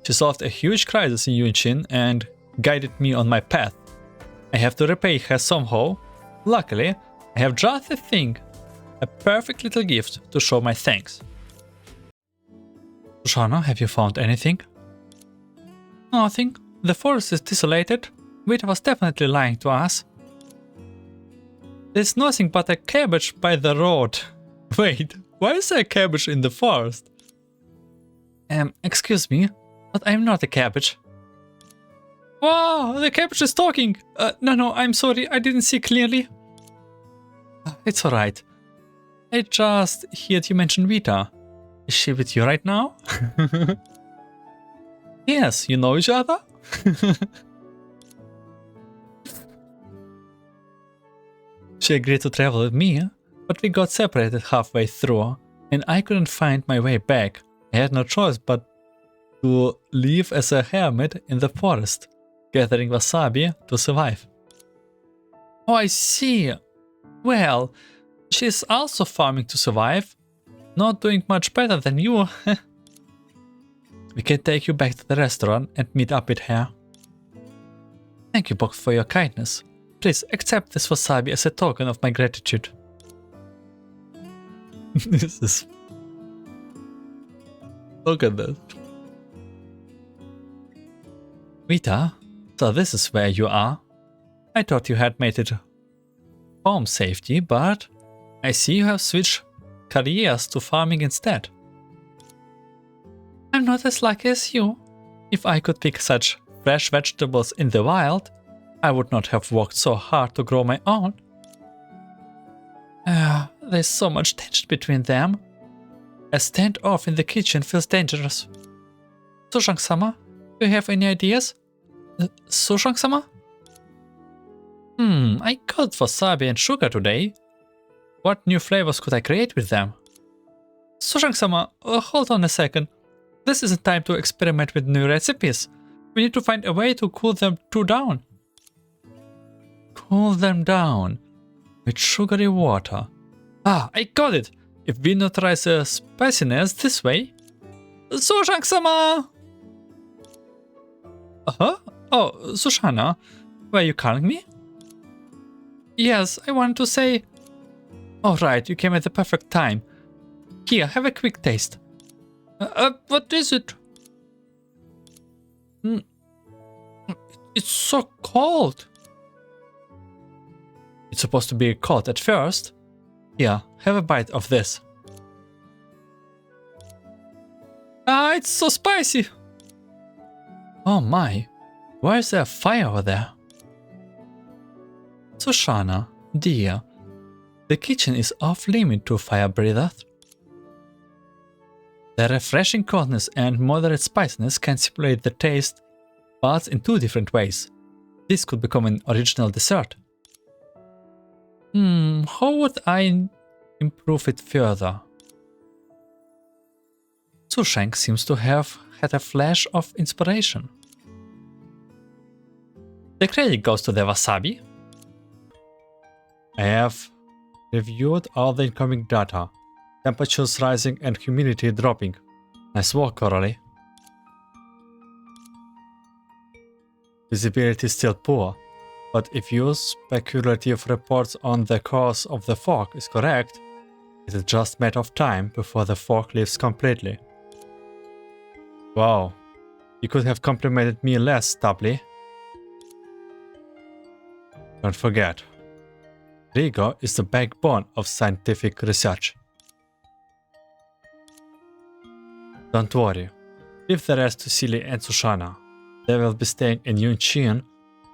She solved a huge crisis in Yunchin and guided me on my path. I have to repay her somehow. Luckily, I have just the thing. A perfect little gift to show my thanks. Sushana, have you found anything? Nothing. The forest is desolated. Vita was definitely lying to us. There's nothing but a cabbage by the road. Wait, why is there a cabbage in the forest? Excuse me, but I'm not a cabbage. Wow, the cabbage is talking! No, I'm sorry, I didn't see clearly. It's alright. I just heard you mention Vita. Is she with you right now? Yes, you know each other? She agreed to travel with me, but we got separated halfway through, and I couldn't find my way back. I had no choice but to live as a hermit in the forest, gathering wasabi to survive. Oh, I see. Well, she's also farming to survive. Not doing much better than you. We can take you back to the restaurant and meet up with her. Thank you both for your kindness. Please accept this wasabi as a token of my gratitude. This is... Look at that. Vita, so this is where you are. I thought you had made it home safety, but I see you have switched careers to farming instead. I'm not as lucky as you. If I could pick such fresh vegetables in the wild, I would not have worked so hard to grow my own. There's so much tension between them. A standoff in the kitchen feels dangerous. Sushang-sama, do you have any ideas? Sushang-sama? I got wasabi and sugar today. What new flavors could I create with them? Sushang-sama, hold on a second. This isn't time to experiment with new recipes. We need to find a way to cool them down. Cool them down with sugary water. I got it! If we neutralize the spiciness this way... Sushang-sama! Oh, Sushana, were you calling me? Yes, I wanted to say... Alright, you came at the perfect time. Here, have a quick taste. What is it? It's so cold. It's supposed to be cold at first. Here, have a bite of this. It's so spicy. Oh my, why is there a fire over there? Sushana, dear, the kitchen is off limit to fire breathers. The refreshing coldness and moderate spiciness can simulate the taste buds in two different ways. This could become an original dessert. How would I improve it further? Sushang seems to have had a flash of inspiration. The credit goes to the wasabi. I have reviewed all the incoming data. Temperatures rising and humidity dropping. Nice work, Carole. Visibility is still poor, but if your speculative reports on the cause of the fog is correct, it is just a matter of time before the fog leaves completely. Wow, you could have complimented me less, Stubbly. Don't forget, rigor is the backbone of scientific research. Don't worry, leave the rest to Silly and Sushana. They will be staying in Yunchin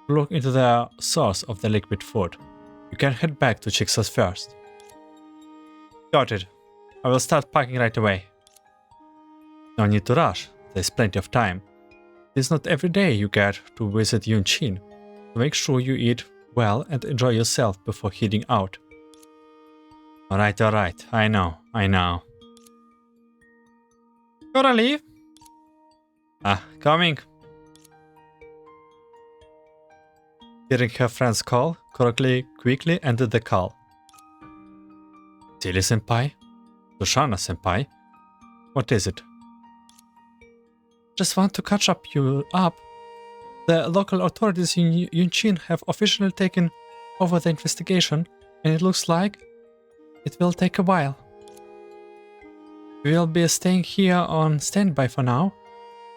to look into the source of the liquid food. You can head back to Schicksals first. Got it. I will start packing right away. No need to rush, there's plenty of time. It's not every day you get to visit Yunchin, so make sure you eat well and enjoy yourself before heading out. Alright, I know. Gotta leave. Coming. Hearing her friend's call, Carole quickly ended the call. Silly senpai? Sushana senpai? What is it? Just want to catch you up. The local authorities in Yunchin have officially taken over the investigation, and it looks like it will take a while. We'll be staying here on standby for now.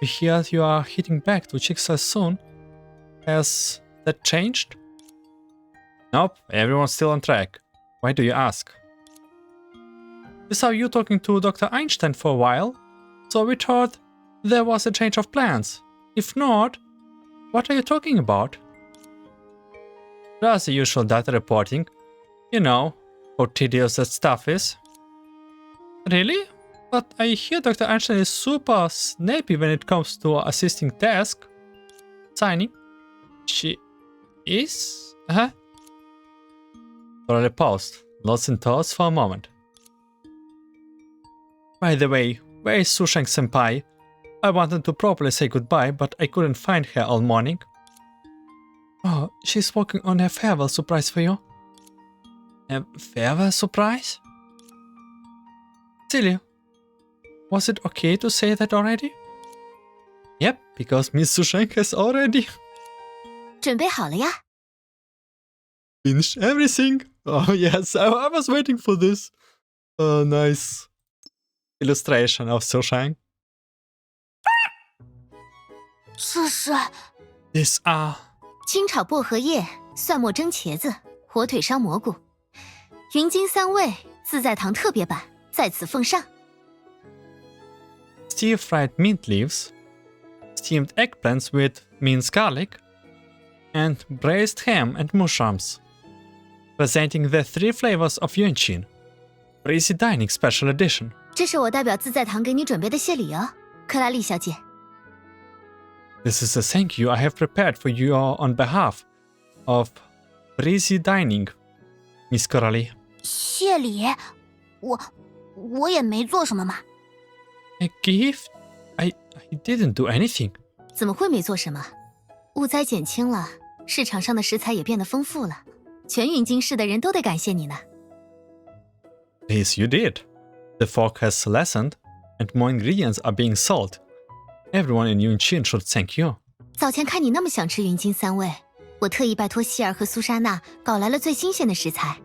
We hear you are heading back to Schicksals soon. Has that changed? Nope, everyone's still on track. Why do you ask? We saw you talking to Dr. Einstein for a while, so we thought there was a change of plans. If not, what are you talking about? Just the usual data reporting. You know, how tedious that stuff is. Really? But I hear Dr. Einstein is super snappy when it comes to assisting tasks. Signing. She is? Carole paused, lost in thoughts for a moment. By the way, where is Sushang senpai? I wanted to properly say goodbye, but I couldn't find her all morning. Oh, she's working on a farewell surprise for you. A farewell surprise? Silly. Was it okay to say that already? Yep, because Miss Sushang has already 准备好了呀。 finished everything. Oh yes, I was waiting for this. Nice illustration of Sushang. 这是 These are 清炒薄荷叶、蒜末蒸茄子、火腿烧蘑菇，云津3味自在堂特别版在此奉上。stir-fried mint leaves, steamed eggplants with minced garlic, and braised ham and mushrooms, presenting the 3 flavors of Yunchin, Breezy Dining Special Edition. 这是我代表自在堂给你准备的谢礼哦，克拉丽小姐。This is a thank you I have prepared for you on behalf of Breezy Dining, Miss Carole. 谢礼，我也没做什么嘛。A gift? I didn't do anything. 怎么会没做什么？雾灾减轻了，市场上的食材也变得丰富了，全云津市的人都得感谢你呢。Yes, you did. The fog has lessened, and more ingredients are being sold. Everyone in Yunchin should thank you. 早前看你那么想吃云津3味，我特意拜托希儿和苏莎娜搞来了最新鲜的食材，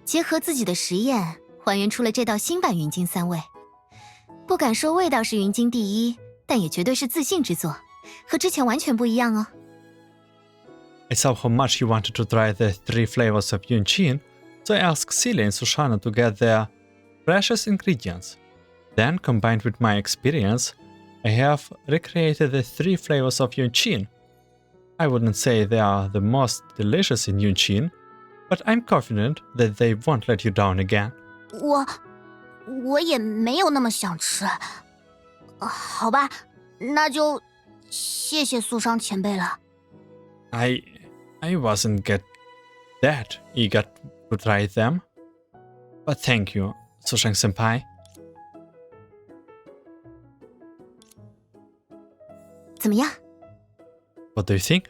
结合自己的实验，还原出了这道新版云津3味。不敢说味道是云津第一，但也绝对是自信之作，和之前完全不一样哦。I saw how much you wanted to try the 3 flavors of Yunchin, so I asked Celia and Sushang to get their precious ingredients. Then, combined with my experience, I have recreated the 3 flavors of Yunchin. I wouldn't say they are the most delicious in Yunchin, but I'm confident that they won't let you down again. 我也没有那么想吃。好吧，那就谢谢苏商前辈了。I wasn't that eager to try them, but thank you, Sushang senpai. 怎么样？ What do you think?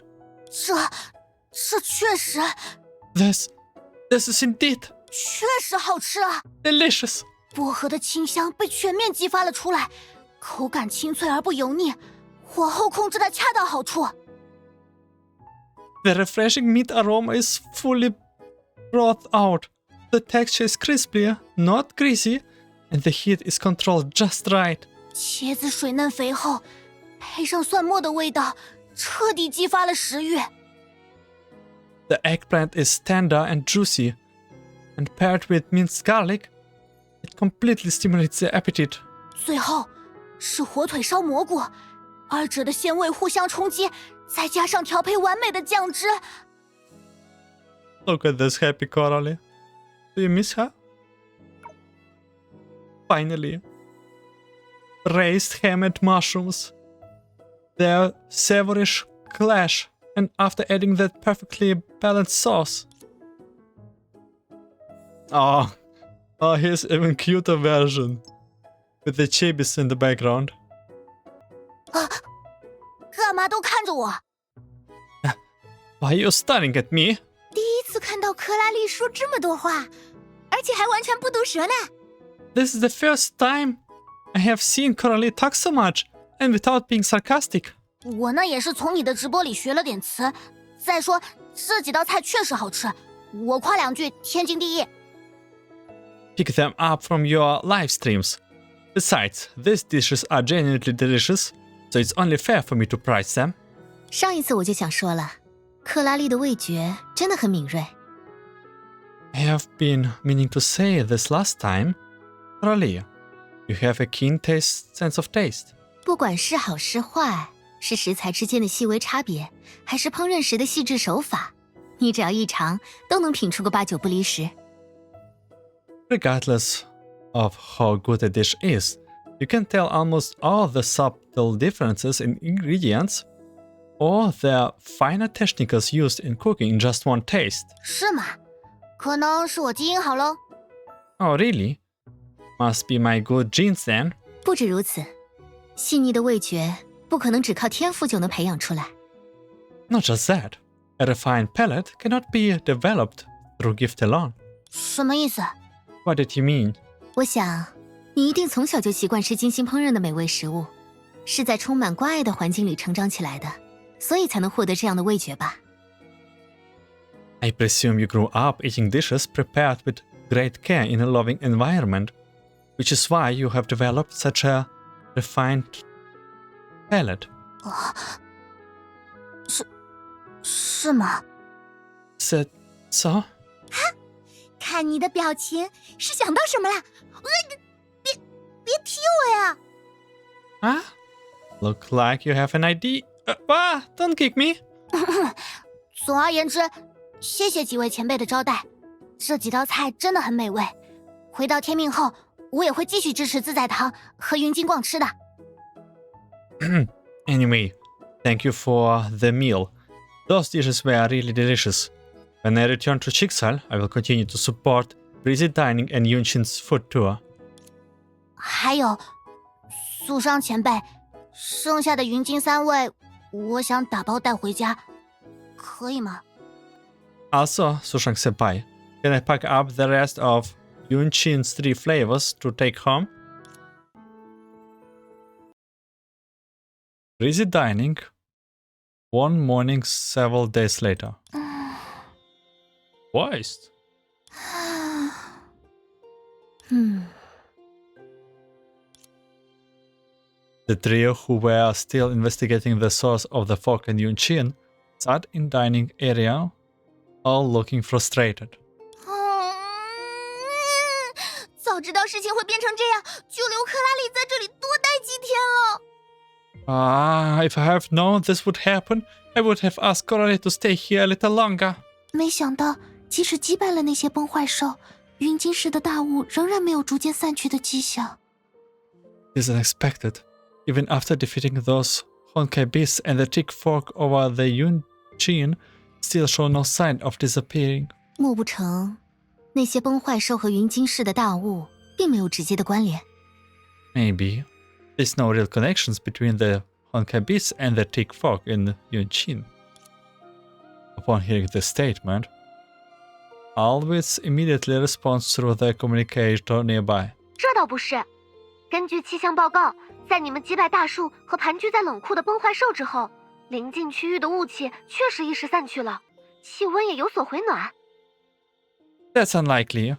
这确实 This is indeed 确实好吃啊！ delicious. 薄荷的清香被全面激发了出来，口感清脆而不油腻，火候控制的恰到好处。The refreshing meat aroma is fully brought out. The texture is crispy, not greasy, and the heat is controlled just right. 茄子水嫩肥厚，配上蒜末的味道，彻底激发了食欲。The eggplant is tender and juicy, and paired with minced garlic, it completely stimulates the appetite. 最后是火腿烧蘑菇，二者的鲜味互相冲击，再加上调配完美的酱汁。Look at this happy Carole. Do you miss her? Finally. Raised ham and mushrooms. Their savory clash, and after adding that perfectly balanced sauce. Oh, here's even cuter version. With the chibis in the background. 干嘛都看着我？ Why are you staring at me? 第一次看到克拉丽说这么多话，而且还完全不毒舌呢。 This is the first time I have seen Carole talk so much, and without being sarcastic. 我呢也是从你的直播里学了点词。再说这几道菜确实好吃，我夸两句天经地义。 Pick them up from your live streams. Besides, these dishes are genuinely delicious, so it's only fair for me to price them. 上一次我就想说了，克拉丽的味觉真的很敏锐。 I have been meaning to say this last time. Carole, you have a keen sense of taste. 不管是好是坏，是食材之间的细微差别，还是烹饪时的细致手法，你只要一尝，都能品出个8、9不离十。 Regardless of how good a dish is, you can tell almost all the subtle differences in ingredients or the finer techniques used in cooking in just one taste. 是吗？可能是我基因好喽。 Oh, really? Must be my good genes then. 不止如此，细腻的味觉不可能只靠天赋就能培养出来。 Not just that, a refined palate cannot be developed through gift alone. 什么意思？ What did you mean? 我想，你一定从小就习惯吃精心烹饪的美味食物，是在充满关爱的环境里成长起来的，所以才能获得这样的味觉吧。 I presume you grew up eating dishes prepared with great care in a loving environment, which is why you have developed such a refined palate. 是吗？ Said so? 看你的表情，是想到什么了？别踢我呀！ Ah? Look like you have an idea. Don't kick me. 总而言之，谢谢几位前辈的招待，这几道菜真的很美味。回到天命后，我也会继续支持自在堂和云金逛吃的。Anyway, thank you for the meal. Those dishes were really delicious. When I return to Schicksals, I will continue to support Breezy Dining and Yunchin's food tour. 还有，苏商前辈，剩下的云金3位，我想打包带回家，可以吗？ Also, Sushang Senpai, can I pack up the rest of Yunchin's 3 flavors to take home? Breezy Dining. One morning several days later. Waste. The trio, who were still investigating the source of the fog in Yunchin, sat in dining area, all looking frustrated. 早知道事情会变成这样，就留克拉里在这里多待几天了。If I have known this would happen, I would have asked Carole to stay here a little longer. 没想到，即使击败了那些崩坏兽，云金市的大雾仍然没有逐渐散去的迹象。 It is unexpected. Even after defeating those Honkai beasts and the thick fog over the Yunchin, still show no sign of disappearing. 莫不成，那些崩坏兽和云金市的大雾并没有直接的关联？ Maybe. There's no real connections between the Honkai beasts and the thick fog in Yunchin. Upon hearing this statement, Always immediately responds through the communicator nearby. 这倒不是，根据气象报告，在你们击败大树和盘踞在冷库的崩坏兽之后，临近区域的雾气确实一时散去了，气温也有所回暖。 That's unlikely.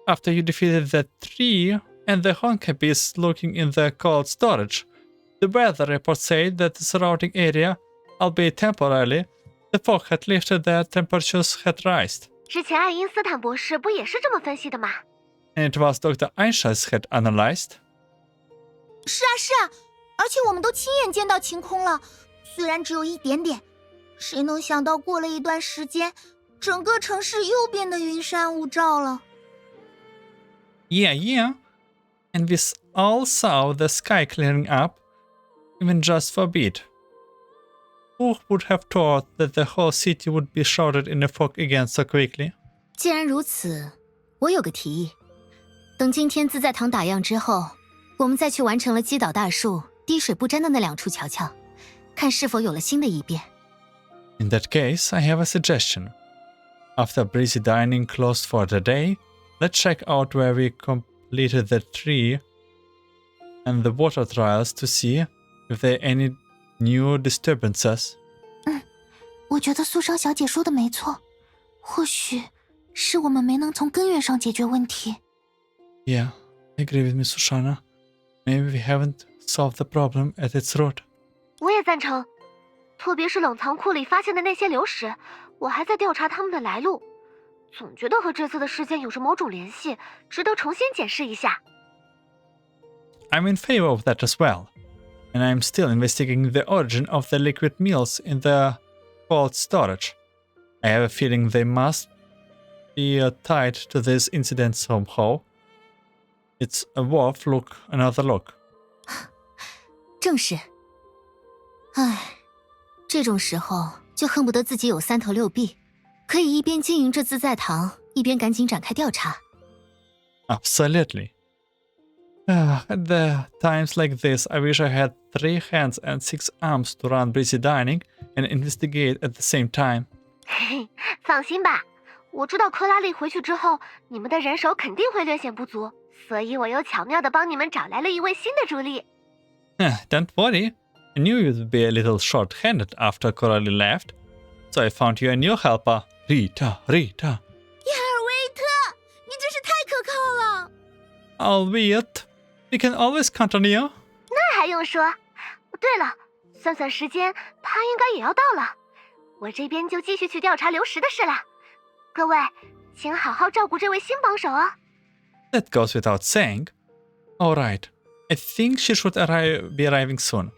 After you defeated the tree and the Honkai beast lurking in the cold storage, the weather report said that the surrounding area, albeit temporarily, the fog had lifted, the temperatures had risen. 之前爱因斯坦博士不也是这么分析的吗？ And it was Dr. Einstein had analyzed. 是啊，而且我们都亲眼见到晴空了，虽然只有一点点。谁能想到过了一段时间，整个城市又变得云山雾罩了。 Yeah. And we all saw the sky clearing up, even just for a bit. Who would have thought that the whole city would be shrouded in a fog again so quickly? 既然如此，我有个提议，等今天自在堂打烊之后，我们再去完成了击倒大树、滴水不沾的那2处瞧瞧，看是否有了新的异变。 In that case, I have a suggestion. After Breezy Dining closed for the day, let's check out where we completed the tree and the water trials to see if there are any new disturbances. 我觉得素商小姐说的没错，或许是我们没能从根源上解决问题。 Yeah, I agree with Miss Sushana. Maybe we haven't solved the problem at its root. 我也赞成，特别是冷藏库里发现的那些流石，我还在调查它们的来路，总觉得和这次的事件有着某种联系，值得重新检视一下。 I'm in favor of that as well. And I'm still investigating the origin of the liquid meals in the cold storage. I have a feeling they must be tied to this incident somehow. It's worth another look. 正是。唉，这种时候就恨不得自己有3头6臂，可以一边经营着自在堂，一边赶紧展开调查。 Absolutely. At the times like this, I wish I had 3 hands and 6 arms to run Breezy Dining and investigate at the same time. 嘿嘿，放心吧，我知道克拉丽回去之后，你们的人手肯定会略显不足，所以我又巧妙地帮你们找来了一位新的助力。Don't worry. I knew you'd be a little short-handed after Carole left, so I found you a new helper, Rita. 亚尔维特，你真是太可靠了。 Albeit, we can always count on you. 那还用说？对了，算算时间，他应该也要到了。我这边就继续去调查流食的事了。各位，请好好照顾这位新帮手啊。That goes without saying. Alright, I think she should be arriving soon.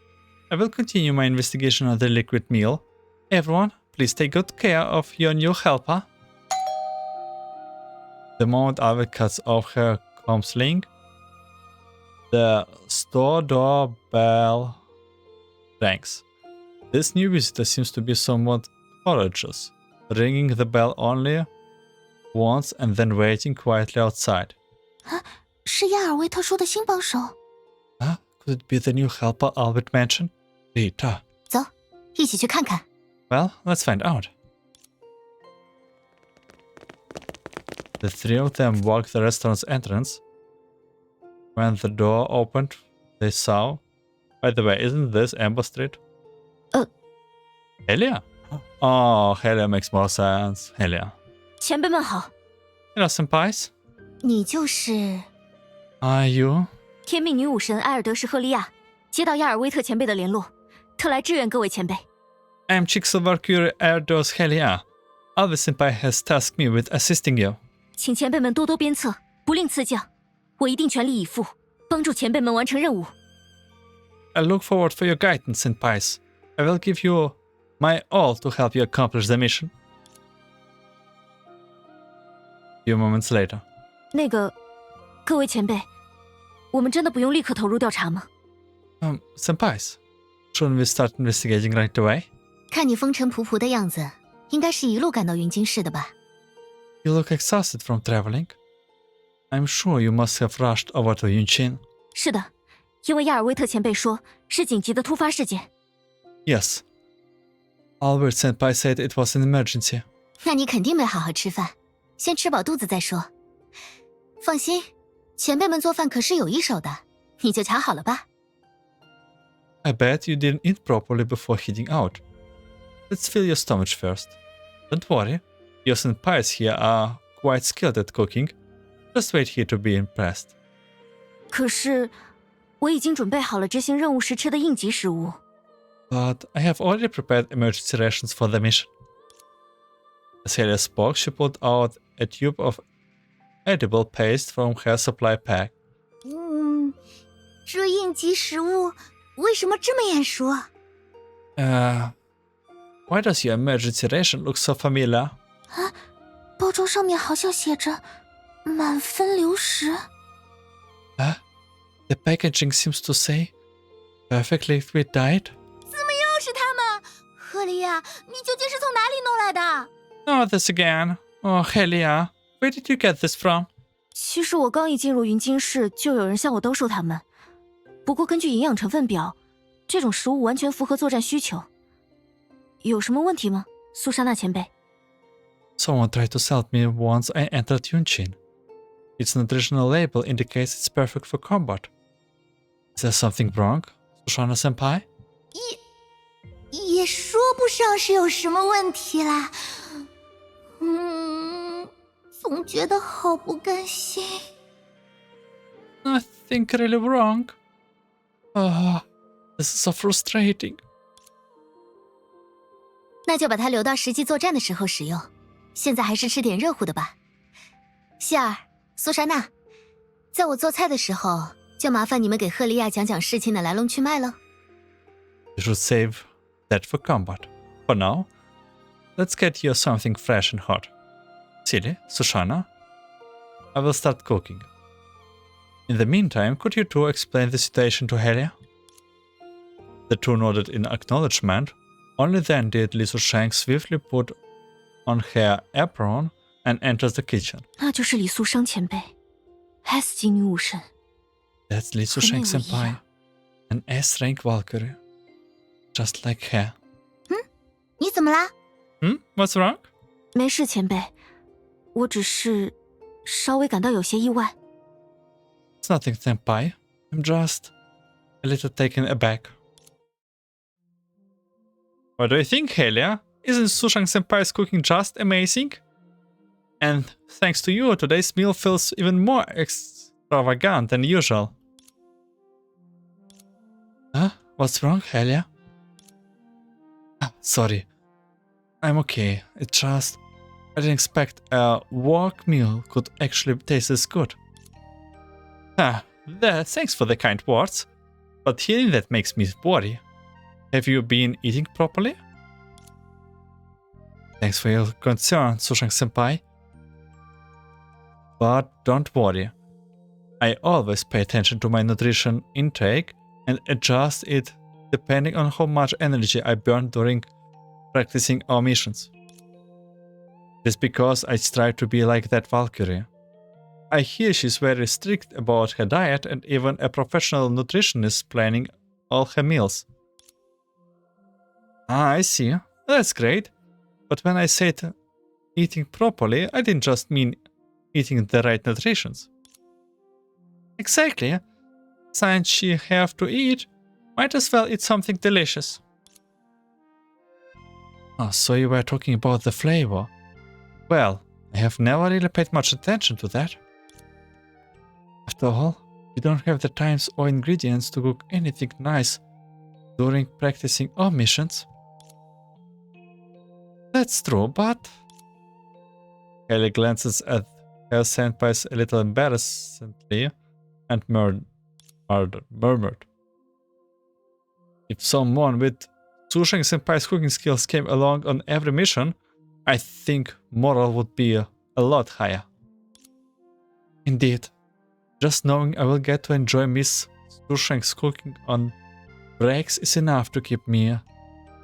I will continue my investigation on the liquid meal. Everyone, please take good care of your new helper. The moment Ava cuts off her comms link, the store doorbell rings. This new visitor seems to be somewhat courageous, ringing the bell only once and then waiting quietly outside. 是亚尔维特说的新帮手。Could it be the new helper Albert mentioned? Vita. 走，一起去看看。Well, let's find out. The three of them walked the restaurant's entrance. When the door opened, they saw... By the way, isn't this Amber Street? Helia? Oh, Helia makes more sense. Helia. 前辈们好， Hello, senpais. 你就是？ Are you? 天命女武神埃尔德什赫利亚，接到亚尔威特前辈的联络，特来支援各位前辈。I'm Schicksals ValkyrieRestaurant Helia. Alvis senpai has tasked me with assisting you. 请前辈们多多鞭策，不吝赐教，我一定全力以赴，帮助前辈们完成任务。I look forward for your guidance, senpais. I will give you my all to help you accomplish the mission. Few moments later. 那个，各位前辈，我们真的不用立刻投入调查吗？ senpais, shouldn't we start investigating right away? 看你风尘仆仆的样子，应该是一路赶到云京市的吧？ You look exhausted from traveling. I'm sure you must have rushed over to Yunchin. 是的，因为亚尔威特前辈说是紧急的突发事件。 Yes. Albert senpai said it was an emergency. 那你肯定没好好吃饭，先吃饱肚子再说。放心，前辈们做饭可是有一手的，你就瞧好了吧。 I bet you didn't eat properly before heading out. Let's fill your stomach first. Don't worry, your senpais here are quite skilled at cooking. Just wait here to be impressed. 可是，我已经准备好了执行任务时吃的应急食物。 But I have already prepared emergency rations for the mission. As Helia spoke, she pulled out a tube of edible paste from her supply pack. 这应急食物为什么这么眼熟？Why does your emergency ration look so familiar? 包装上面好像写着“满分流食”。The packaging seems to say perfectly fit diet. 怎么又是他们？赫利亚，你究竟是从哪里弄来的？ Not this again. Oh, Helia, where did you get this from? 其实我刚一进入云京市，就有人向我兜售它们。不过根据营养成分表，这种食物完全符合作战需求。有什么问题吗，苏莎娜前辈？ Someone tried to sell me once I entered Yunchin. Its nutritional label indicates it's perfect for combat. Is there something wrong, Sushang senpai? 也说不上是有什么问题啦。总觉得好不甘心。 Nothing really wrong. This is so frustrating. 那就把它留到实际作战的时候使用。现在还是吃点热乎的吧。希尔、苏莎娜，在我做菜的时候，就麻烦你们给赫利亚讲讲事情的来龙去脉了。 You should save that for combat. For now, let's get you something fresh and hot. Silly, Sushana, I will start cooking. In the meantime, could you two explain the situation to Helia? The two nodded in acknowledgement. Only then did Li Sushang swiftly put on her apron and enters the kitchen. 那就是李素商前辈 ，S 级女武神。 That's Li Sushang senpai, an S-rank Valkyrie, just like her. 你怎么啦？ What's wrong? 没事，前辈，我只是稍微感到有些意外。 It's nothing, senpai. I'm just a little taken aback. What do you think, Helia? Isn't Sushang senpai's cooking just amazing? And thanks to you, today's meal feels even more extravagant than usual. What's wrong, Helia? Sorry. I'm okay. I didn't expect a work meal could actually taste this good. Thanks for the kind words. But hearing that makes me worry. Have you been eating properly? Thanks for your concern, Sushang-senpai. But don't worry. I always pay attention to my nutrition intake and adjust it depending on how much energy I burn during practicing our missions. It's because I strive to be like that Valkyrie. I hear she's very strict about her diet and even a professional nutritionist planning all her meals. I see. That's great. But when I said eating properly, I didn't just mean eating the right nutritions. Exactly. Since she have to eat, might as well eat something delicious. Oh, so you were talking about the flavor. Well, I have never really paid much attention to that. After all, we don't have the times or ingredients to cook anything nice during practicing our missions. That's true, but... Haley glances at her senpais a little embarrassedly and murmured. If someone with Sushang-senpai's cooking skills came along on every mission, I think morale would be a lot higher. Indeed. Just knowing I will get to enjoy Miss Sushang's cooking on breaks is enough to keep me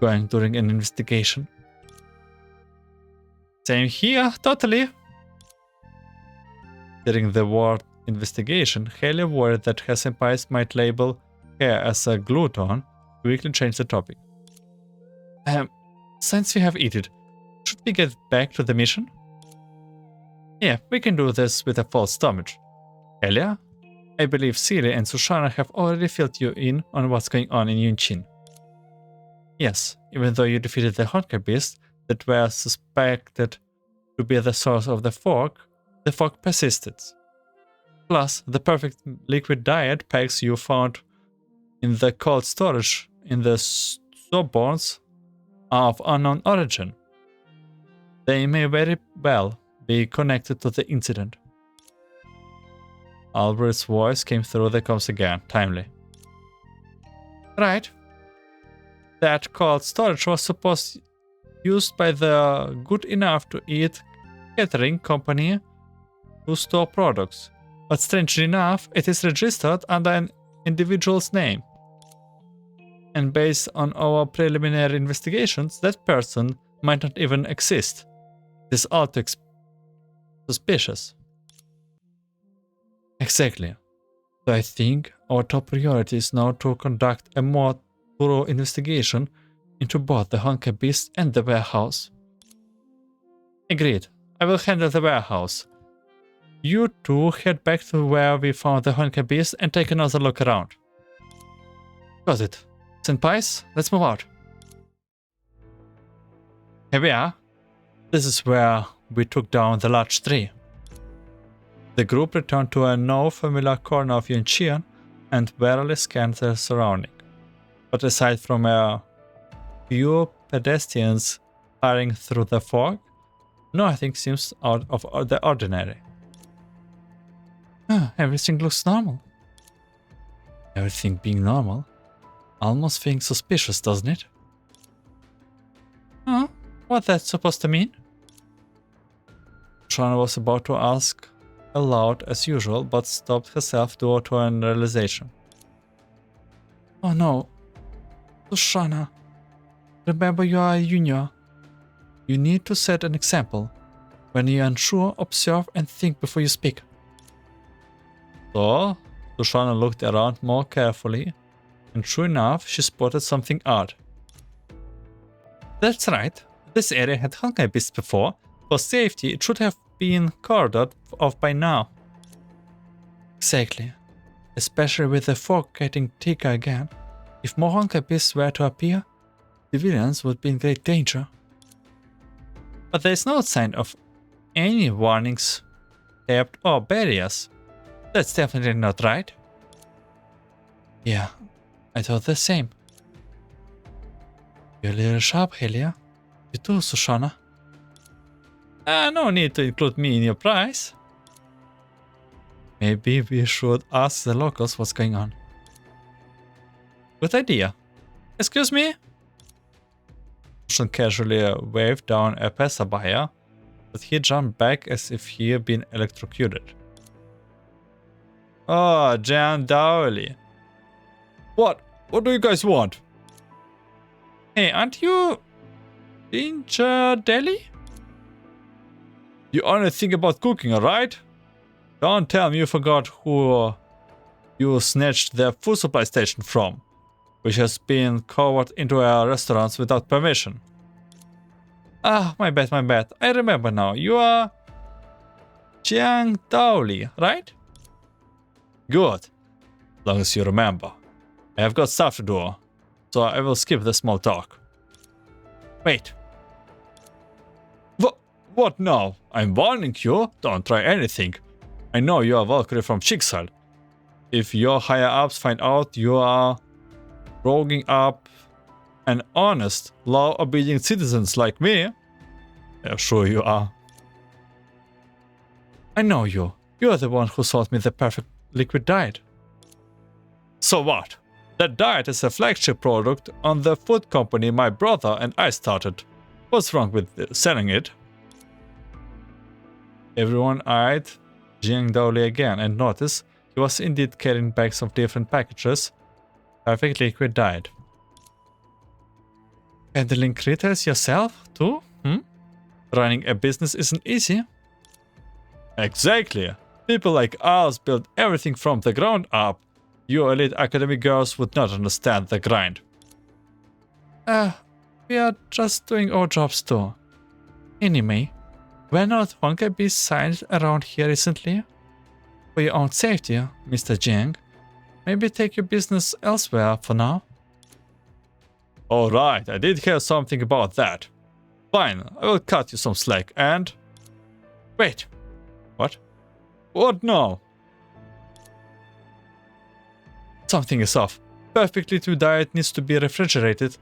going during an investigation. Same here, totally. During the word investigation, Haley worried that her senpais might label her as a glutton, quickly changed the topic. Since we have eaten, should we get back to the mission? Yeah, we can do this with a full stomach. Elia, I believe Siri and Sushana have already filled you in on what's going on in Yunchin. Yes, even though you defeated the Honkai beasts that were suspected to be the source of the fog persisted. Plus, the perfect liquid diet packs you found in the cold storage in the snowboards are of unknown origin. They may very well be connected to the incident. Albert's voice came through the comms again, timely. Right. That cold storage was used by the good enough to eat catering company to store products, but strangely enough, it is registered under an individual's name. And based on our preliminary investigations, that person might not even exist. It is all too suspicious. Exactly. So I think our top priority is now to conduct a more thorough investigation into both the Honkai beast and the warehouse. Agreed. I will handle the warehouse. You two head back to where we found the Honkai beast and take another look around. Got it. Senpais, let's move out. Here we are. This is where we took down the large tree. The group returned to a now familiar corner of Yunchin and warily scanned their surrounding. But aside from a few pedestrians hurrying through the fog, nothing seems out of the ordinary. Everything looks normal. Everything being normal almost feels suspicious, doesn't it? What's that supposed to mean? Shana was about to ask aloud as usual, but stopped herself due to an realization. Oh no. Sushana, remember you are a junior. You need to set an example. When you are unsure, observe and think before you speak. So, Sushana looked around more carefully, and sure enough, she spotted something odd. That's right. This area had Honkai beasts before. For safety, it should have been cordoned off by now. Exactly. Especially with the fog getting thicker again. If more Honkai beasts were to appear, civilians would be in great danger. But there is no sign of any warnings, taped or barriers. That's definitely not right. Yeah, I thought the same. You're a little sharp, Helia. You too, Sushana. No need to include me in your price. Maybe we should ask the locals what's going on. Good idea. Excuse me? Sushang casually waved down a passerby, but he jumped back as if he had been electrocuted. Oh, Jan Dowley. What? What do you guys want? Hey, aren't you Ginger Deli? You only think about cooking, alright? Don't tell me you forgot who you snatched the food supply station from, which has been covered into our restaurants without permission. Ah, my bad, my bad. I remember now. You are Jiang Daoli, right? Good. As long as you remember. I have got stuff to do, so I will skip the small talk. Wait. What now? I'm warning you, don't try anything. I know you are Valkyrie from Schicksals. If your higher-ups find out you are roguing up an honest, law-obedient citizens like me, I'm sure you are. I know you. You are the one who sold me the perfect liquid diet. So what? That diet is a flagship product on the food company my brother and I started. What's wrong with selling it? Everyone eyed Jiang Daoli again and noticed he was indeed carrying bags of different packages. Perfect liquid diet. Handling critters yourself too? Running a business isn't easy. Exactly. People like us build everything from the ground up. You elite academic girls would not understand the grind. We are just doing our jobs too. Anyway, were not Honkai bees signed around here recently? For your own safety, Mr. Jiang, maybe take your business elsewhere for now. Alright, I did hear something about that. Fine, I will cut you some slack and... Wait. What? What now? Something is off. Perfect liquid diet needs to be refrigerated.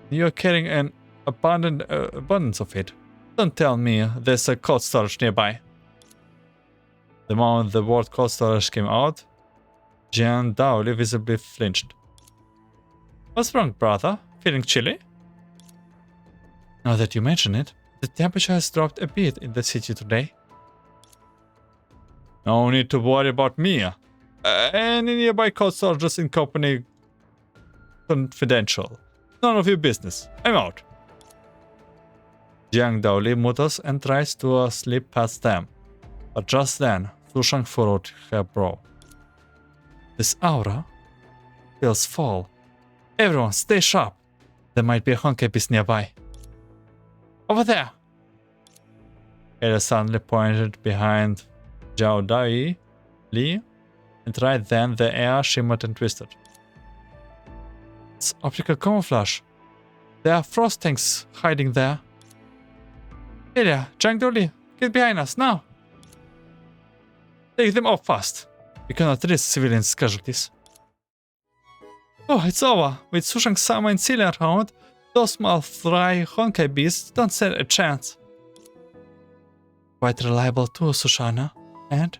You are carrying an abundance of it. Don't tell me there's a cold storage nearby. The moment the word cold storage came out, Jiang Daoli visibly flinched. What's wrong, brother? Feeling chilly? Now that you mention it, the temperature has dropped a bit in the city today. No need to worry about me. Any nearby cold storages in company confidential. None of your business. I'm out. Jiang Daoli mutters and tries to slip past them. But just then, Sushang furrowed her brow. This aura feels full. Everyone, stay sharp. There might be a Honkai beast nearby. Over there! Ada suddenly pointed behind Zhao Dai Li, and right then the air shimmered and twisted. It's optical camouflage. There are frost tanks hiding there. Hey there, Jiang Daoli, get behind us now! Take them off fast. We cannot risk civilians' casualties. Oh, it's over. With Sushang Sama and Celia around, those small fry Honkai beasts don't stand a chance. Quite reliable too, Sushana. And?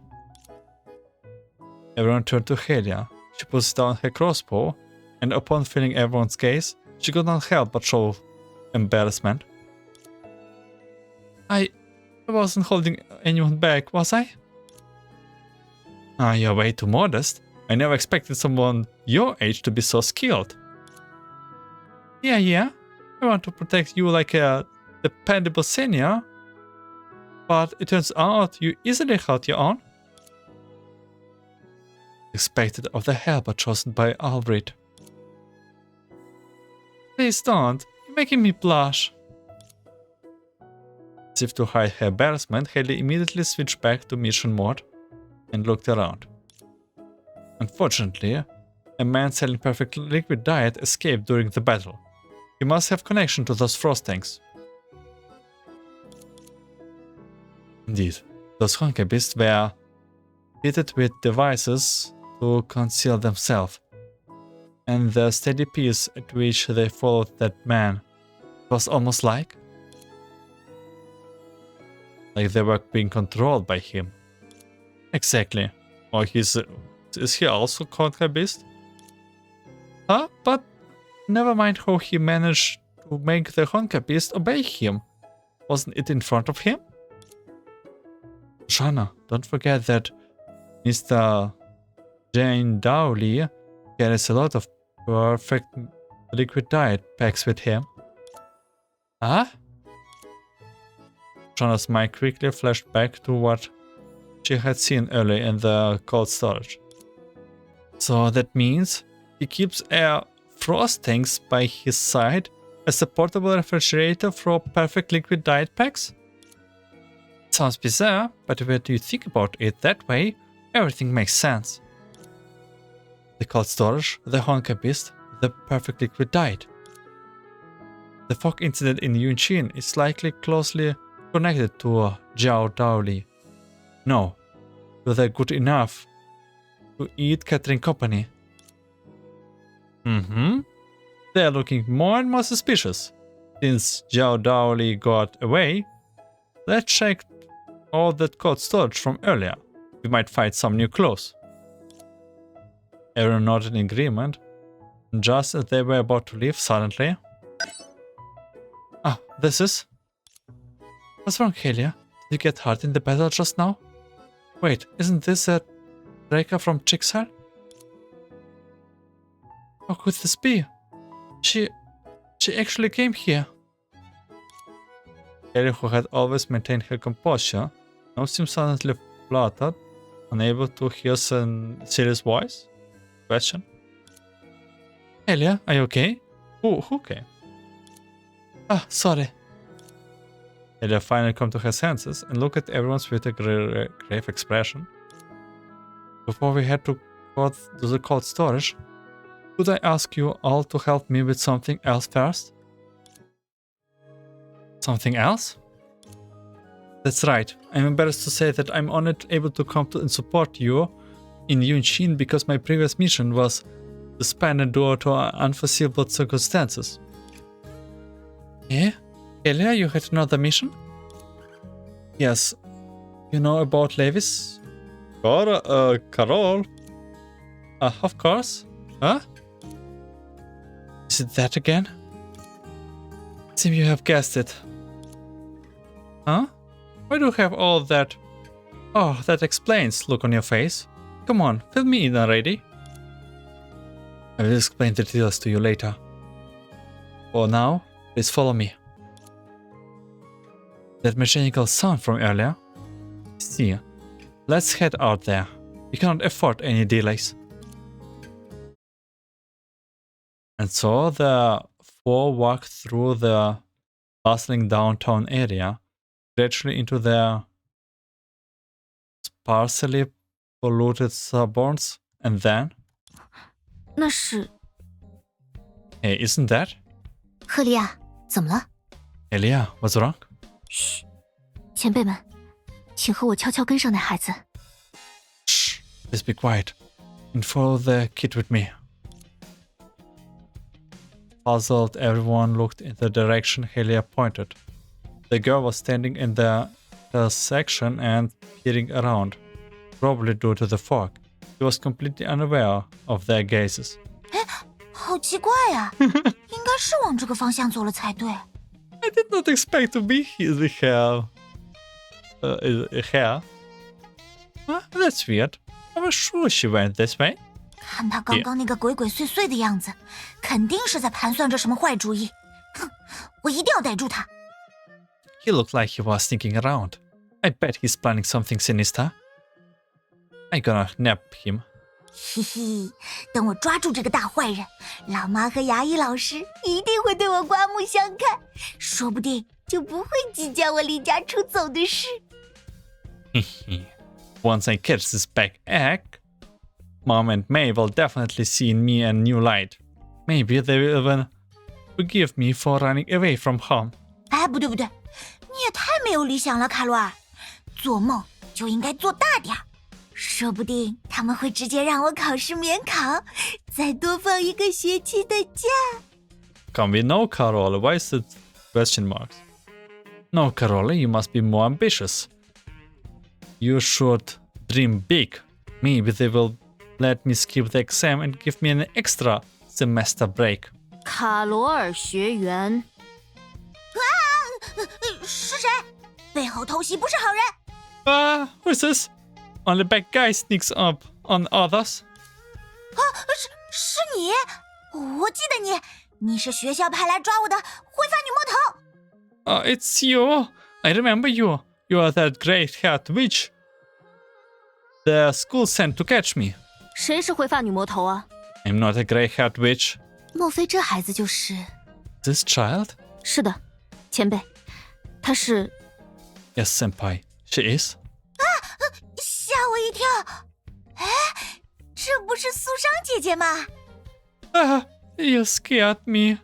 Everyone turned to Helia. She puts down her crossbow, and upon feeling everyone's gaze, she could not help but show embarrassment. I wasn't holding anyone back, was I? You're way too modest. I never expected someone your age to be so skilled. Yeah. I want to protect you like a dependable senior. But it turns out you easily held your own. Expected of the helper chosen by Albrecht. Please don't. You're making me blush. As if to hide her embarrassment, Haley immediately switched back to mission mode and looked around. Unfortunately, a man selling perfect liquid diet escaped during the battle. He must have connection to those frost tanks. Indeed, those Honkai beasts were fitted with devices to conceal themselves, and the steady pace at which they followed that man was almost like Like they were being controlled by him. Exactly. Or is he also Honkai Beast? Huh? But never mind how he managed to make the Honkai Beast obey him. Wasn't it in front of him? Shana, don't forget that Mr. Jane Dowley carries a lot of perfect liquid diet packs with him. Huh? Shana's mind quickly flashed back to what she had seen earlier in the cold storage. So that means he keeps a frostings by his side as a portable refrigerator for perfect liquid diet packs? Sounds bizarre, but when you think about it that way, everything makes sense. The cold storage, the Honkai Beast, the perfect liquid diet. The fog incident in Yunchin is likely closely connected to Jiao Daoli. No, to the good enough to eat catering company. They are looking more and more suspicious. Since Jiao Daoli got away, let's check all that cold storage from earlier. We might find some new clues. Everyone nodded in agreement. Just as they were about to leave, suddenly... Ah, this is... What's wrong, Helia? Did you get hurt in the battle just now? Wait, isn't this a Reka from Schicksals? How could this be? She actually came here. Helia, who had always maintained her composure, now seemed suddenly fluttered, unable to hear a serious voice. Question. Helia, are you okay? Who came? Ah, sorry. Helia finally come to her senses and looked at everyone with a grave expression. Before we head to the cold storage, could I ask you all to help me with something else first? Something else? That's right. I'm embarrassed to say that I'm not able to come to and support you in Yunchin because my previous mission was suspended due to unforeseeable circumstances. Eh? Helia, you had another mission? Yes. You know about Levis? Carole? Of course. Huh? Is it that again? Seems you have guessed it. Huh? Why do you have all that? Oh, that explains look on your face. Come on, fill me in already. I will explain the details to you later. For now, please follow me. That mechanical sound from earlier? See, let's head out there. We cannot afford any delays. And so the four walked through the bustling downtown area, gradually into the sparsely polluted suburbs, and then... 那是 Hey, isn't that? 赫利亚，怎么了？ Elia, what's wrong? 嘘，前辈们，请和我悄悄跟上那孩子。 Shh, please be quiet and follow the kid with me. Puzzled, everyone looked in the direction Helia pointed. The girl was standing in the intersection and peering around, probably due to the fog. She was completely unaware of their gazes. 好奇怪呀、应该是往这个方向走了才对。 I did not expect to be here. Huh? That's weird. I was sure she went this way. 看他刚刚那个鬼鬼祟祟的样子，肯定是在盘算着什么坏主意。哼，我一定要逮住他。 He looked like he was sneaking around. I bet he's planning something sinister. I'm gonna nab him. 嘿嘿，等我抓住这个大坏人，老妈和牙医老师一定会对我刮目相看，说不定就不会计较我离家出走的事。Once I catch this bad egg, Mom and May will definitely see in me a new light. Maybe they will even forgive me for running away from home. 哎，不对不对，你也太没有理想了，卡罗尔。做梦就应该做大点儿，说不定他们会直接让我考试免考，再多放一个学期的假。Come we know, Carole. Why is it question marks? No, Carole, you must be more ambitious. You should dream big. Maybe they will let me skip the exam and give me an extra semester break. 卡罗尔学园。是谁？背后偷袭不是好人。Who's this? Only bad guy sneaks up on others. 是你？我记得你，你是学校派来抓我的灰发女魔头。It's you. I remember you. You are that gray-haired witch the school sent to catch me. 谁是灰发女魔头啊？ I'm not a gray-haired witch. 莫非这孩子就是？This child? 是的，前辈，她是。Yes, senpai. She is. 吓我一跳！哎，这不是苏珊姐姐吗？ You scared me.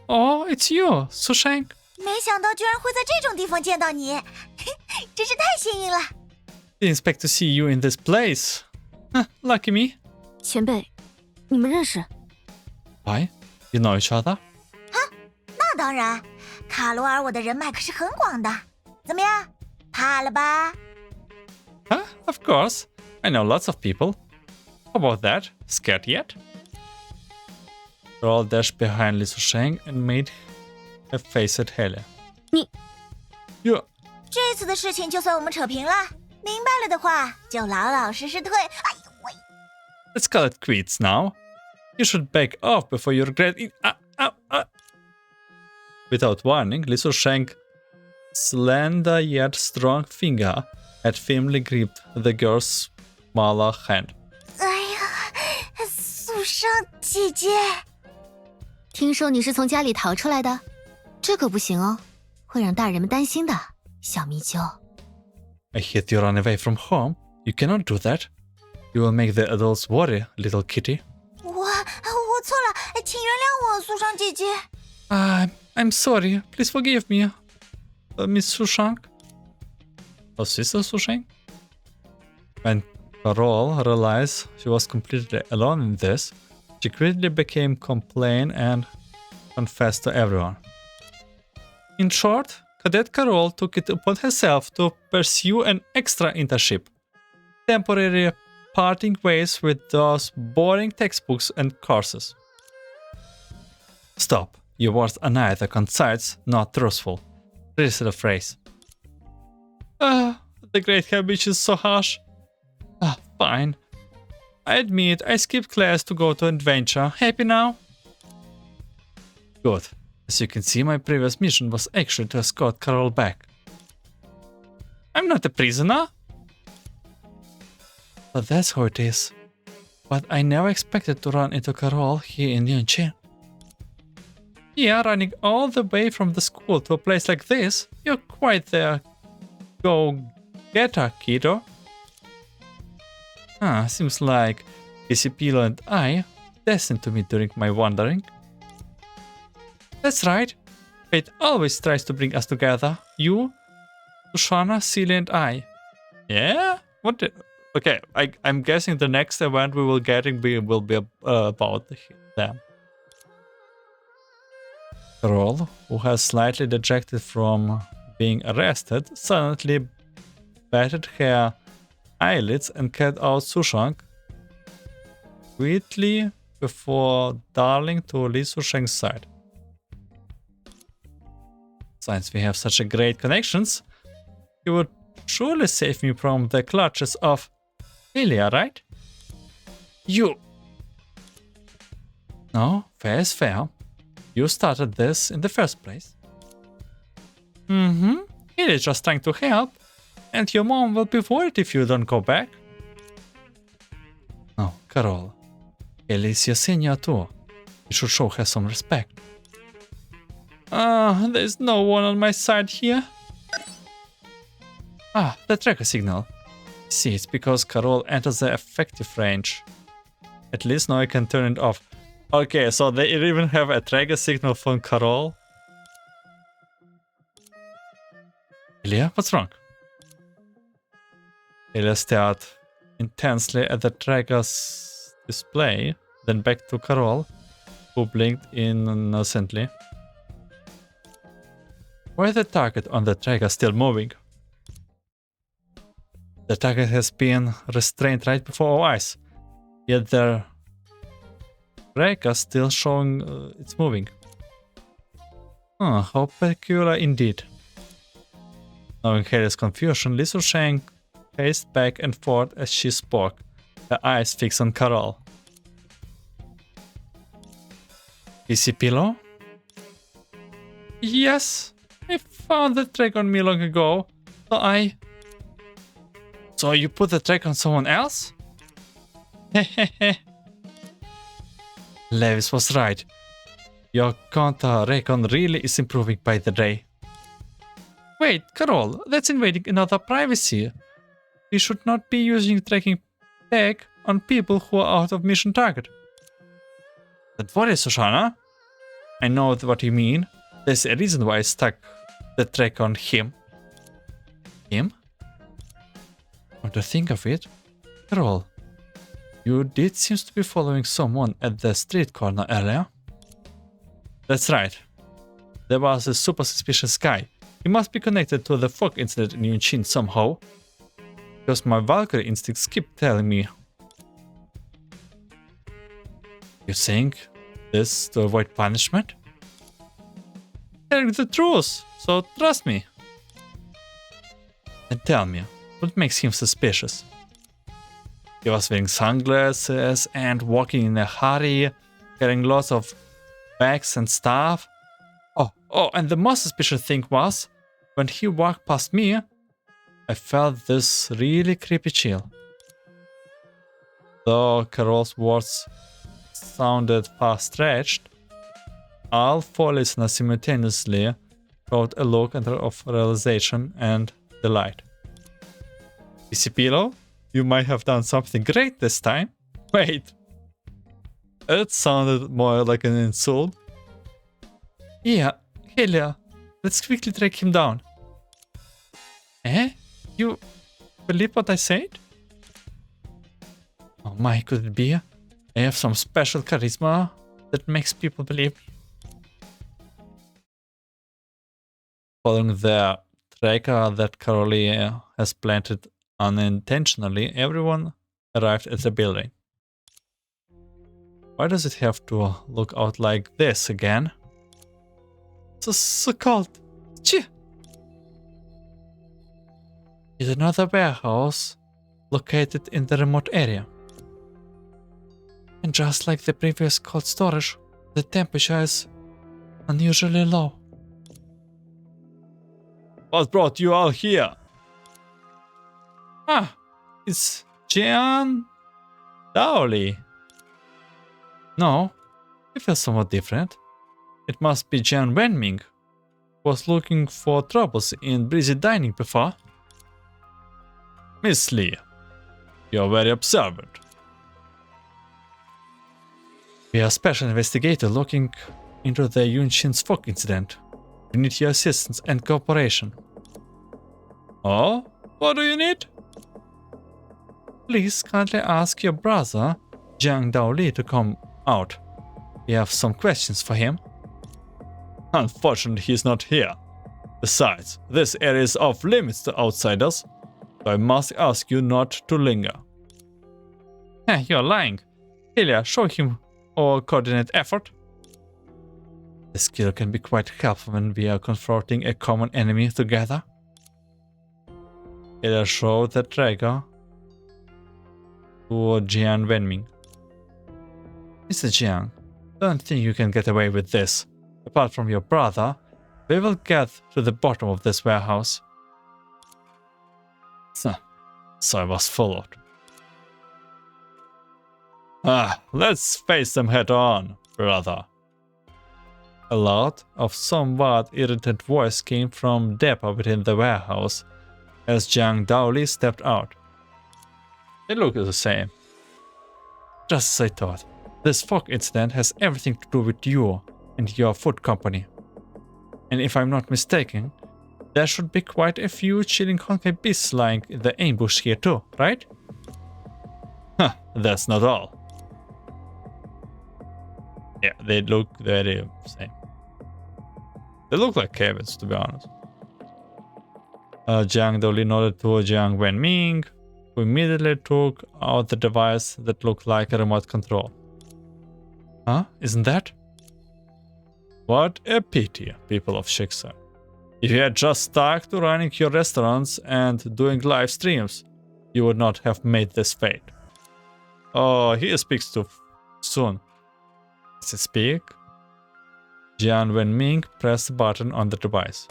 Oh, it's you, Sushang. 没想到居然会在这种地方见到你，真是太幸运了。Didn't expect to see you in this place. Lucky me. 前辈，你们认识？ Why? You know each other? 那当然，卡罗尔我的人脉可是很广的。怎么样，怕了吧？ Of course. I know lots of people. How about that? Scared yet? Carole dashed behind Li Sushang and made her face at Hele. 你 You. 这次的事情就算我们扯平了，明白了的话就老老实实退。哎呦喂！ Let's call it quits now. You should back off before you regret it. Without warning, Li Sushang's slender yet strong finger had firmly gripped the girl's smaller hand. 哎呀，苏珊姐姐，听说你是从家里逃出来的，这可不行哦，会让大人们担心的，小迷鸠。I heard you run away from home. You cannot do that. You will make the adults worry, little kitty. 我错了，请原谅我，苏珊姐姐。I'm sorry. Please forgive me, Miss Sushang. Or Sister Sushang? When Carole realized she was completely alone in this, she quickly became complained and confessed to everyone. In short, Cadet Carole took it upon herself to pursue an extra internship, temporary parting ways with those boring textbooks and courses. Stop. Your words are neither concise nor truthful. This is the phrase. The great habit is so harsh. Fine. I admit I skipped class to go to adventure. Happy now? Good. As you can see, my previous mission was actually to escort Carole back. I'm not a prisoner. But that's how it is. But I never expected to run into Carole here in Yunchin. Yeah, running all the way from the school to a place like this, you're quite the go-getter, kiddo. Seems like Discipilo and I destined to meet during my wandering. That's right. Fate always tries to bring us together. You, Sushana, Celia, and I. Yeah? What? Okay, I'm guessing the next event we will be about them. Carole, who has slightly dejected from being arrested, suddenly batted her eyelids and cut out Sushang quickly before darting to Li Sushang's side. Since we have such a great connections, you would surely save me from the clutches of Celia, right? You! No, fair is fair. You started this in the first place. He is just trying to help, and your mom will be worried if you don't go back. No, Carole. Ellie is your senior too. You should show her some respect. There's no one on my side here. The tracker signal. See, it's because Carole enters the effective range. At least now I can turn it off. Okay, so they even have a tracker signal from Carole. Elia, what's wrong? Elia stared intensely at the tracker's display, then back to Carole, who blinked innocently. Why is the target on the tracker still moving? The target has been restrained right before our eyes, yet the tracker still showing it's moving. How peculiar indeed. Knowing Haley's confusion, Sushang paced back and forth as she spoke, her eyes fixed on Carole. PC pillow? Yes, I found the track on me long ago, So you put the track on someone else? Hehehe. Lewis was right. Your counter-recon really is improving by the day. Wait, Carole, that's invading another privacy. We should not be using tracking tag on people who are out of mission target. Don't worry, Sushang. I know what you mean. There's a reason why I stuck the track on him. Him? Come to think of it, Carole, you did seem to be following someone at the street corner earlier. That's right. There was a super suspicious guy. He must be connected to the fog incident in Yunchin somehow. Because my Valkyrie instincts keep telling me. You think this to avoid punishment? Telling the truth, so trust me. And tell me, what makes him suspicious? He was wearing sunglasses and walking in a hurry, carrying lots of bags and stuff. Oh, and the most suspicious thing was, when he walked past me, I felt this really creepy chill. Though Carole's words sounded far-stretched, all four listeners simultaneously showed a look of realization and delight. PC Pillow, you might have done something great this time. Wait. It sounded more like an insult. Yeah, Helia, let's quickly track him down. Eh? You believe what I said? Oh my, could it be? I have some special charisma that makes people believe me. Following the tracker that Carole has planted unintentionally, everyone arrived at the building. Why does it have to look out like this again? So cold. Chee! Is another warehouse located in the remote area. And just like the previous cold storage, the temperature is unusually low. What brought you all here? Ah, it's Jian Daoli. No, it feels somewhat different. It must be Jian Wenming, who was looking for troubles in Breezy Dining before. Miss Lee, you are very observant. We are a special investigator looking into the Yunchin's fog incident. We need your assistance and cooperation. Oh? What do you need? Please kindly ask your brother, Jiang Daoli, to come out. We have some questions for him. Unfortunately, he's not here. Besides, this area is off limits to outsiders, so I must ask you not to linger. You're lying. Ilya, show him our coordinate effort. The skill can be quite helpful when we are confronting a common enemy together. Ilya showed the trigger to Jian Wenming. Mr. Jiang, don't think you can get away with this. Apart from your brother, we will get to the bottom of this warehouse. So I was followed. Let's face them head on, brother. A loud of somewhat irritated voice came from deeper within the warehouse as Jiang Daoli stepped out. They look the same. Just as I thought, this fog incident has everything to do with you and your food company. And if I'm not mistaken, there should be quite a few chilling Honkai beasts lying in the ambush here too, right? That's not all. Yeah, they look very same. They look like cabins, to be honest. Jiang Doli nodded to Jiang Wenming, who immediately took out the device that looked like a remote control. Huh? Isn't that? What a pity, people of Schicksals. If you had just stuck to running your restaurants and doing live streams, you would not have made this fate. Oh, he speaks too soon. Does it speak? Jian Wenming pressed the button on the device.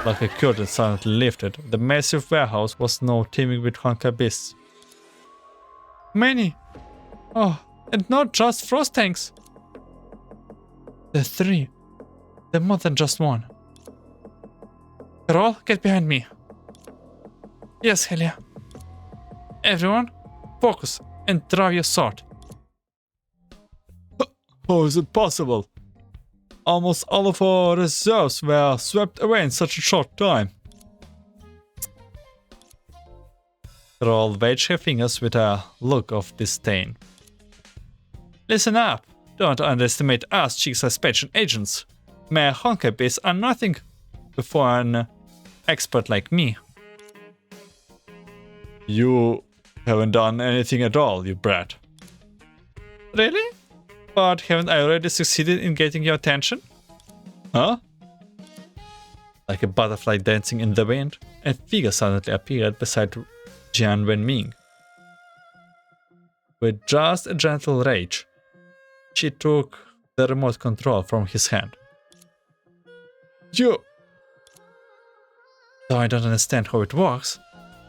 Like a curtain suddenly lifted, the massive warehouse was now teeming with Honkai beasts. Many! Oh, and not just frost tanks! The three. They're more than just one. Carole, get behind me. Yes, Helia. Everyone, focus and draw your sword. How is it possible? Almost all of our reserves were swept away in such a short time. Carole waved her fingers with a look of disdain. Listen up! Don't underestimate us, Schicksals special agents. Mere Honkai beasts are nothing before an expert like me. You haven't done anything at all, you brat. Really? But haven't I already succeeded in getting your attention? Huh? Like a butterfly dancing in the wind, a figure suddenly appeared beside Jian Wenming. With just a gentle rage, she took the remote control from his hand. You... Though I don't understand how it works,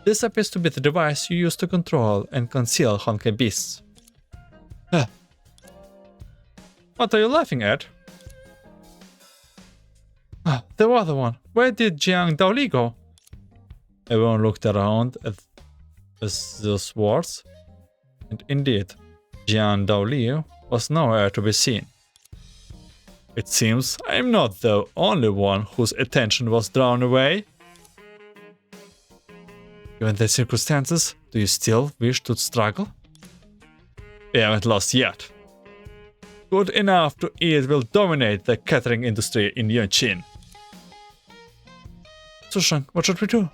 this appears to be the device you use to control and conceal Honkai beasts. What are you laughing at? The other one. Where did Jiang Daoli go? Everyone looked around at those words, and indeed, Jiang Daoli was nowhere to be seen. It seems I'm not the only one whose attention was drawn away. Given the circumstances, do you still wish to struggle? We haven't lost yet. Good enough to eat will dominate the catering industry in Yunchin. Sushang, what should we do?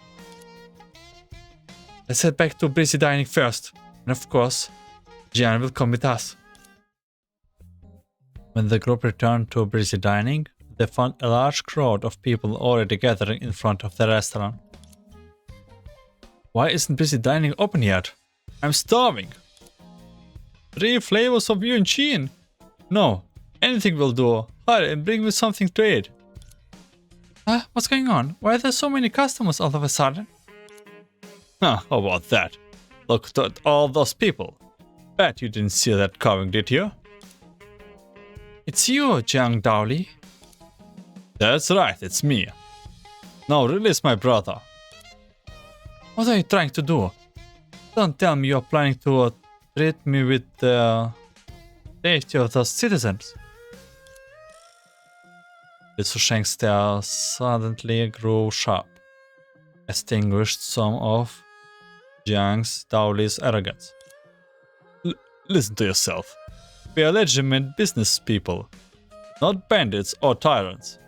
Let's head back to Breezy Dining first, and of course, Jian will come with us. When the group returned to Breezy Dining, they found a large crowd of people already gathering in front of the restaurant. Why isn't Breezy Dining open yet? I'm starving! 3 flavors of Yunchin! No, anything will do. Hurry and bring me something to eat. What's going on? Why are there so many customers all of a sudden? How about that? Look at all those people. Bet you didn't see that coming, did you? It's you, Jiang Daoli. That's right, it's me. Now release my brother. What are you trying to do? Don't tell me you're planning to treat me with the safety of the citizens. The Sushang stare suddenly grew sharp, extinguished some of Jiang Daoli's arrogance. Listen to yourself. We are legitimate business people, not bandits or tyrants.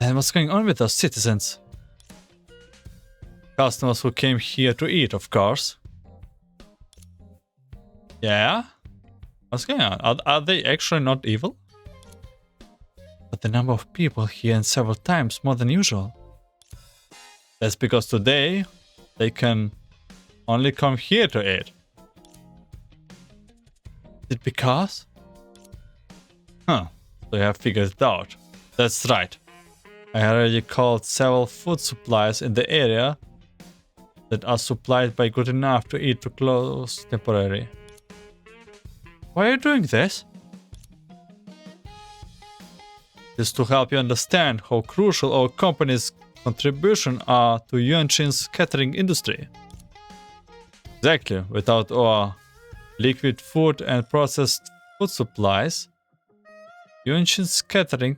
Then what's going on with those citizens? Customers who came here to eat, of course. Yeah? What's going on? Are they actually not evil? But the number of people here is several times more than usual. That's because today they can only come here to eat. Is it because? So you have figured it out. That's right. I already called several food supplies in the area that are supplied by Good Enough to Eat to close temporarily. Why are you doing this? This to help you understand how crucial our company's contributions are to Yunchin's catering industry. Exactly, without our liquid food and processed food supplies, Yunchin's catering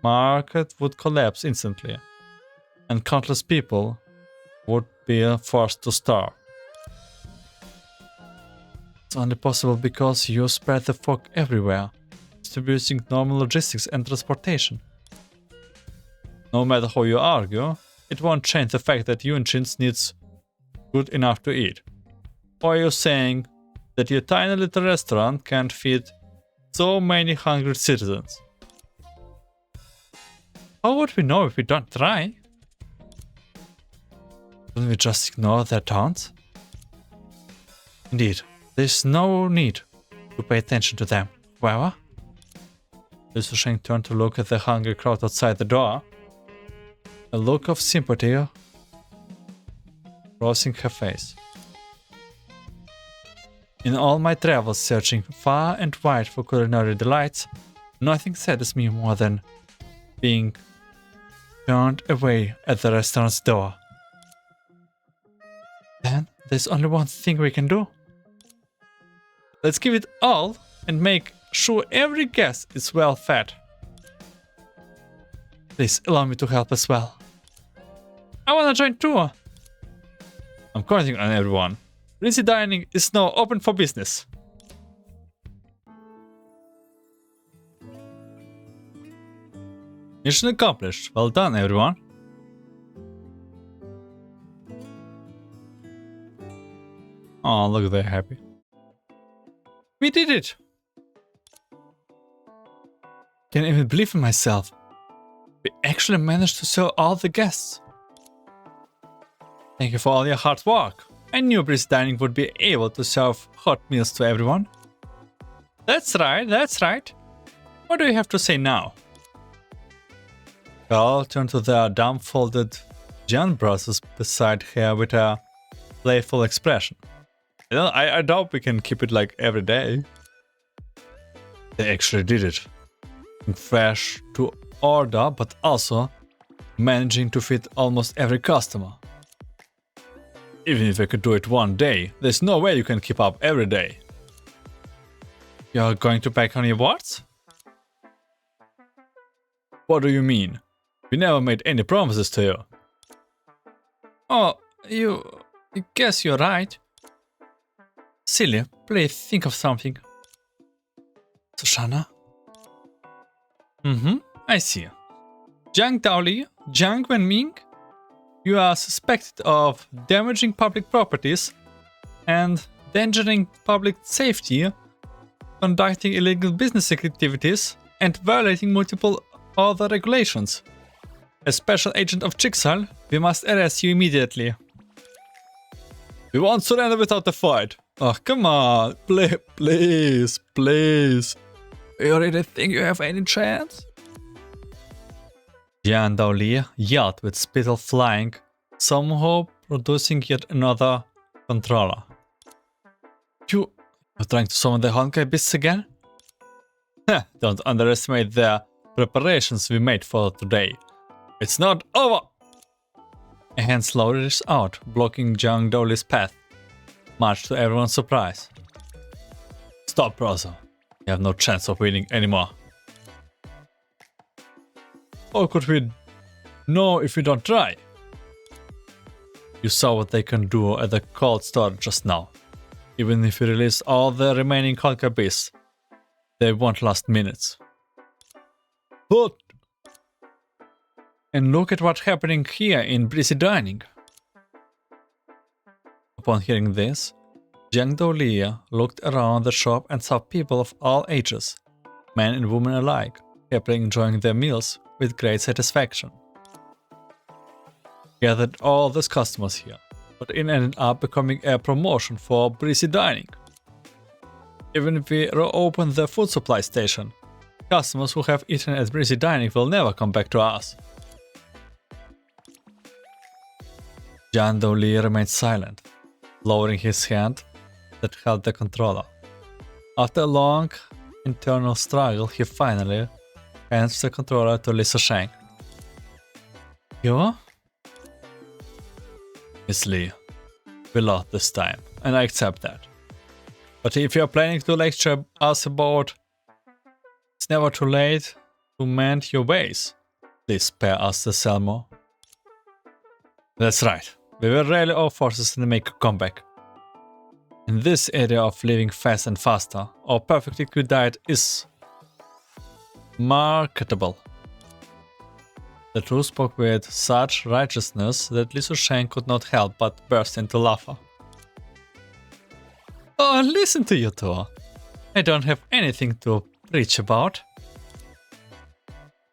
market would collapse instantly, and countless people would be forced to starve. It's only possible because you spread the fog everywhere. distributing normal logistics and transportation. No matter how you argue, it won't change the fact that Yunchin needs good enough to eat. Or are you saying that your tiny little restaurant can't feed so many hungry citizens? How would we know if we don't try? Shouldn't we just ignore their taunts? Indeed, there's no need to pay attention to them. However, Sushang turned to look at the hungry crowd outside the door. A look of sympathy crossing her face. In all my travels searching far and wide for culinary delights, nothing saddens me more than being turned away at the restaurant's door. Then there's only one thing we can do. Let's give it all and make sure every guest is well fed. Please allow me to help as well. I wanna join too. I'm counting on everyone. Breezy Dining is now open for business. Mission accomplished. Well done, everyone. Oh, look, they're happy. We did it! Can't even believe in myself. We actually managed to serve all the guests. Thank you for all your hard work. I knew Breezy Dining would be able to serve hot meals to everyone. That's right, that's right. What do you have to say now? Carole turned to the dumbfolded Jan brothers beside her with a playful expression. You know, I doubt we can keep it like every day. They actually did it. Fresh to order, but also managing to fit almost every customer. Even if I could do it one day, there's no way you can keep up every day. You're going to back on your words? What do you mean? We never made any promises to you. Oh, I guess you're right. Silly, please think of something. Sushang? I see. Jiang Daoli, Jiang Wenming, you are suspected of damaging public properties and endangering public safety, conducting illegal business activities, and violating multiple other regulations. As special agent of Schicksals, we must arrest you immediately. We won't surrender without a fight. Oh, come on. Please. You really think you have any chance? Jiang Daoli yelled with spittle flying, somehow producing yet another controller. You're trying to summon the Honkai beasts again? Don't underestimate the preparations we made for today. It's not over! A hand slowly reached out, blocking Jiang Daoli's path, much to everyone's surprise. Stop, brother. You have no chance of winning anymore. How could we know if we don't try? You saw what they can do at the cold store just now. Even if we release all the remaining Honkai beasts, they won't last minutes. But... And look at what's happening here in Breezy Dining. Upon hearing this, Jiang Daoli looked around the shop and saw people of all ages, men and women alike, happily enjoying their meals with great satisfaction. Gathered all these customers here, but it ended up becoming a promotion for Breezy Dining. Even if we reopen the food supply station, customers who have eaten at Breezy Dining will never come back to us. Jiang Daoli remained silent, lowering his hand that held the controller. After a long internal struggle, he finally hands the controller to Sushang. You? Miss Li, we lost this time, and I accept that. But if you are planning to lecture us about it's never too late to mend your ways, please spare us the Selmo. That's right. We will rally our forces and make a comeback. In this area of living fast and faster, our perfectly good diet is marketable. The two spoke with such righteousness that Sushang could not help but burst into laughter. Oh, listen to you two. I don't have anything to preach about.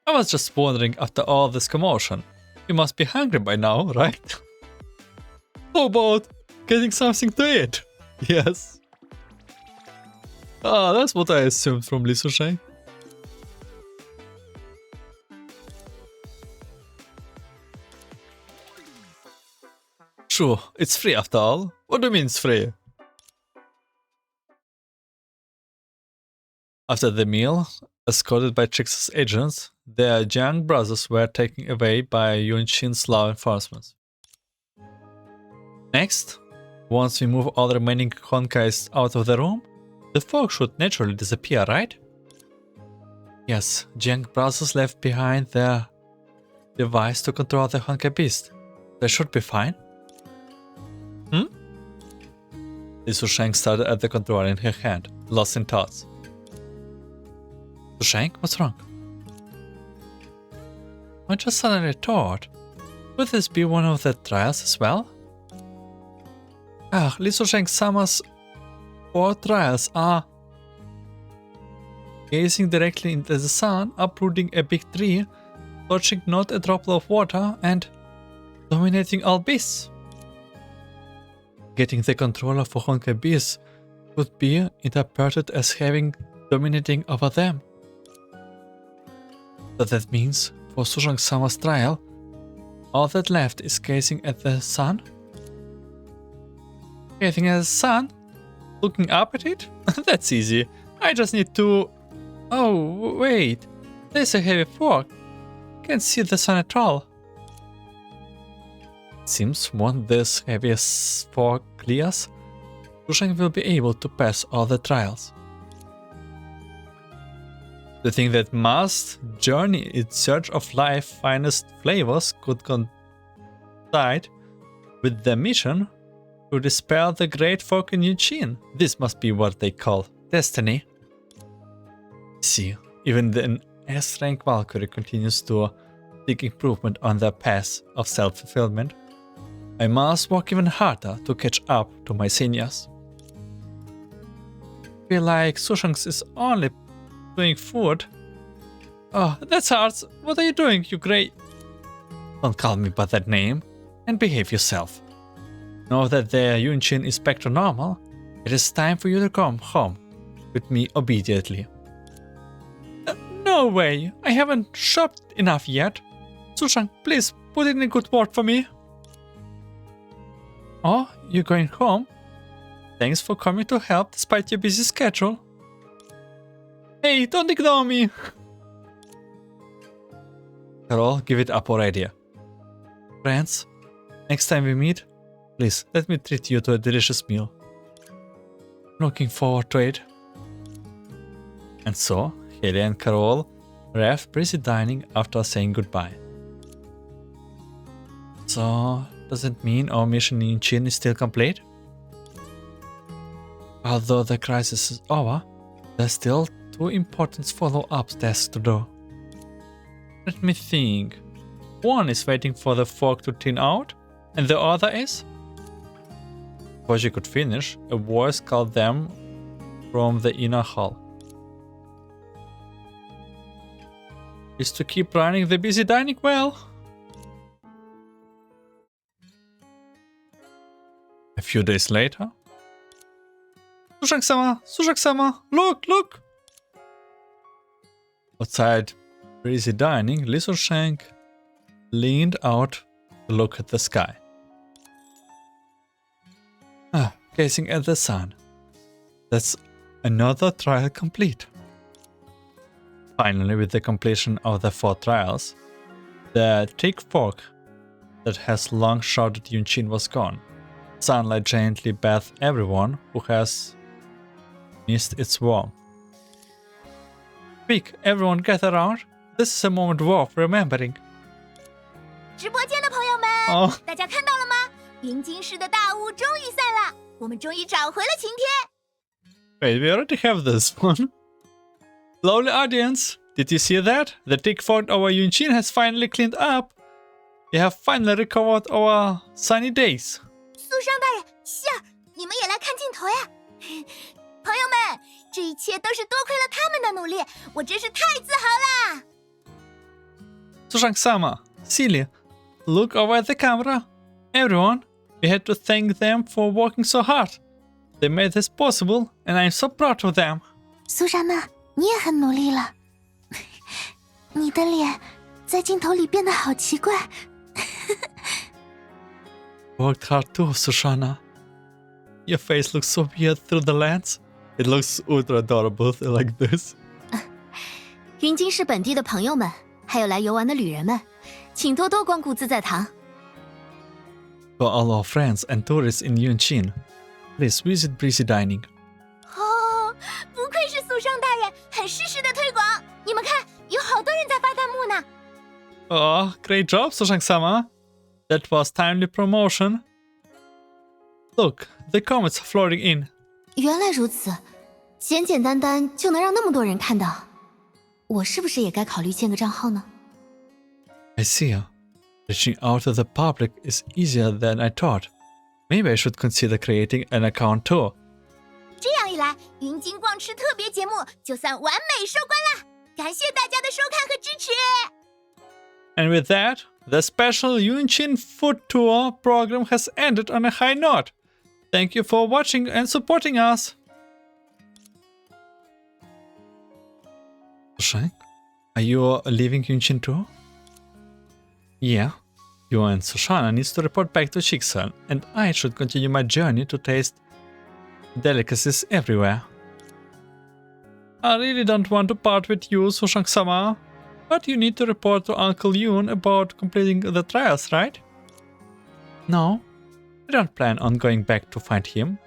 I was just wondering, after all this commotion, you must be hungry by now, right? How about getting something to eat? Yes. Ah, that's what I assumed from Sushang. Sure, it's free after all. What do you mean it's free? After the meal, escorted by Schicksals agents, their young brothers were taken away by Yunchin's law enforcement. Next, once we move all the remaining Honkais out of the room, the fog should naturally disappear, right? Yes, the young brothers left behind their device to control the Honkai beast. They should be fine. Sushang started at the controller in her hand, lost in thoughts. Sushang, what's wrong? I just suddenly thought, would this be one of the trials as well? Ah, Sushang-sama's 4 trials are gazing directly into the sun, uprooting a big tree, touching not a drop of water, and dominating all beasts. Getting the controller for Honkai beasts could be interpreted as having dominating over them. So that means, for Sushang-sama's trial, all that left is gazing at the sun? Gazing at the sun? Looking up at it? That's easy. I just need to... Oh, wait. There's a heavy fog. Can't see the sun at all. Seems once this heavy fog clears, Sushang will be able to pass all the trials. The thing that must journey in search of life's finest flavors could coincide with the mission to dispel the great fog in Yunchin. This must be what they call destiny. See, even the S-rank Valkyrie continues to seek improvement on their path of self-fulfillment. I must work even harder to catch up to my seniors. I feel like Sushang is only doing food. Oh, that's hard. What are you doing, you grey? Don't call me by that name and behave yourself. Know that the Yunchin is back to normal. It is time for you to come home with me obediently. No way. I haven't shopped enough yet. Sushang, please put in a good word for me. Oh, you're going home? Thanks for coming to help despite your busy schedule. Hey, don't ignore me! Carole, give it up already. Friends, next time we meet, please let me treat you to a delicious meal. Looking forward to it. And so, Hiden and Carole left Breezy Dining after saying goodbye. So, does it mean our mission in Yunchin is still complete? Although the crisis is over, there's still 2 important follow-up tasks to do. Let me think. One is waiting for the fog to thin out, and the other is... Before she could finish, a voice called them from the inner hall. Is to keep running the Breezy Dining well. A few days later... Sushang-sama! Sushang-sama! Look! Look! Outside Breezy Dining, Sushang leaned out to look at the sky. Gazing at the sun. That's another trial complete. Finally, with the completion of the 4 trials, the thick fog that has long shrouded Yunchin was gone. Sunlight gently bathed everyone who has missed its warmth. Quick, everyone gather around. This is a moment worth remembering. 直播间的朋友们，大家看到了吗？云京市的大雾终于散了，我们终于找回了晴天。 Wait, we already have this one. Lovely audience, did you see that? The tick fog over Yunchin has finally cleaned up. We have finally recovered our sunny days. 苏商大人，希儿，你们也来看镜头呀！朋友们，这一切都是多亏了他们的努力，我真是太自豪啦！ Sushang-sama, Celia, look over at the camera. Everyone, we had to thank them for working so hard. They made this possible, and I'm so proud of them. 苏珊娜，你也很努力了。你的脸在镜头里变得好奇怪。Worked hard too, Sushana. Your face looks so weird through the lens. It looks ultra adorable like this. 云京市本地的朋友们，还有来游玩的旅人们，请多多光顾自在堂。For all our friends and tourists in Yunchin, please visit Breezy Dining. 哦，不愧是苏商大人，很适时的推广。你们看，有好多人在发弹幕呢。Oh, great job, Sushang-sama. That was timely promotion. Look, the comments are flooding in. 原来如此，简简单单就能让那么多人看到，我是不是也该考虑建个账号呢？ I see. Reaching out to the public is easier than I thought. Maybe I should consider creating an account too. 这样一来，云京逛吃特别节目就算完美收官啦！感谢大家的收看和支持。And with that, the special Yunchin food tour program has ended on a high note. Thank you for watching and supporting us. Sushang, are you leaving Yunchin too? Yeah. You and Sushana needs to report back to Schicksals, and I should continue my journey to taste delicacies everywhere. I really don't want to part with you, Sushang-sama, but you need to report to Uncle Yun about completing the trials, right? No, I don't plan on going back to find him.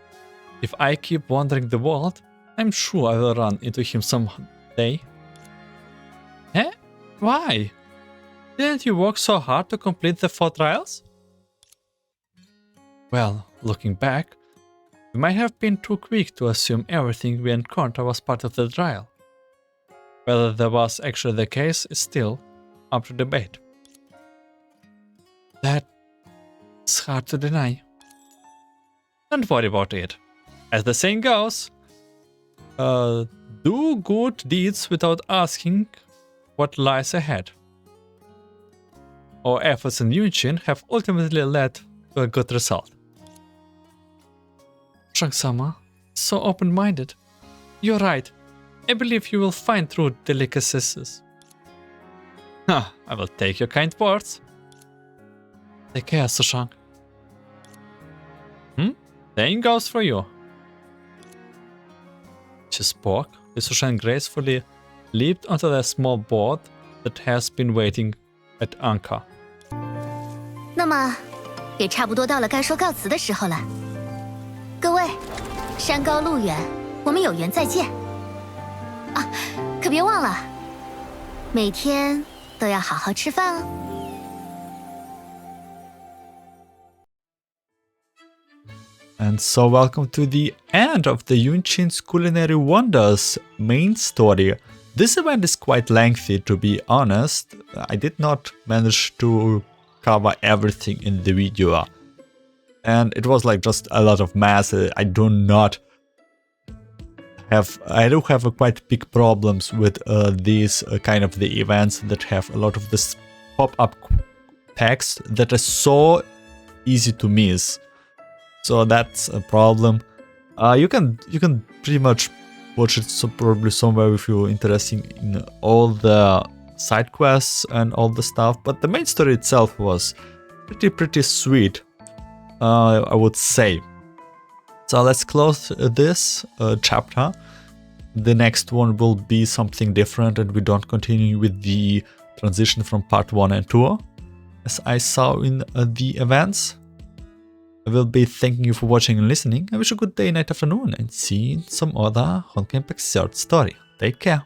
If I keep wandering the world, I'm sure I will run into him someday. Eh? Why? Didn't you work so hard to complete the 4 trials? Well, looking back, we might have been too quick to assume everything we encountered was part of the trial. Whether that was actually the case is still up to debate. That's hard to deny. Don't worry about it. As the saying goes, do good deeds without asking what lies ahead. Our efforts in Yunchin have ultimately led to a good result. Sushang-sama, so open-minded. You're right. I believe you will find true delicacies. I will take your kind words. Take care, Sushang. Same goes for you. She spoke, the Sushang gracefully leaped onto the small boat that has been waiting at anchor. 那么，也差不多到了该说告辞的时候了。各位，山高路远，我们有缘再见。啊，可别忘了，每天都要好好吃饭哦。And so welcome to the end of the Yunchin's Culinary Wonders main story. This event is quite lengthy, to be honest. I did not manage to cover everything in the video. And it was like just a lot of mass. I do have quite big problems with these kind of the events that have a lot of this pop-up text that is so easy to miss. So that's a problem. You can pretty much watch it probably somewhere if you're interested in all the side quests and all the stuff. But the main story itself was pretty sweet, I would say. So let's close this chapter. The next one will be something different, and we don't continue with the transition from part 1 and 2, as I saw in the events. I will be thanking you for watching and listening. I wish you a good day, night, afternoon, and see you in some other Honkai short story. Take care.